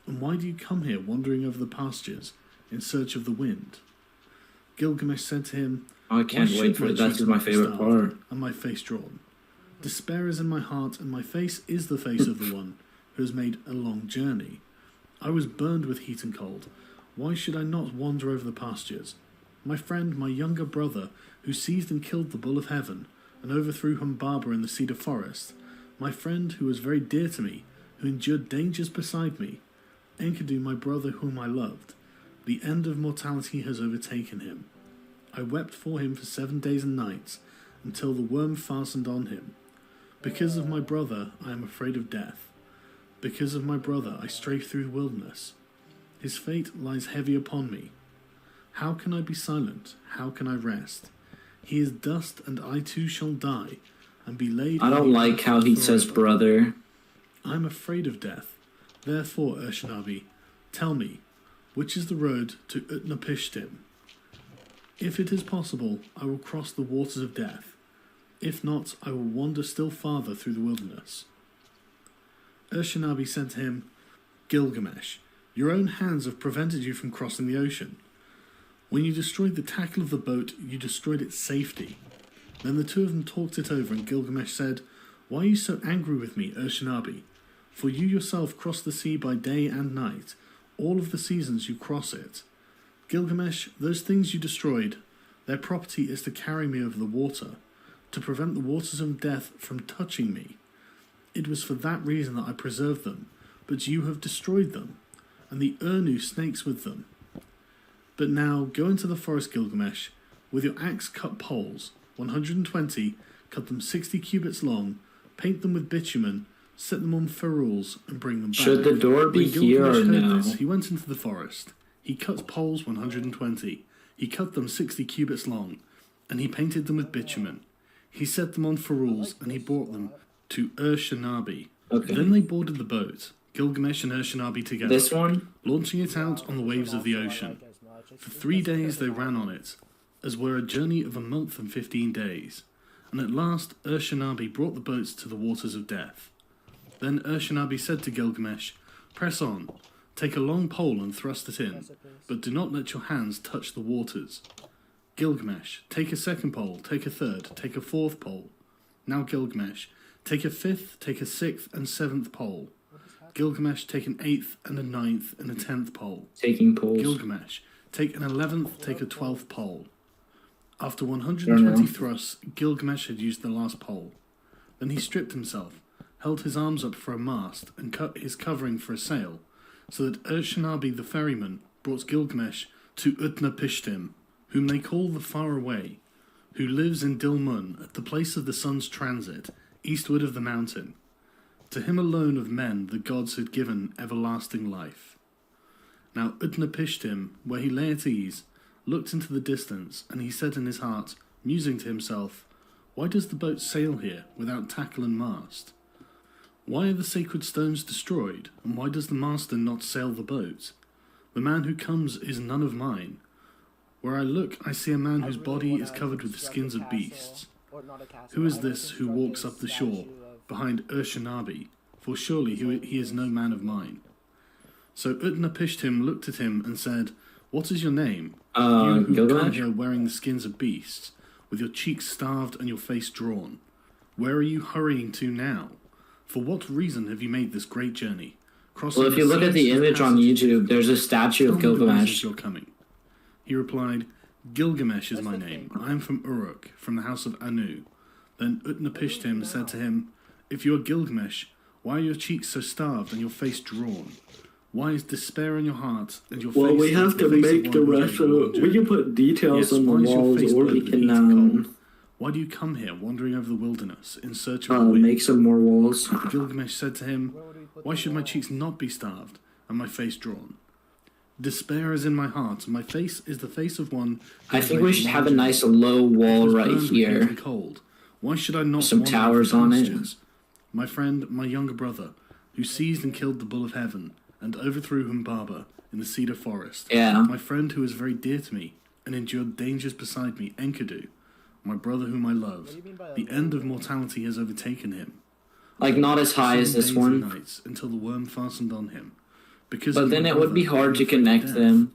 S5: And why do you come here wandering over the pastures in search of the wind? Gilgamesh said to him,
S2: I can't
S5: Why
S2: wait
S5: should
S2: for
S5: my
S2: it. That's
S5: cheeks
S2: my
S5: be
S2: favorite
S5: starved
S2: part.
S5: and my face drawn? Despair is in my heart, and my face is the face of the one who has made a long journey. I was burned with heat and cold. Why should I not wander over the pastures? My friend, my younger brother, who seized and killed the bull of heaven, and overthrew Humbaba in the cedar forest. My friend, who was very dear to me, who endured dangers beside me. Enkidu, my brother, whom I loved. The end of mortality has overtaken him. I wept for him for 7 days and nights, until the worm fastened on him. Because of my brother, I am afraid of death. Because of my brother, I stray through the wilderness. His fate lies heavy upon me. How can I be silent? How can I rest? He is dust, and I too shall die, and be laid.
S2: I
S5: in
S2: don't
S5: the
S2: like
S5: earth
S2: how he says
S5: forever.
S2: brother.
S5: I am afraid of death. Therefore, Urshanabi, tell me, which is the road to Utnapishtim? If it is possible, I will cross the waters of death. If not, I will wander still farther through the wilderness. Urshanabi said to him, Gilgamesh, your own hands have prevented you from crossing the ocean. When you destroyed the tackle of the boat, you destroyed its safety. Then the two of them talked it over, and Gilgamesh said, Why are you so angry with me, Urshanabi? For you yourself cross the sea by day and night. All of the seasons you cross it. Gilgamesh, those things you destroyed, their property is to carry me over the water, to prevent the waters of death from touching me. It was for that reason that I preserved them, but you have destroyed them, and the Urnu snakes with them. But now go into the forest, Gilgamesh, with your axe cut poles, 120, cut them 60 cubits long, Paint them with bitumen, set them on ferrules, and bring them back.
S2: Should the door be
S5: When
S2: here or
S5: Gilgamesh heard
S2: no?
S5: this, he went into the forest. He cut poles 120. He cut them 60 cubits long, and he painted them with bitumen. He set them on ferrules, and he brought them to Shanabi.
S2: Okay.
S5: Then they boarded the boat, Gilgamesh and Shanabi together,
S2: This one?
S5: launching it out on the waves of the ocean. For 3 days they ran on it, as were a journey of a month and 15 days. And at last Shanabi brought the boats to the waters of death. Then Shanabi said to Gilgamesh, "Press on, take a long pole and thrust it in, but do not let your hands touch the waters. Gilgamesh, take a second pole, take a third, take a fourth pole. Now Gilgamesh, take a fifth, take a sixth and seventh pole. Gilgamesh, take an eighth and a ninth and a 10th pole.
S2: Taking poles.
S5: Gilgamesh, take an 11th, take a 12th pole." After 120 thrusts, Gilgamesh had used the last pole. Then he stripped himself, held his arms up for a mast, and cut his covering for a sail, so that Shanabi the ferryman brought Gilgamesh to Utnapishtim, whom they call the Far Away, who lives in Dilmun at the place of the sun's transit, eastward of the mountain. To him alone of men the gods had given everlasting life. Now Utnapishtim, where he lay at ease, looked into the distance, and he said in his heart, musing to himself, "Why does the boat sail here without tackle and mast? Why are the sacred stones destroyed, and why does the master not sail the boat? The man who comes is none of mine. Where I look, I see a man whose body is covered with the skins of beasts. Who is this who walks up the shore behind Shanabi? For surely he is no man of mine." So Utnapishtim looked at him and said, "What is your name? You who come
S2: Gilgamesh?
S5: here wearing the skins of beasts, with your cheeks starved and your face drawn. Where are you hurrying to now? For what reason have you made this great journey?
S2: Well, if you look at the image on YouTube, there's a statue of Gilgamesh.
S5: You're coming." He replied, "Gilgamesh is my name. I am from Uruk, from the house of Anu." Then Utnapishtim said to him, "If you are Gilgamesh, why are your cheeks so starved and your face drawn? Why is despair in your heart and your face?"
S2: Well, we have to make the rest of it. We can put details on the walls, or we can
S5: "Why do you come here, wandering over the wilderness, in search of a wind?"
S2: make some more walls.
S5: Gilgamesh said to him, "Why should my cheeks not be starved, and my face drawn? Despair is in my heart, and my face is the face of one..."
S2: I think we should have a nice low wall right here.
S5: Cold. Why should I not
S2: Some
S5: wander
S2: towers
S5: over
S2: on it.
S5: pastures? My friend, my younger brother, who seized and killed the bull of heaven, and overthrew Humbaba in the cedar forest.
S2: Yeah.
S5: My friend who is very dear to me, and endured dangers beside me, Enkidu, my brother whom I loved. The end of mortality has overtaken him.
S2: Like, not as high as
S5: 7
S2: this
S5: days and
S2: one.
S5: nights until the worm fastened on him. Because
S2: But
S5: of
S2: then
S5: my
S2: it would be
S5: brother,
S2: hard to
S5: I'm afraid of
S2: connect
S5: death.
S2: them.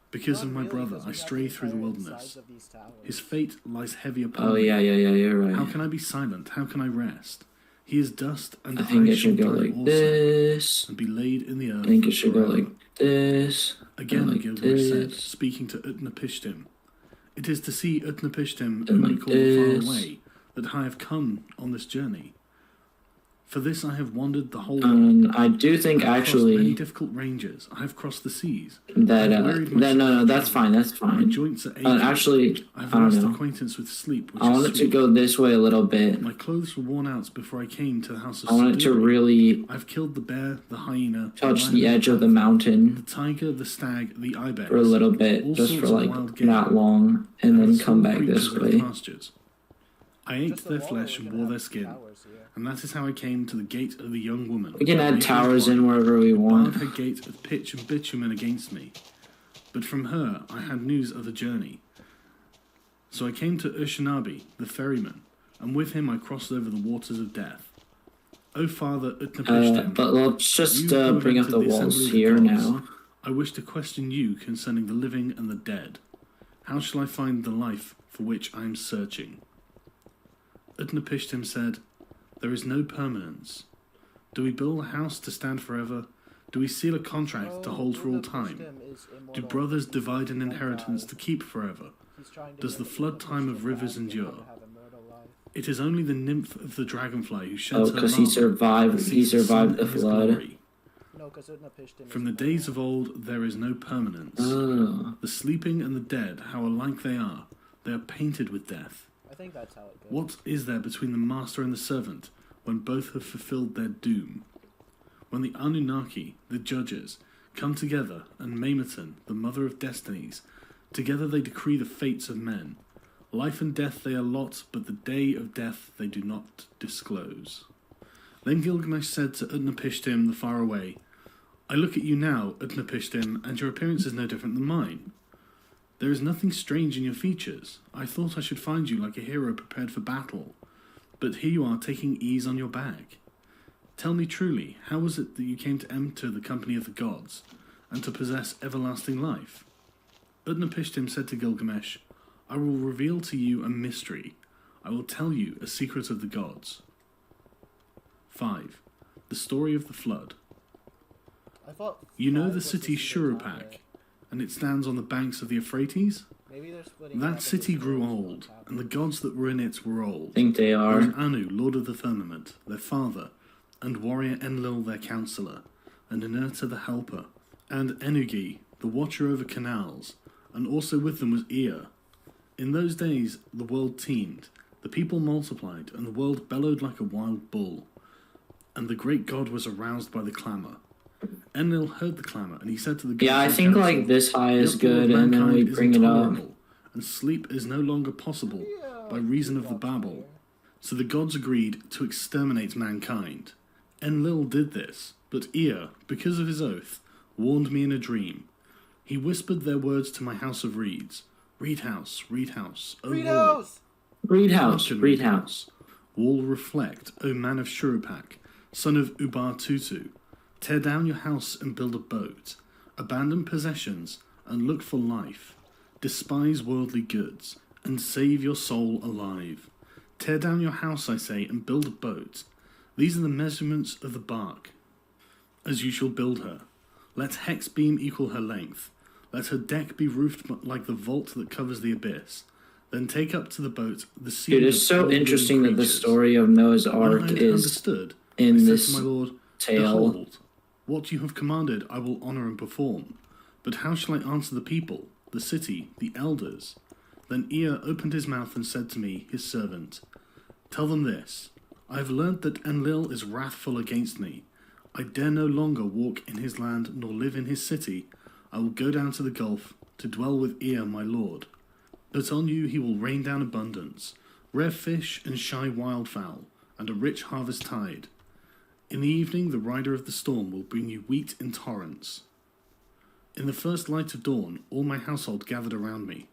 S5: Because of my brother, I stray through the wilderness. His fate lies heavy upon
S2: Oh,
S5: me.
S2: yeah, you're
S5: How
S2: right.
S5: can I be silent? How can I rest? He is dust, and
S2: I think it
S5: shall
S2: should go
S5: die
S2: like
S5: also,
S2: this.
S5: and be laid in the earth.
S2: I think it should go
S5: forever.
S2: like this.
S5: Again,
S2: like
S5: Gilgamesh said,
S2: this.
S5: speaking to Utnapishtim, "It is to see Utnapishtim,
S2: And
S5: whom we
S2: like
S5: call the
S2: this.
S5: Far Away, that I have come on this journey. For this I have wandered the whole
S2: And I do think
S5: I have crossed many
S2: actually
S5: difficult ranges. I have crossed the seas.
S2: that,
S5: I've wearied myself
S2: no,
S5: with travel.
S2: that's fine, that's
S5: My
S2: fine.
S5: joints are aching.
S2: Actually,
S5: I have
S2: I don't
S5: lost
S2: know.
S5: acquaintance with sleep, which
S2: I want
S5: is
S2: it to
S5: sweet.
S2: go this way a little bit.
S5: My clothes were worn out before I came to the house of
S2: I want it to
S5: Saduri.
S2: really
S5: I've killed the bear, the hyena,
S2: touch
S5: the
S2: the
S5: lion,
S2: edge of the
S5: the
S2: mountain
S5: tiger, the stag, the ibex.
S2: for a little bit,
S5: All
S2: just for
S5: sorts of
S2: like
S5: wild game.
S2: that long, and then
S5: And
S2: come
S5: small
S2: back this
S5: creatures of the
S2: way.
S5: pastures. I ate their flesh and wore their skin, and that is how I came to the gate of the young woman.
S2: We can add towers in wherever we
S5: Barred
S2: want.
S5: her gate of pitch and bitumen against me. But from her I had news of the journey. So I came to Shanabi, the ferryman, and with him I crossed over the waters of death. O Father Utnapishtim,
S2: But let's just
S5: you who
S2: bring up
S5: entered
S2: the walls
S5: assembly of
S2: here
S5: gods,
S2: now.
S5: I wish to question you concerning the living and the dead. How shall I find the life for which I am searching? Utnapishtim said, "There is no permanence. Do we build a house to stand forever? Do we seal a contract to hold for all time? Do brothers divide an inheritance to keep forever? Does the flood time of rivers endure? It is only the nymph of the dragonfly who sheds
S2: Oh,
S5: her
S2: because he
S5: larvae
S2: survived.
S5: and
S2: He
S5: sees the sun
S2: survived the
S5: in his
S2: flood.
S5: glory. From the days of old there is no permanence.
S2: Oh,
S5: The sleeping and the dead, how alike they are painted with death.
S1: I think that's how it goes.
S5: What is there between the master and the servant? when both have fulfilled their doom. When the Anunnaki, the judges, come together, and Mamerton, the mother of destinies, together they decree the fates of men. Life and death they allot, but the day of death they do not disclose. Then Gilgamesh said to Utnapishtim the faraway, I look at you now, Utnapishtim, and your appearance is no different than mine. There is nothing strange in your features. I thought I should find you like a hero prepared for battle, but here you are taking ease on your back. Tell me truly, how was it that you came to enter the company of the gods, and to possess everlasting life? Utnapishtim said to Gilgamesh, I will reveal to you a mystery. I will tell you a secret of the gods. 5. The story of the flood.
S1: I thought
S5: You know
S1: 5
S5: the
S1: was
S5: city
S1: season
S5: Shurupak,
S1: down
S5: and it stands on the banks of the Euphrates?
S1: there. Maybe they're splitting it
S5: That
S1: up
S5: city
S1: into
S5: grew
S1: stories
S5: old,
S1: about
S5: and the
S1: happening.
S5: gods that were in it were old.
S2: I think they
S5: There
S2: are.
S5: was Anu, lord of the firmament, their father, and warrior Enlil their counsellor, and Inerta the helper, and Enugi, the watcher over canals, and also with them was Ea. In those days the world teemed, the people multiplied, and the world bellowed like a wild bull. And the great god was aroused by the clamour. Enlil heard the clamour, and he said to the gods
S2: Yeah, I
S5: in
S2: think
S5: council,
S2: like this high
S5: "The
S2: is
S5: uproar of
S2: good, and then we
S5: mankind is
S2: bring it up.
S5: intolerable, and sleep is no longer possible by reason of the babble." So the gods agreed to exterminate mankind. Enlil did this, but Ea, because of his oath, warned me in a dream. He whispered their words to my house of reeds. Reed house, O
S1: Reed
S5: wall,
S1: House!
S2: Reed House,
S5: Hearken,
S2: Reed House.
S5: wall reflect, O man of Shurupak, son of Ubar-Tutu. Tear down your house and build a boat. Abandon possessions and look for life. Despise worldly goods and save your soul alive. Tear down your house, I say, and build a boat. These are the measurements of the bark, as you shall build her. Let hex beam equal her length. Let her deck be roofed like the vault that covers the abyss. Then take up to the boat the sea.
S2: Dude, it's so interesting that the story of Noah's Ark
S5: When I had
S2: is
S5: understood,
S2: in
S5: I said
S2: this
S5: to my lord,
S2: tale.
S5: Behold, what you have commanded I will honour and perform. But how shall I answer the people, the city, the elders? Then Ea opened his mouth and said to me, his servant, Tell them this. I have learnt that Enlil is wrathful against me. I dare no longer walk in his land nor live in his city. I will go down to the gulf to dwell with Ea my lord. But on you he will rain down abundance, rare fish and shy wildfowl, and a rich harvest tide. In the evening the rider of the storm will bring you wheat in torrents. In the first light of dawn all my household gathered around me.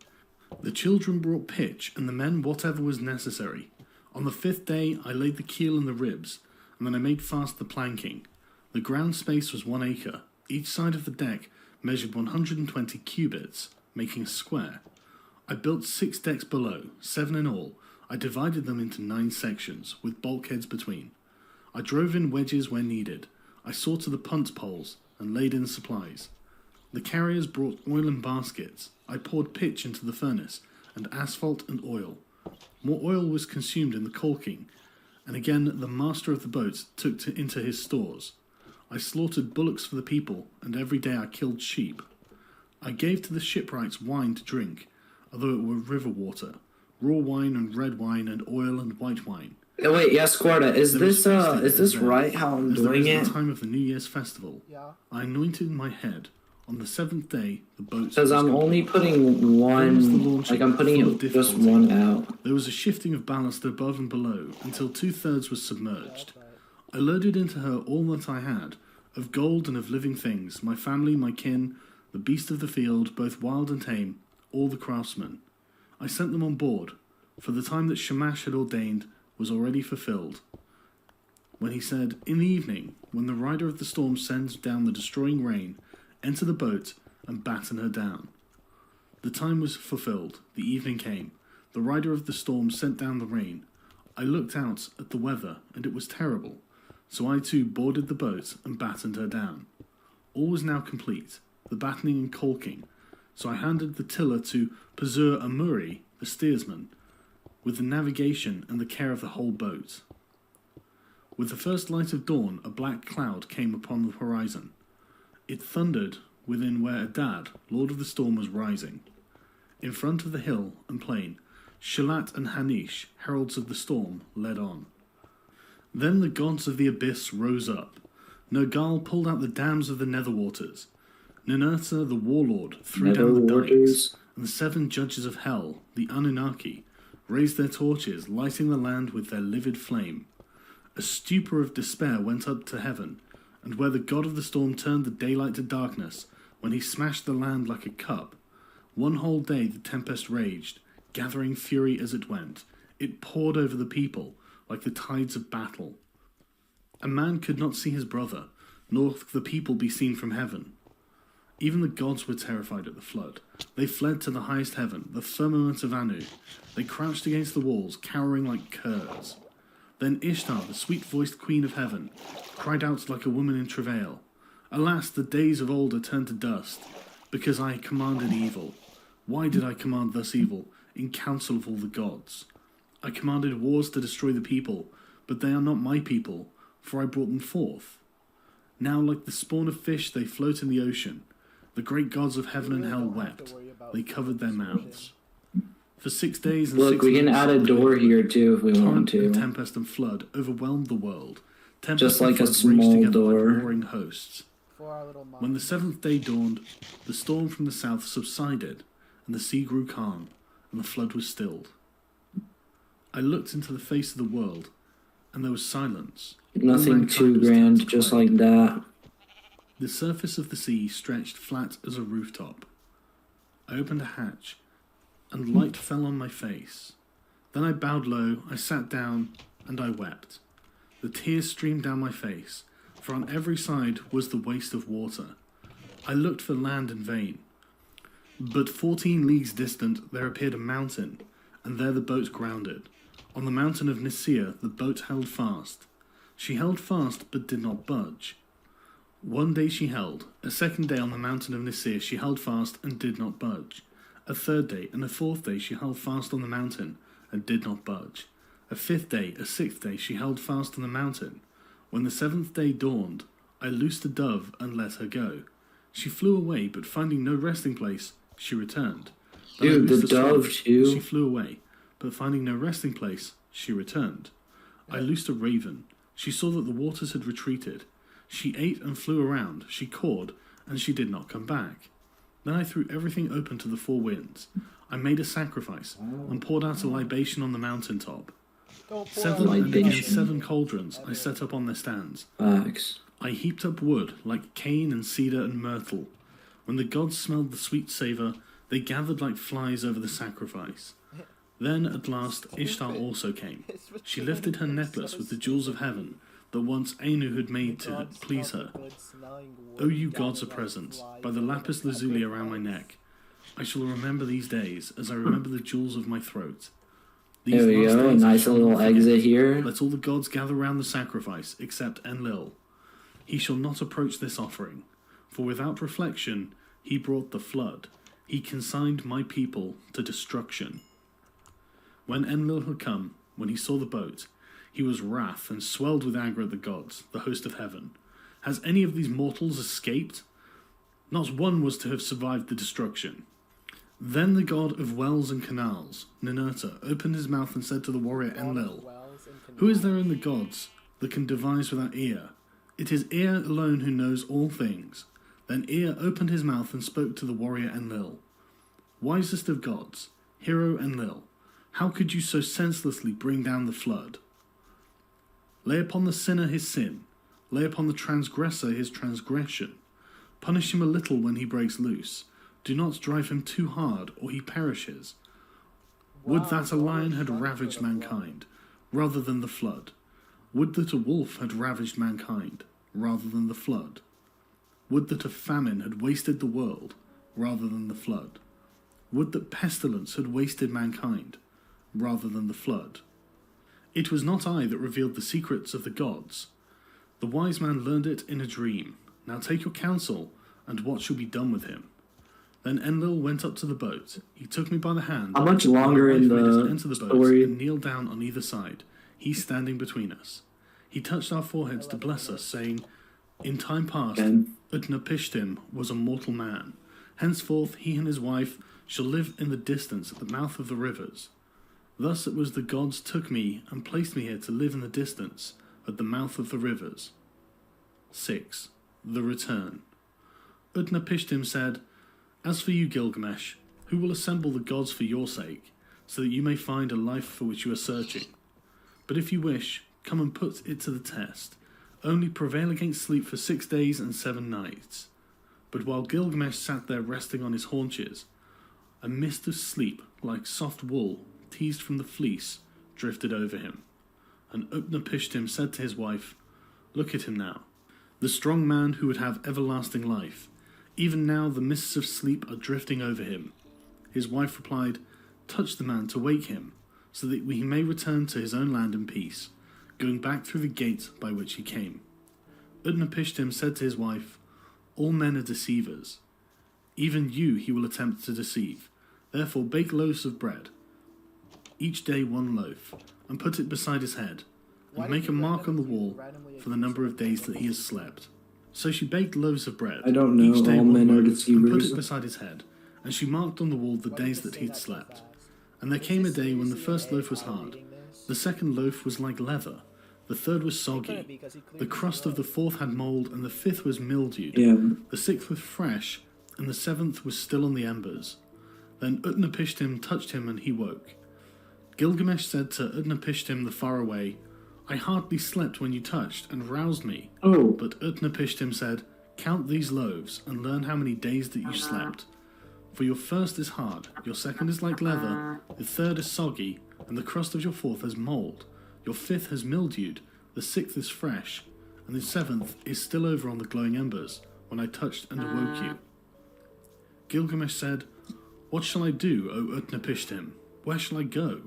S5: The children brought pitch, and the men whatever was necessary. On the 5th day I laid the keel and the ribs, and then I made fast the planking. The ground space was 1 acre. Each side of the deck measured 120 cubits, making a square. I built 6 decks below, 7 in all. I divided them into 9 sections, with bulkheads between. I drove in wedges where needed. I saw to the punt poles, and laid in supplies. The carriers brought oil in baskets. I poured pitch into the furnace, and asphalt and oil. More oil was consumed in the caulking, and again the master of the boat took into his stores. I slaughtered bullocks for the people, and every day I killed sheep. I gave to the shipwrights wine to drink, although it were river water, raw wine and red wine and oil and white wine.
S2: Oh, wait, Yasquerda, is
S5: There was feasting
S2: this
S5: and
S2: right how I'm
S5: as there
S2: doing
S5: is
S2: it?
S5: the time of the New Year's festival.
S1: Yeah.
S5: I anointed my head. On the 7th day, the boat.
S2: Because I'm only putting one, like I'm putting it just one out.
S5: There was a shifting of ballast above and below until 2/3 was submerged. I loaded into her all that I had, of gold and of living things, my family, my kin, the beast of the field, both wild and tame, all the craftsmen. I sent them on board, for the time that Shamash had ordained was already fulfilled. When he said, In the evening, when the rider of the storm sends down the destroying rain, enter the boat and batten her down. The time was fulfilled, the evening came, the rider of the storm sent down the rain. I looked out at the weather, and it was terrible, so I too boarded the boat and battened her down. All was now complete, the battening and caulking, so I handed the tiller to Pazur Amuri, the steersman, with the navigation and the care of the whole boat. With the first light of dawn, a black cloud came upon the horizon. It thundered within where Adad, lord of the storm, was rising. In front of the hill and plain, Shalat and Hanish, heralds of the storm, led on. Then the gods of the abyss rose up. Nergal pulled out the dams of the netherwaters. Ninurta, the warlord, threw down the dikes, and the 7 judges of hell, the Anunnaki, raised their torches, lighting the land with their livid flame. A stupor of despair went up to heaven, and where the god of the storm turned the daylight to darkness, when he smashed the land like a cup, one whole day the tempest raged, gathering fury as it went. It poured over the people like the tides of battle. A man could not see his brother, nor the people be seen from heaven. Even the gods were terrified at the flood. They fled to the highest heaven, the firmament of Anu. They crouched against the walls, cowering like curs. Then Ishtar, the sweet-voiced queen of heaven, cried out like a woman in travail. Alas, the days of old are turned to dust, because I commanded evil. Why did I command thus evil, in council of all the gods? I commanded wars to destroy the people, but they are not my people, for I brought them forth. Now like the spawn of fish they float in the ocean. The great gods of heaven and hell wept. They covered their mouths. For 6 days and
S2: Look,
S5: 6
S2: we can
S5: nights,
S2: add a door here too if we want
S5: torrent
S2: to.
S5: and tempest and flood overwhelmed the world. Tempest
S2: Just
S5: and
S2: like a
S5: flood raged
S2: small
S5: together
S2: door.
S5: like warring hosts.
S1: For our little mind.
S5: When the 7th day dawned, the storm from the south subsided, and the sea grew calm, and the flood was stilled. I looked into the face of the world, and there was silence.
S2: Nothing
S5: Mankind
S2: too
S5: was
S2: grand,
S5: turned to
S2: just
S5: quiet.
S2: like that.
S5: The surface of the sea stretched flat as a rooftop. I opened a hatch, and light fell on my face. Then I bowed low, I sat down, and I wept. The tears streamed down my face, for on every side was the waste of water. I looked for land in vain. But 14 leagues distant there appeared a mountain, and there the boat grounded. On the mountain of Nicaea the boat held fast. She held fast, but did not budge. One day she held, a second day on the mountain of Nicaea she held fast and did not budge. A third day and a fourth day she held fast on the mountain and did not budge. A 5th day, a 6th day she held fast on the mountain. When the 7th day dawned, I loosed a dove and let her go. She flew away, but finding no resting place, she returned. Then I
S2: Dude,
S5: loosed
S2: the
S5: a
S2: dove
S5: swallow.
S2: too.
S5: She flew away, but finding no resting place, she returned. I loosed a raven. She saw that the waters had retreated. She ate and flew around. She cawed, and she did not come back. Then I threw everything open to the 4 winds. I made a sacrifice and poured out a libation on the mountain top.
S1: Don't pour
S5: 7
S1: out
S5: and again
S2: libation.
S5: 7 cauldrons I set up on their stands.
S2: Facts.
S5: I heaped up wood like cane and cedar and myrtle. When the gods smelled the sweet savour, they gathered like flies over the sacrifice. Then at last Ishtar also came. She lifted her necklace with the jewels of heaven that once Anu had made to please her. O you gods are present, by the lapis lazuli around my neck. I shall remember these days as I remember the jewels of my throat. These
S2: There we
S5: last
S2: go, a
S5: days I
S2: nice
S5: shall
S2: little
S5: not forget.
S2: exit here.
S5: Let all the gods gather round the sacrifice, except Enlil. He shall not approach this offering, for without reflection he brought the flood. He consigned my people to destruction. When Enlil had come, when he saw the boat, he was wrath and swelled with anger at the gods, the host of heaven. Has any of these mortals escaped? Not one was to have survived the destruction. Then the god of wells and canals, Ninurta, opened his mouth and said to the warrior Enlil, "Who is there in the gods that can devise without Ea? It is Ea alone who knows all things." Then Ea opened his mouth and spoke to the warrior Enlil. "Wisest of gods, hero Enlil, how could you so senselessly bring down the flood? Lay upon the sinner his sin, lay upon the transgressor his transgression. Punish him a little when he breaks loose. Do not drive him too hard, or he perishes. Would that a lion had ravaged mankind, rather than the flood. Would that a wolf had ravaged mankind, rather than the flood. Would that a famine had wasted the world, rather than the flood. Would that pestilence had wasted mankind, rather than the flood. It was not I that revealed the secrets of the gods. The wise man learned it in a dream. Now take your counsel, and what shall be done with him?" Then Enlil went up to the boat. He took me by the hand.
S2: How much longer
S5: and
S2: in
S5: my wife made us
S2: the
S5: enter the boat
S2: story?
S5: and kneel down on either side, he standing between us. He touched our foreheads to bless us, saying, "In time past,
S2: And
S5: Utnapishtim was a mortal man. Henceforth he and his wife shall live in the distance at the mouth of the rivers. Thus it was the gods took me and placed me here to live in the distance, at the mouth of the rivers. 6. The Return. Utnapishtim said, "As for you, Gilgamesh, who will assemble the gods for your sake, so that you may find a life for which you are searching? But if you wish, come and put it to the test. Only prevail against sleep for 6 days and 7 nights." But while Gilgamesh sat there resting on his haunches, a mist of sleep, like soft wool teased from the fleece, drifted over him. And Utnapishtim said to his wife, "Look at him now, the strong man who would have everlasting life. Even now the mists of sleep are drifting over him." His wife replied, "Touch the man to wake him, so that he may return to his own land in peace, going back through the gate by which he came." Utnapishtim said to his wife, "All men are deceivers. Even you he will attempt to deceive. Therefore bake loaves of bread, each day 1 loaf, and put it beside his head, and make a mark on the wall for the number of days that he has slept." So she baked loaves of bread,
S2: I don't know,
S5: each day
S2: all
S5: 1
S2: men are
S5: loaf, and put
S2: deceivers.
S5: it beside his head, and she marked on the wall the days that he had slept. And there came a day when the first loaf was hard, the second loaf was like leather, the third was soggy, the crust of the fourth had mold, and the fifth was mildewed,
S2: Yeah.
S5: the sixth was fresh, and the 7th was still on the embers. Then Utnapishtim touched him, and he woke. Gilgamesh said to Utnapishtim the faraway, "I hardly slept when you touched and roused me."
S2: Oh,
S5: But Utnapishtim said, "Count these loaves and learn how many days that you slept. For your first is hard, your second is like leather, the third is soggy, and the crust of your fourth has mold. Your fifth has mildewed, the 6th is fresh, and the 7th is still over on the glowing embers, when I touched and awoke you." Gilgamesh said, "What shall I do, O Utnapishtim? Where shall I go?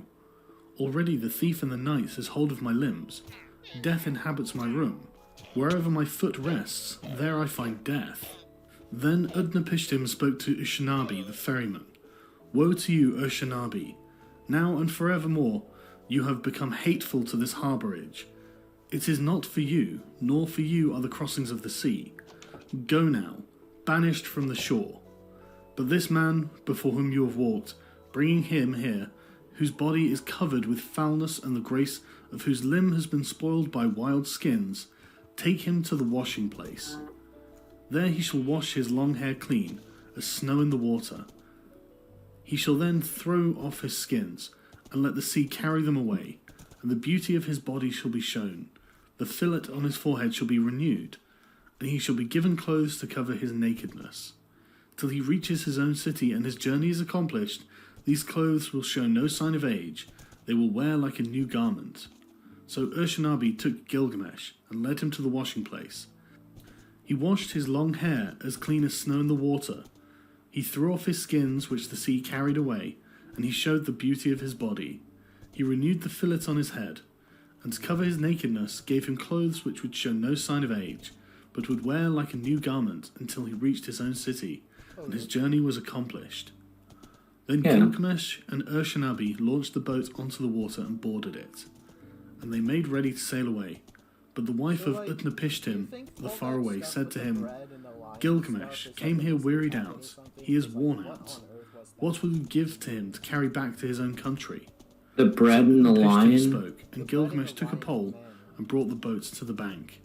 S5: Already the thief in the night has hold of my limbs. Death inhabits my room. Wherever my foot rests, there I find death." Then Utnapishtim spoke to Ushanabi the ferryman. "Woe to you, Ushanabi! Now and forevermore you have become hateful to this harbourage. It is not for you, nor for you are the crossings of the sea. Go now, banished from the shore. But this man before whom you have walked, bringing him here, whose body is covered with foulness and the grace of whose limb has been spoiled by wild skins, take him to the washing place. There he shall wash his long hair clean, as snow in the water. He shall then throw off his skins, and let the sea carry them away, and the beauty of his body shall be shown. The fillet on his forehead shall be renewed, and he shall be given clothes to cover his nakedness. Till he reaches his own city and his journey is accomplished, these clothes will show no sign of age, they will wear like a new garment." So Ushanabi took Gilgamesh and led him to the washing place. He washed his long hair as clean as snow in the water. He threw off his skins, which the sea carried away, and he showed the beauty of his body. He renewed the fillet on his head, and to cover his nakedness gave him clothes which would show no sign of age, but would wear like a new garment until he reached his own city, and his journey was accomplished. Then Gilgamesh and Ushanabi launched the boat onto the water and boarded it, and they made ready to sail away. But the wife of Utnapishtim, the faraway, said to him, "Gilgamesh came here wearied out. He is worn out. What will you give to him to carry back to his own country?"
S2: the bread and the
S5: Utnapishtim
S2: lion.
S5: spoke, and Gilgamesh took a pole and brought the boats to the bank.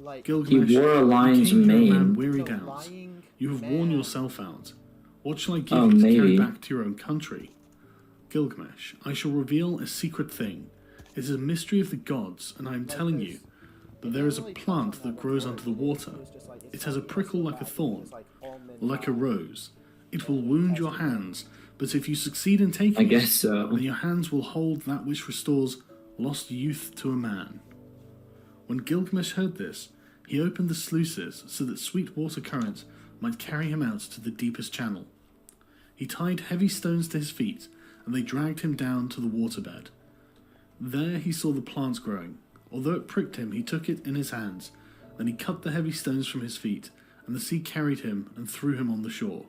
S1: Like,
S2: He
S5: Gilgamesh,
S2: wore a
S5: "You
S2: lion's
S5: came here, man,
S2: mane.
S5: wearied
S1: the
S5: out.
S1: lying
S5: You have worn
S1: man.
S5: yourself out. What shall I give
S2: Oh,
S5: you to carry
S2: maybe.
S5: back to your own country?" Gilgamesh, "I shall reveal a secret thing. It is a mystery of the gods, and I am telling you that there is a plant that grows under the water. It has a prickle like a thorn, like a rose. It will wound your hands, but if you succeed in taking
S2: I
S5: it,
S2: guess so.
S5: then your hands will hold that which restores lost youth to a man." When Gilgamesh heard this, he opened the sluices so that sweet water currents might carry him out to the deepest channel. He tied heavy stones to his feet, and they dragged him down to the waterbed. There he saw the plants growing. Although it pricked him, he took it in his hands. Then he cut the heavy stones from his feet, and the sea carried him and threw him on the shore.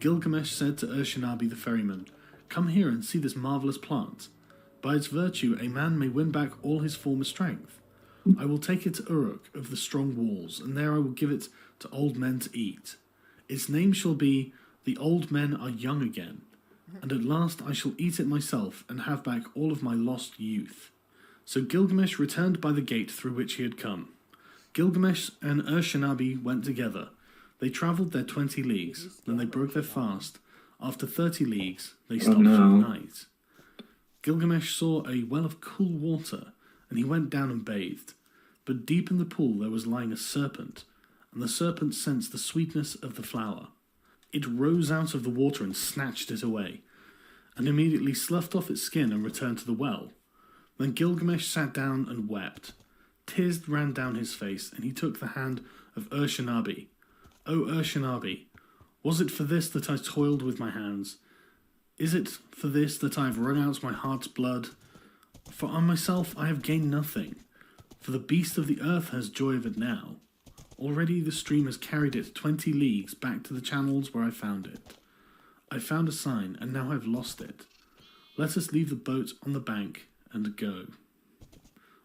S5: Gilgamesh said to Ushanabi the ferryman, "Come here and see this marvelous plant. By its virtue a man may win back all his former strength. I will take it to Uruk of the strong walls, and there I will give it to old men to eat. Its name shall be, The Old Men Are Young Again, and at last I shall eat it myself and have back all of my lost youth." So Gilgamesh returned by the gate through which he had come. Gilgamesh and Ur-Shanabi went together. They travelled their 20 leagues, then they broke their fast. After 30 leagues, they stopped for the night. Gilgamesh saw a well of cool water, and he went down and bathed. But deep in the pool there was lying a serpent, and the serpent sensed the sweetness of the flower. It rose out of the water and snatched it away, and immediately sloughed off its skin and returned to the well. Then Gilgamesh sat down and wept. Tears ran down his face, and he took the hand of Ur-Shanabi. O Ur-Shanabi, was it for this that I toiled with my hands? Is it for this that I have wrung out my heart's blood? For on myself I have gained nothing, for the beast of the earth has joy of it now. Already the stream has carried it 20 leagues back to the channels where I found it. I found a sign, and now I have lost it. Let us leave the boat on the bank and go.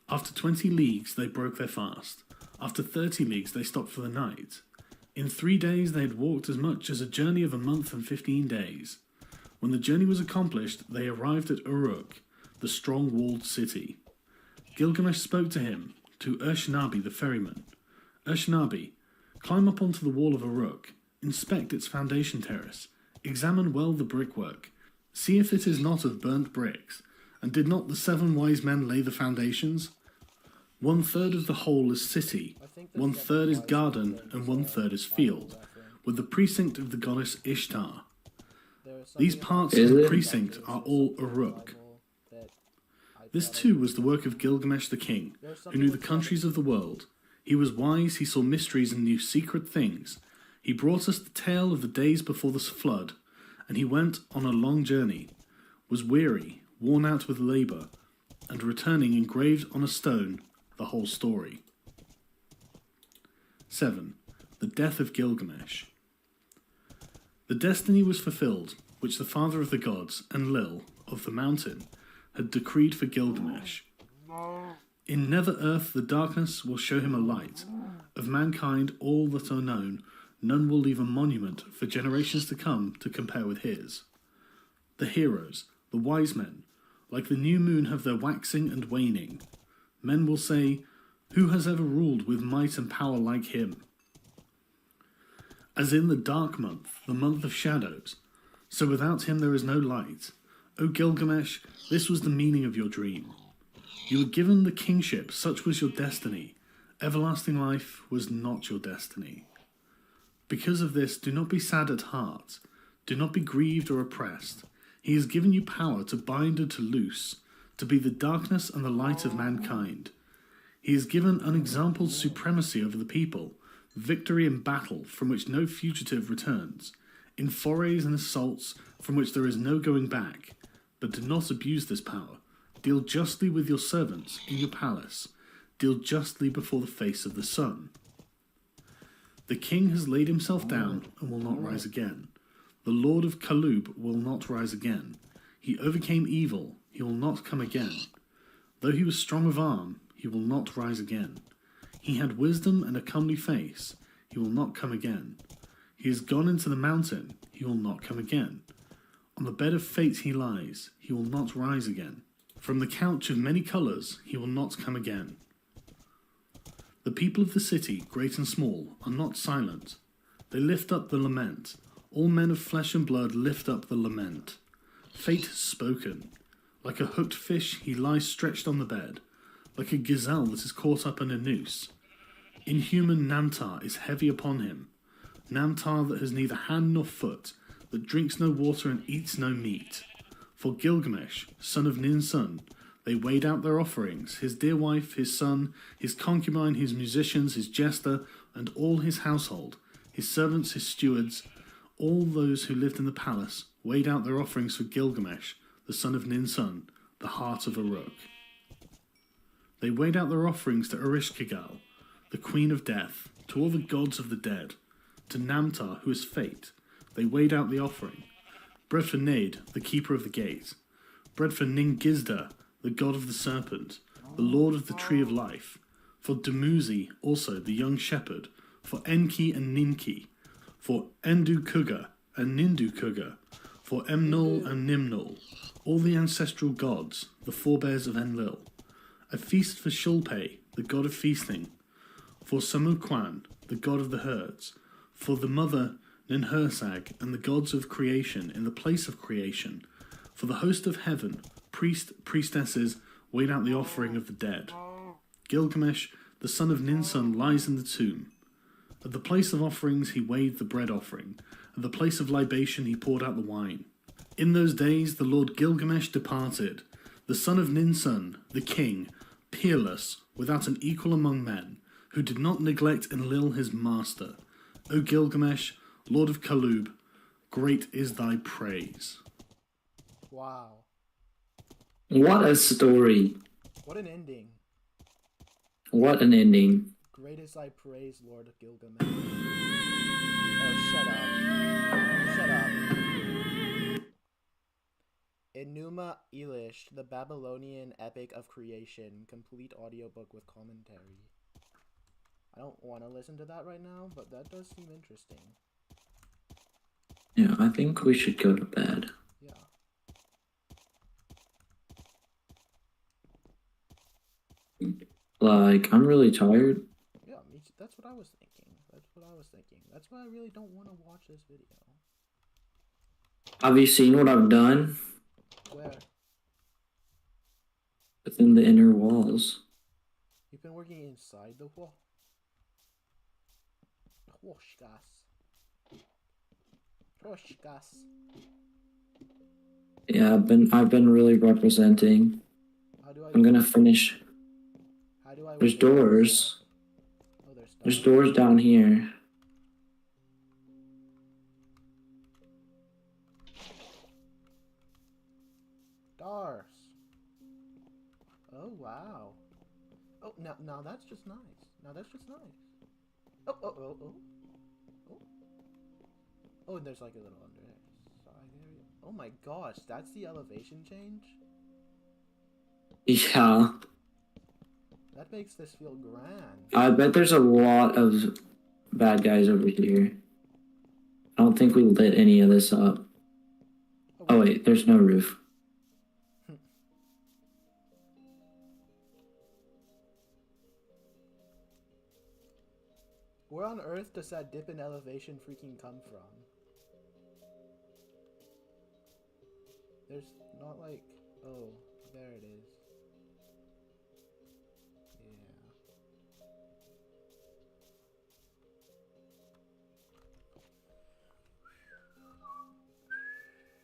S5: After 20 leagues they broke their fast. After 30 leagues they stopped for the night. In 3 days they had walked as much as a journey of a month and 15 days. When the journey was accomplished, they arrived at Uruk, the strong walled city. Gilgamesh spoke to him, to Ur-Shanabi the ferryman. Ur-Shanabi, climb up onto the wall of Uruk, inspect its foundation terrace, examine well the brickwork, see if it is not of burnt bricks, and did not the 7 wise men lay the foundations? 1/3 of the whole is city, 1/3 is garden, and 1/3 is field, with the precinct of the goddess Ishtar. These parts of the precinct are all Uruk. This too was the work of Gilgamesh the king, who knew the countries of the world. He was wise, he saw mysteries and knew secret things. He brought us the tale of the days before the flood, and he went on a long journey, was weary, worn out with labour, and returning engraved on a stone the whole story. 7. The death of Gilgamesh. The destiny was fulfilled, which the father of the gods, Enlil, of the mountain, had decreed for Gilgamesh. In nether earth the darkness will show him a light. Of mankind all that are known, none will leave a monument for generations to come to compare with his. The heroes, the wise men, like the new moon have their waxing and waning. Men will say, who has ever ruled with might and power like him? As in the dark month, the month of shadows, so without him there is no light. O Gilgamesh, this was the meaning of your dream. You were given the kingship, such was your destiny. Everlasting life was not your destiny. Because of this, do not be sad at heart. Do not be grieved or oppressed. He has given you power to bind and to loose, to be the darkness and the light of mankind. He has given unexampled supremacy over the people, victory in battle from which no fugitive returns, in forays and assaults from which there is no going back. But do not abuse this power. Deal justly with your servants in your palace. Deal justly before the face of the sun. The king has laid himself down and will not rise again. The Lord of Kalub will not rise again. He overcame evil, he will not come again. Though he was strong of arm, he will not rise again. He had wisdom and a comely face, he will not come again. He has gone into the mountain, he will not come again. On the bed of fate he lies, he will not rise again. From the couch of many colours, he will not come again. The people of the city, great and small, are not silent. They lift up the lament. All men of flesh and blood lift up the lament. Fate has spoken. Like a hooked fish, he lies stretched on the bed, like a gazelle that is caught up in a noose. Inhuman Namtar is heavy upon him. Namtar that has neither hand nor foot, that drinks no water and eats no meat. For Gilgamesh, son of Ninsun, they weighed out their offerings, his dear wife, his son, his concubine, his musicians, his jester, and all his household, his servants, his stewards, all those who lived in the palace, weighed out their offerings for Gilgamesh, the son of Ninsun, the heart of Uruk. They weighed out their offerings to Ereshkigal, the queen of death, to all the gods of the dead, to Namtar, who is fate. They weighed out the offering. Bread for Nade, the keeper of the gate. Bread for Ningizda, the god of the serpent, the lord of the tree of life. For Dumuzi, also the young shepherd. For Enki and Ninki. For Endu-Kuga and Nindu-Kuga. For Emnul and Nimnul, all the ancestral gods, the forebears of Enlil. A feast for Shulpe, the god of feasting, for Samukwan, the god of the herds, for the mother Ninhursag and the gods of creation in the place of creation, for the host of heaven, priestesses weighed out the offering of the dead. Gilgamesh, the son of Ninsun, lies in the tomb. At the place of offerings he weighed the bread offering. At the place of libation he poured out the wine. In those days the Lord Gilgamesh departed, the son of Ninsun, the king, peerless, without an equal among men, who did not neglect Enlil his master. O Gilgamesh, Lord of Kalub, great is thy praise.
S1: Wow.
S2: What a story.
S1: What an ending.
S2: What an ending.
S1: Great is thy praise, Lord of Gilgamesh. Oh, shut up. Shut up. Enuma Elish, the Babylonian epic of creation, complete audiobook with commentary. I don't want to listen to that right now, but that does seem interesting.
S2: Yeah, I think we should go to bed.
S1: Yeah.
S2: Like, I'm really tired.
S1: Yeah, me too. That's what I was thinking. That's why I really don't want to watch this video.
S2: Have you seen what I've done?
S1: Where?
S2: Within the inner walls.
S1: You've been working inside the wall? Troshkas.
S2: Yeah, I've been really representing.
S1: How do I...
S2: I'm gonna finish.
S1: How do I...
S2: There's doors.
S1: Oh,
S2: There's doors down here.
S1: Stars. Oh, wow. Oh, now that's just nice. Oh. Oh, and there's like a little underside area. Oh my gosh, that's the elevation change?
S2: Yeah.
S1: That makes this feel grand.
S2: I bet there's a lot of bad guys over here. I don't think we lit any of this up. Oh wait, there's no roof.
S1: Where on earth does that dip in elevation freaking come from? There's not like... Oh, there it is. Yeah.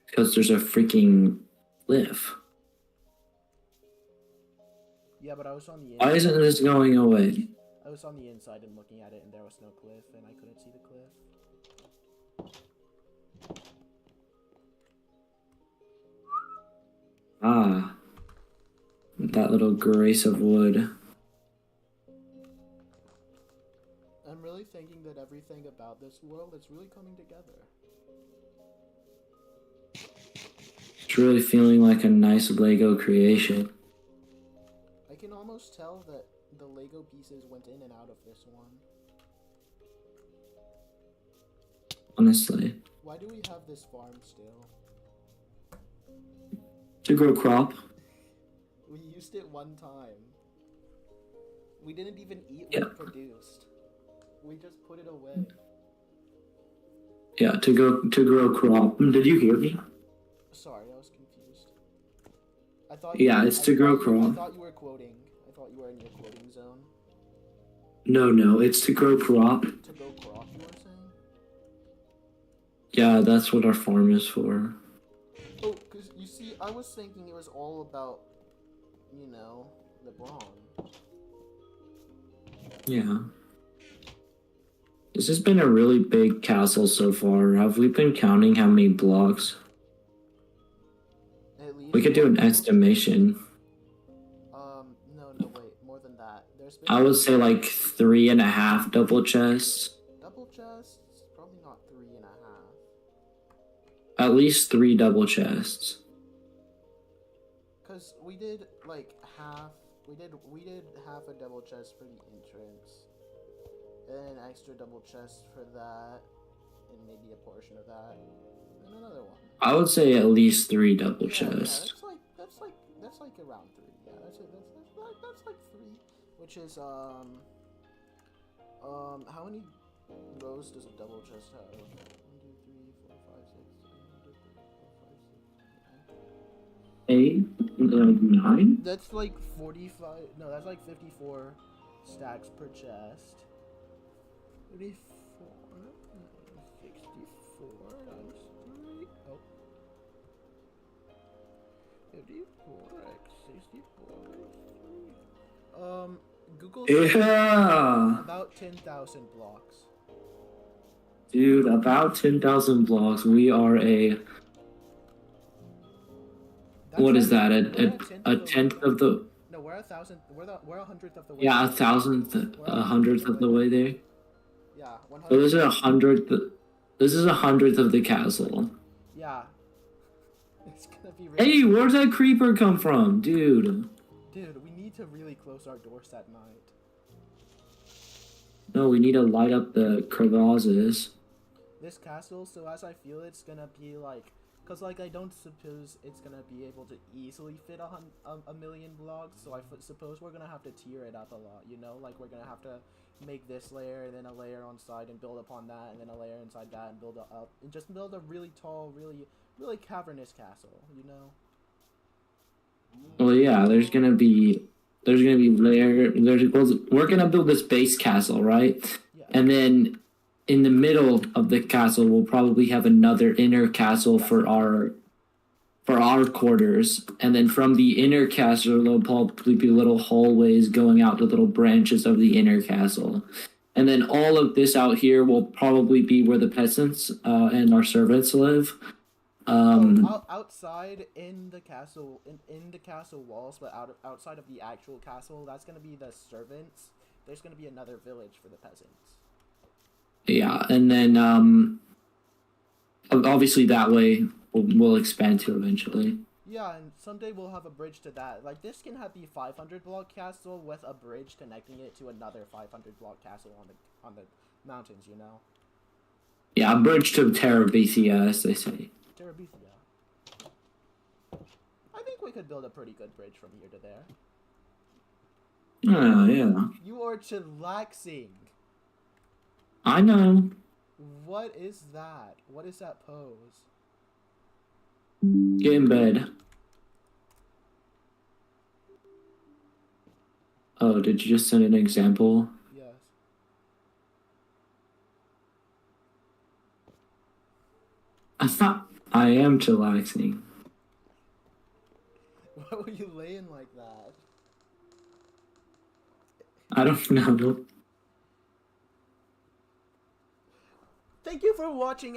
S2: Because there's a freaking cliff.
S1: Yeah, but I was on the inside.
S2: Why isn't this going away?
S1: I was on the inside and looking at it and there was no cliff and I couldn't see the cliff.
S2: Ah. That little grace of wood.
S1: I'm really thinking that everything about this world is really coming together.
S2: It's really feeling like a nice Lego creation.
S1: I can almost tell that the Lego pieces went in and out of this one.
S2: Honestly.
S1: Why do we have this farm still?
S2: To grow crop.
S1: We used it one time. We didn't even eat what
S2: Yeah.
S1: it produced. We just put it away.
S2: Yeah, to grow crop. Did you hear me?
S1: Sorry, I was confused. I thought
S2: Yeah, it's to grow crop.
S1: I thought you were quoting. I thought you were in your quoting zone.
S2: No, it's to grow crop.
S1: To go crop, you were saying?
S2: Yeah, that's what our farm is for.
S1: Oh, because you see, I was thinking it was all about, you know, LeBron.
S2: Yeah. This has been a really big castle so far. Have we been counting how many blocks?
S1: At least
S2: We could do an estimation.
S1: No, wait, more than that. There's been
S2: I would say like 3.5 double chests.
S1: double chests, probably not 3.5.
S2: At least 3 double chests.
S1: Cause we did like half. We did half a double chest for the entrance, and an extra double chest for that, and maybe a portion of that, and another one.
S2: I would say at least 3 double
S1: Yeah,
S2: chests.
S1: that's like around 3. Yeah, that's it's like 3. Which is, how many rows does a double chest have? 1, 2, 3, 4, 5, 6, 7, 8,
S2: 9?
S1: That's like 45. No, that's like 54 stacks per chest. 34. 64 times 3. Oh. 54x 64 times 3. Google says
S2: Yeah!
S1: about 10,000 blocks.
S2: Dude, about 10,000 blocks. We are a...
S1: That's
S2: What is
S1: like-
S2: that?
S1: we're
S2: A tenth of the...
S1: No, we're a thousandth. We're a 100th of the way.
S2: Yeah, a
S1: there.
S2: thousandth, a hundredth of the way there.
S1: Yeah, 100.
S2: So this is 100th. This is 100th of the castle.
S1: Yeah. It's gonna be really.
S2: Hey, where'd that creeper come from, dude?
S1: Dude, we need to really close our doors at night.
S2: No, we need to light up the crevasses.
S1: This castle, so as I feel it's gonna be like, cause like I don't suppose it's gonna be able to easily fit a million blocks. So I suppose we're gonna have to tier it up a lot. You know, like we're gonna have to make this layer and then a layer on side and build upon that and then a layer inside that and build up and just build a really tall, really cavernous castle. You know.
S2: Well, yeah, there's gonna be layer. We're gonna build this base castle, right?
S1: Yeah.
S2: And then in the middle of the castle, we'll probably have another inner castle for our quarters. And then from the inner castle, there'll probably be little hallways going out to little branches of the inner castle. And then all of this out here will probably be where the peasants and our servants live.
S1: Outside in the castle, in the castle walls, but outside of the actual castle, that's gonna be the servants. There's gonna be another village for the peasants.
S2: Yeah, and then obviously that way we'll expand to eventually.
S1: Yeah, and someday we'll have a bridge to that. Like this can have the 500 block castle with a bridge connecting it to another 500 block castle on the mountains. You know.
S2: Yeah, a bridge to Terabithia, as they say.
S1: Terabithia. I think we could build a pretty good bridge from here to there.
S2: Oh, yeah.
S1: You are chillaxing.
S2: I know.
S1: What is that? What is that pose?
S2: Get in bed. Oh, did you just send an example?
S1: Yes.
S2: I thought I am chillaxing.
S1: Why were you laying like that?
S2: I don't know.
S1: Thank you for watching.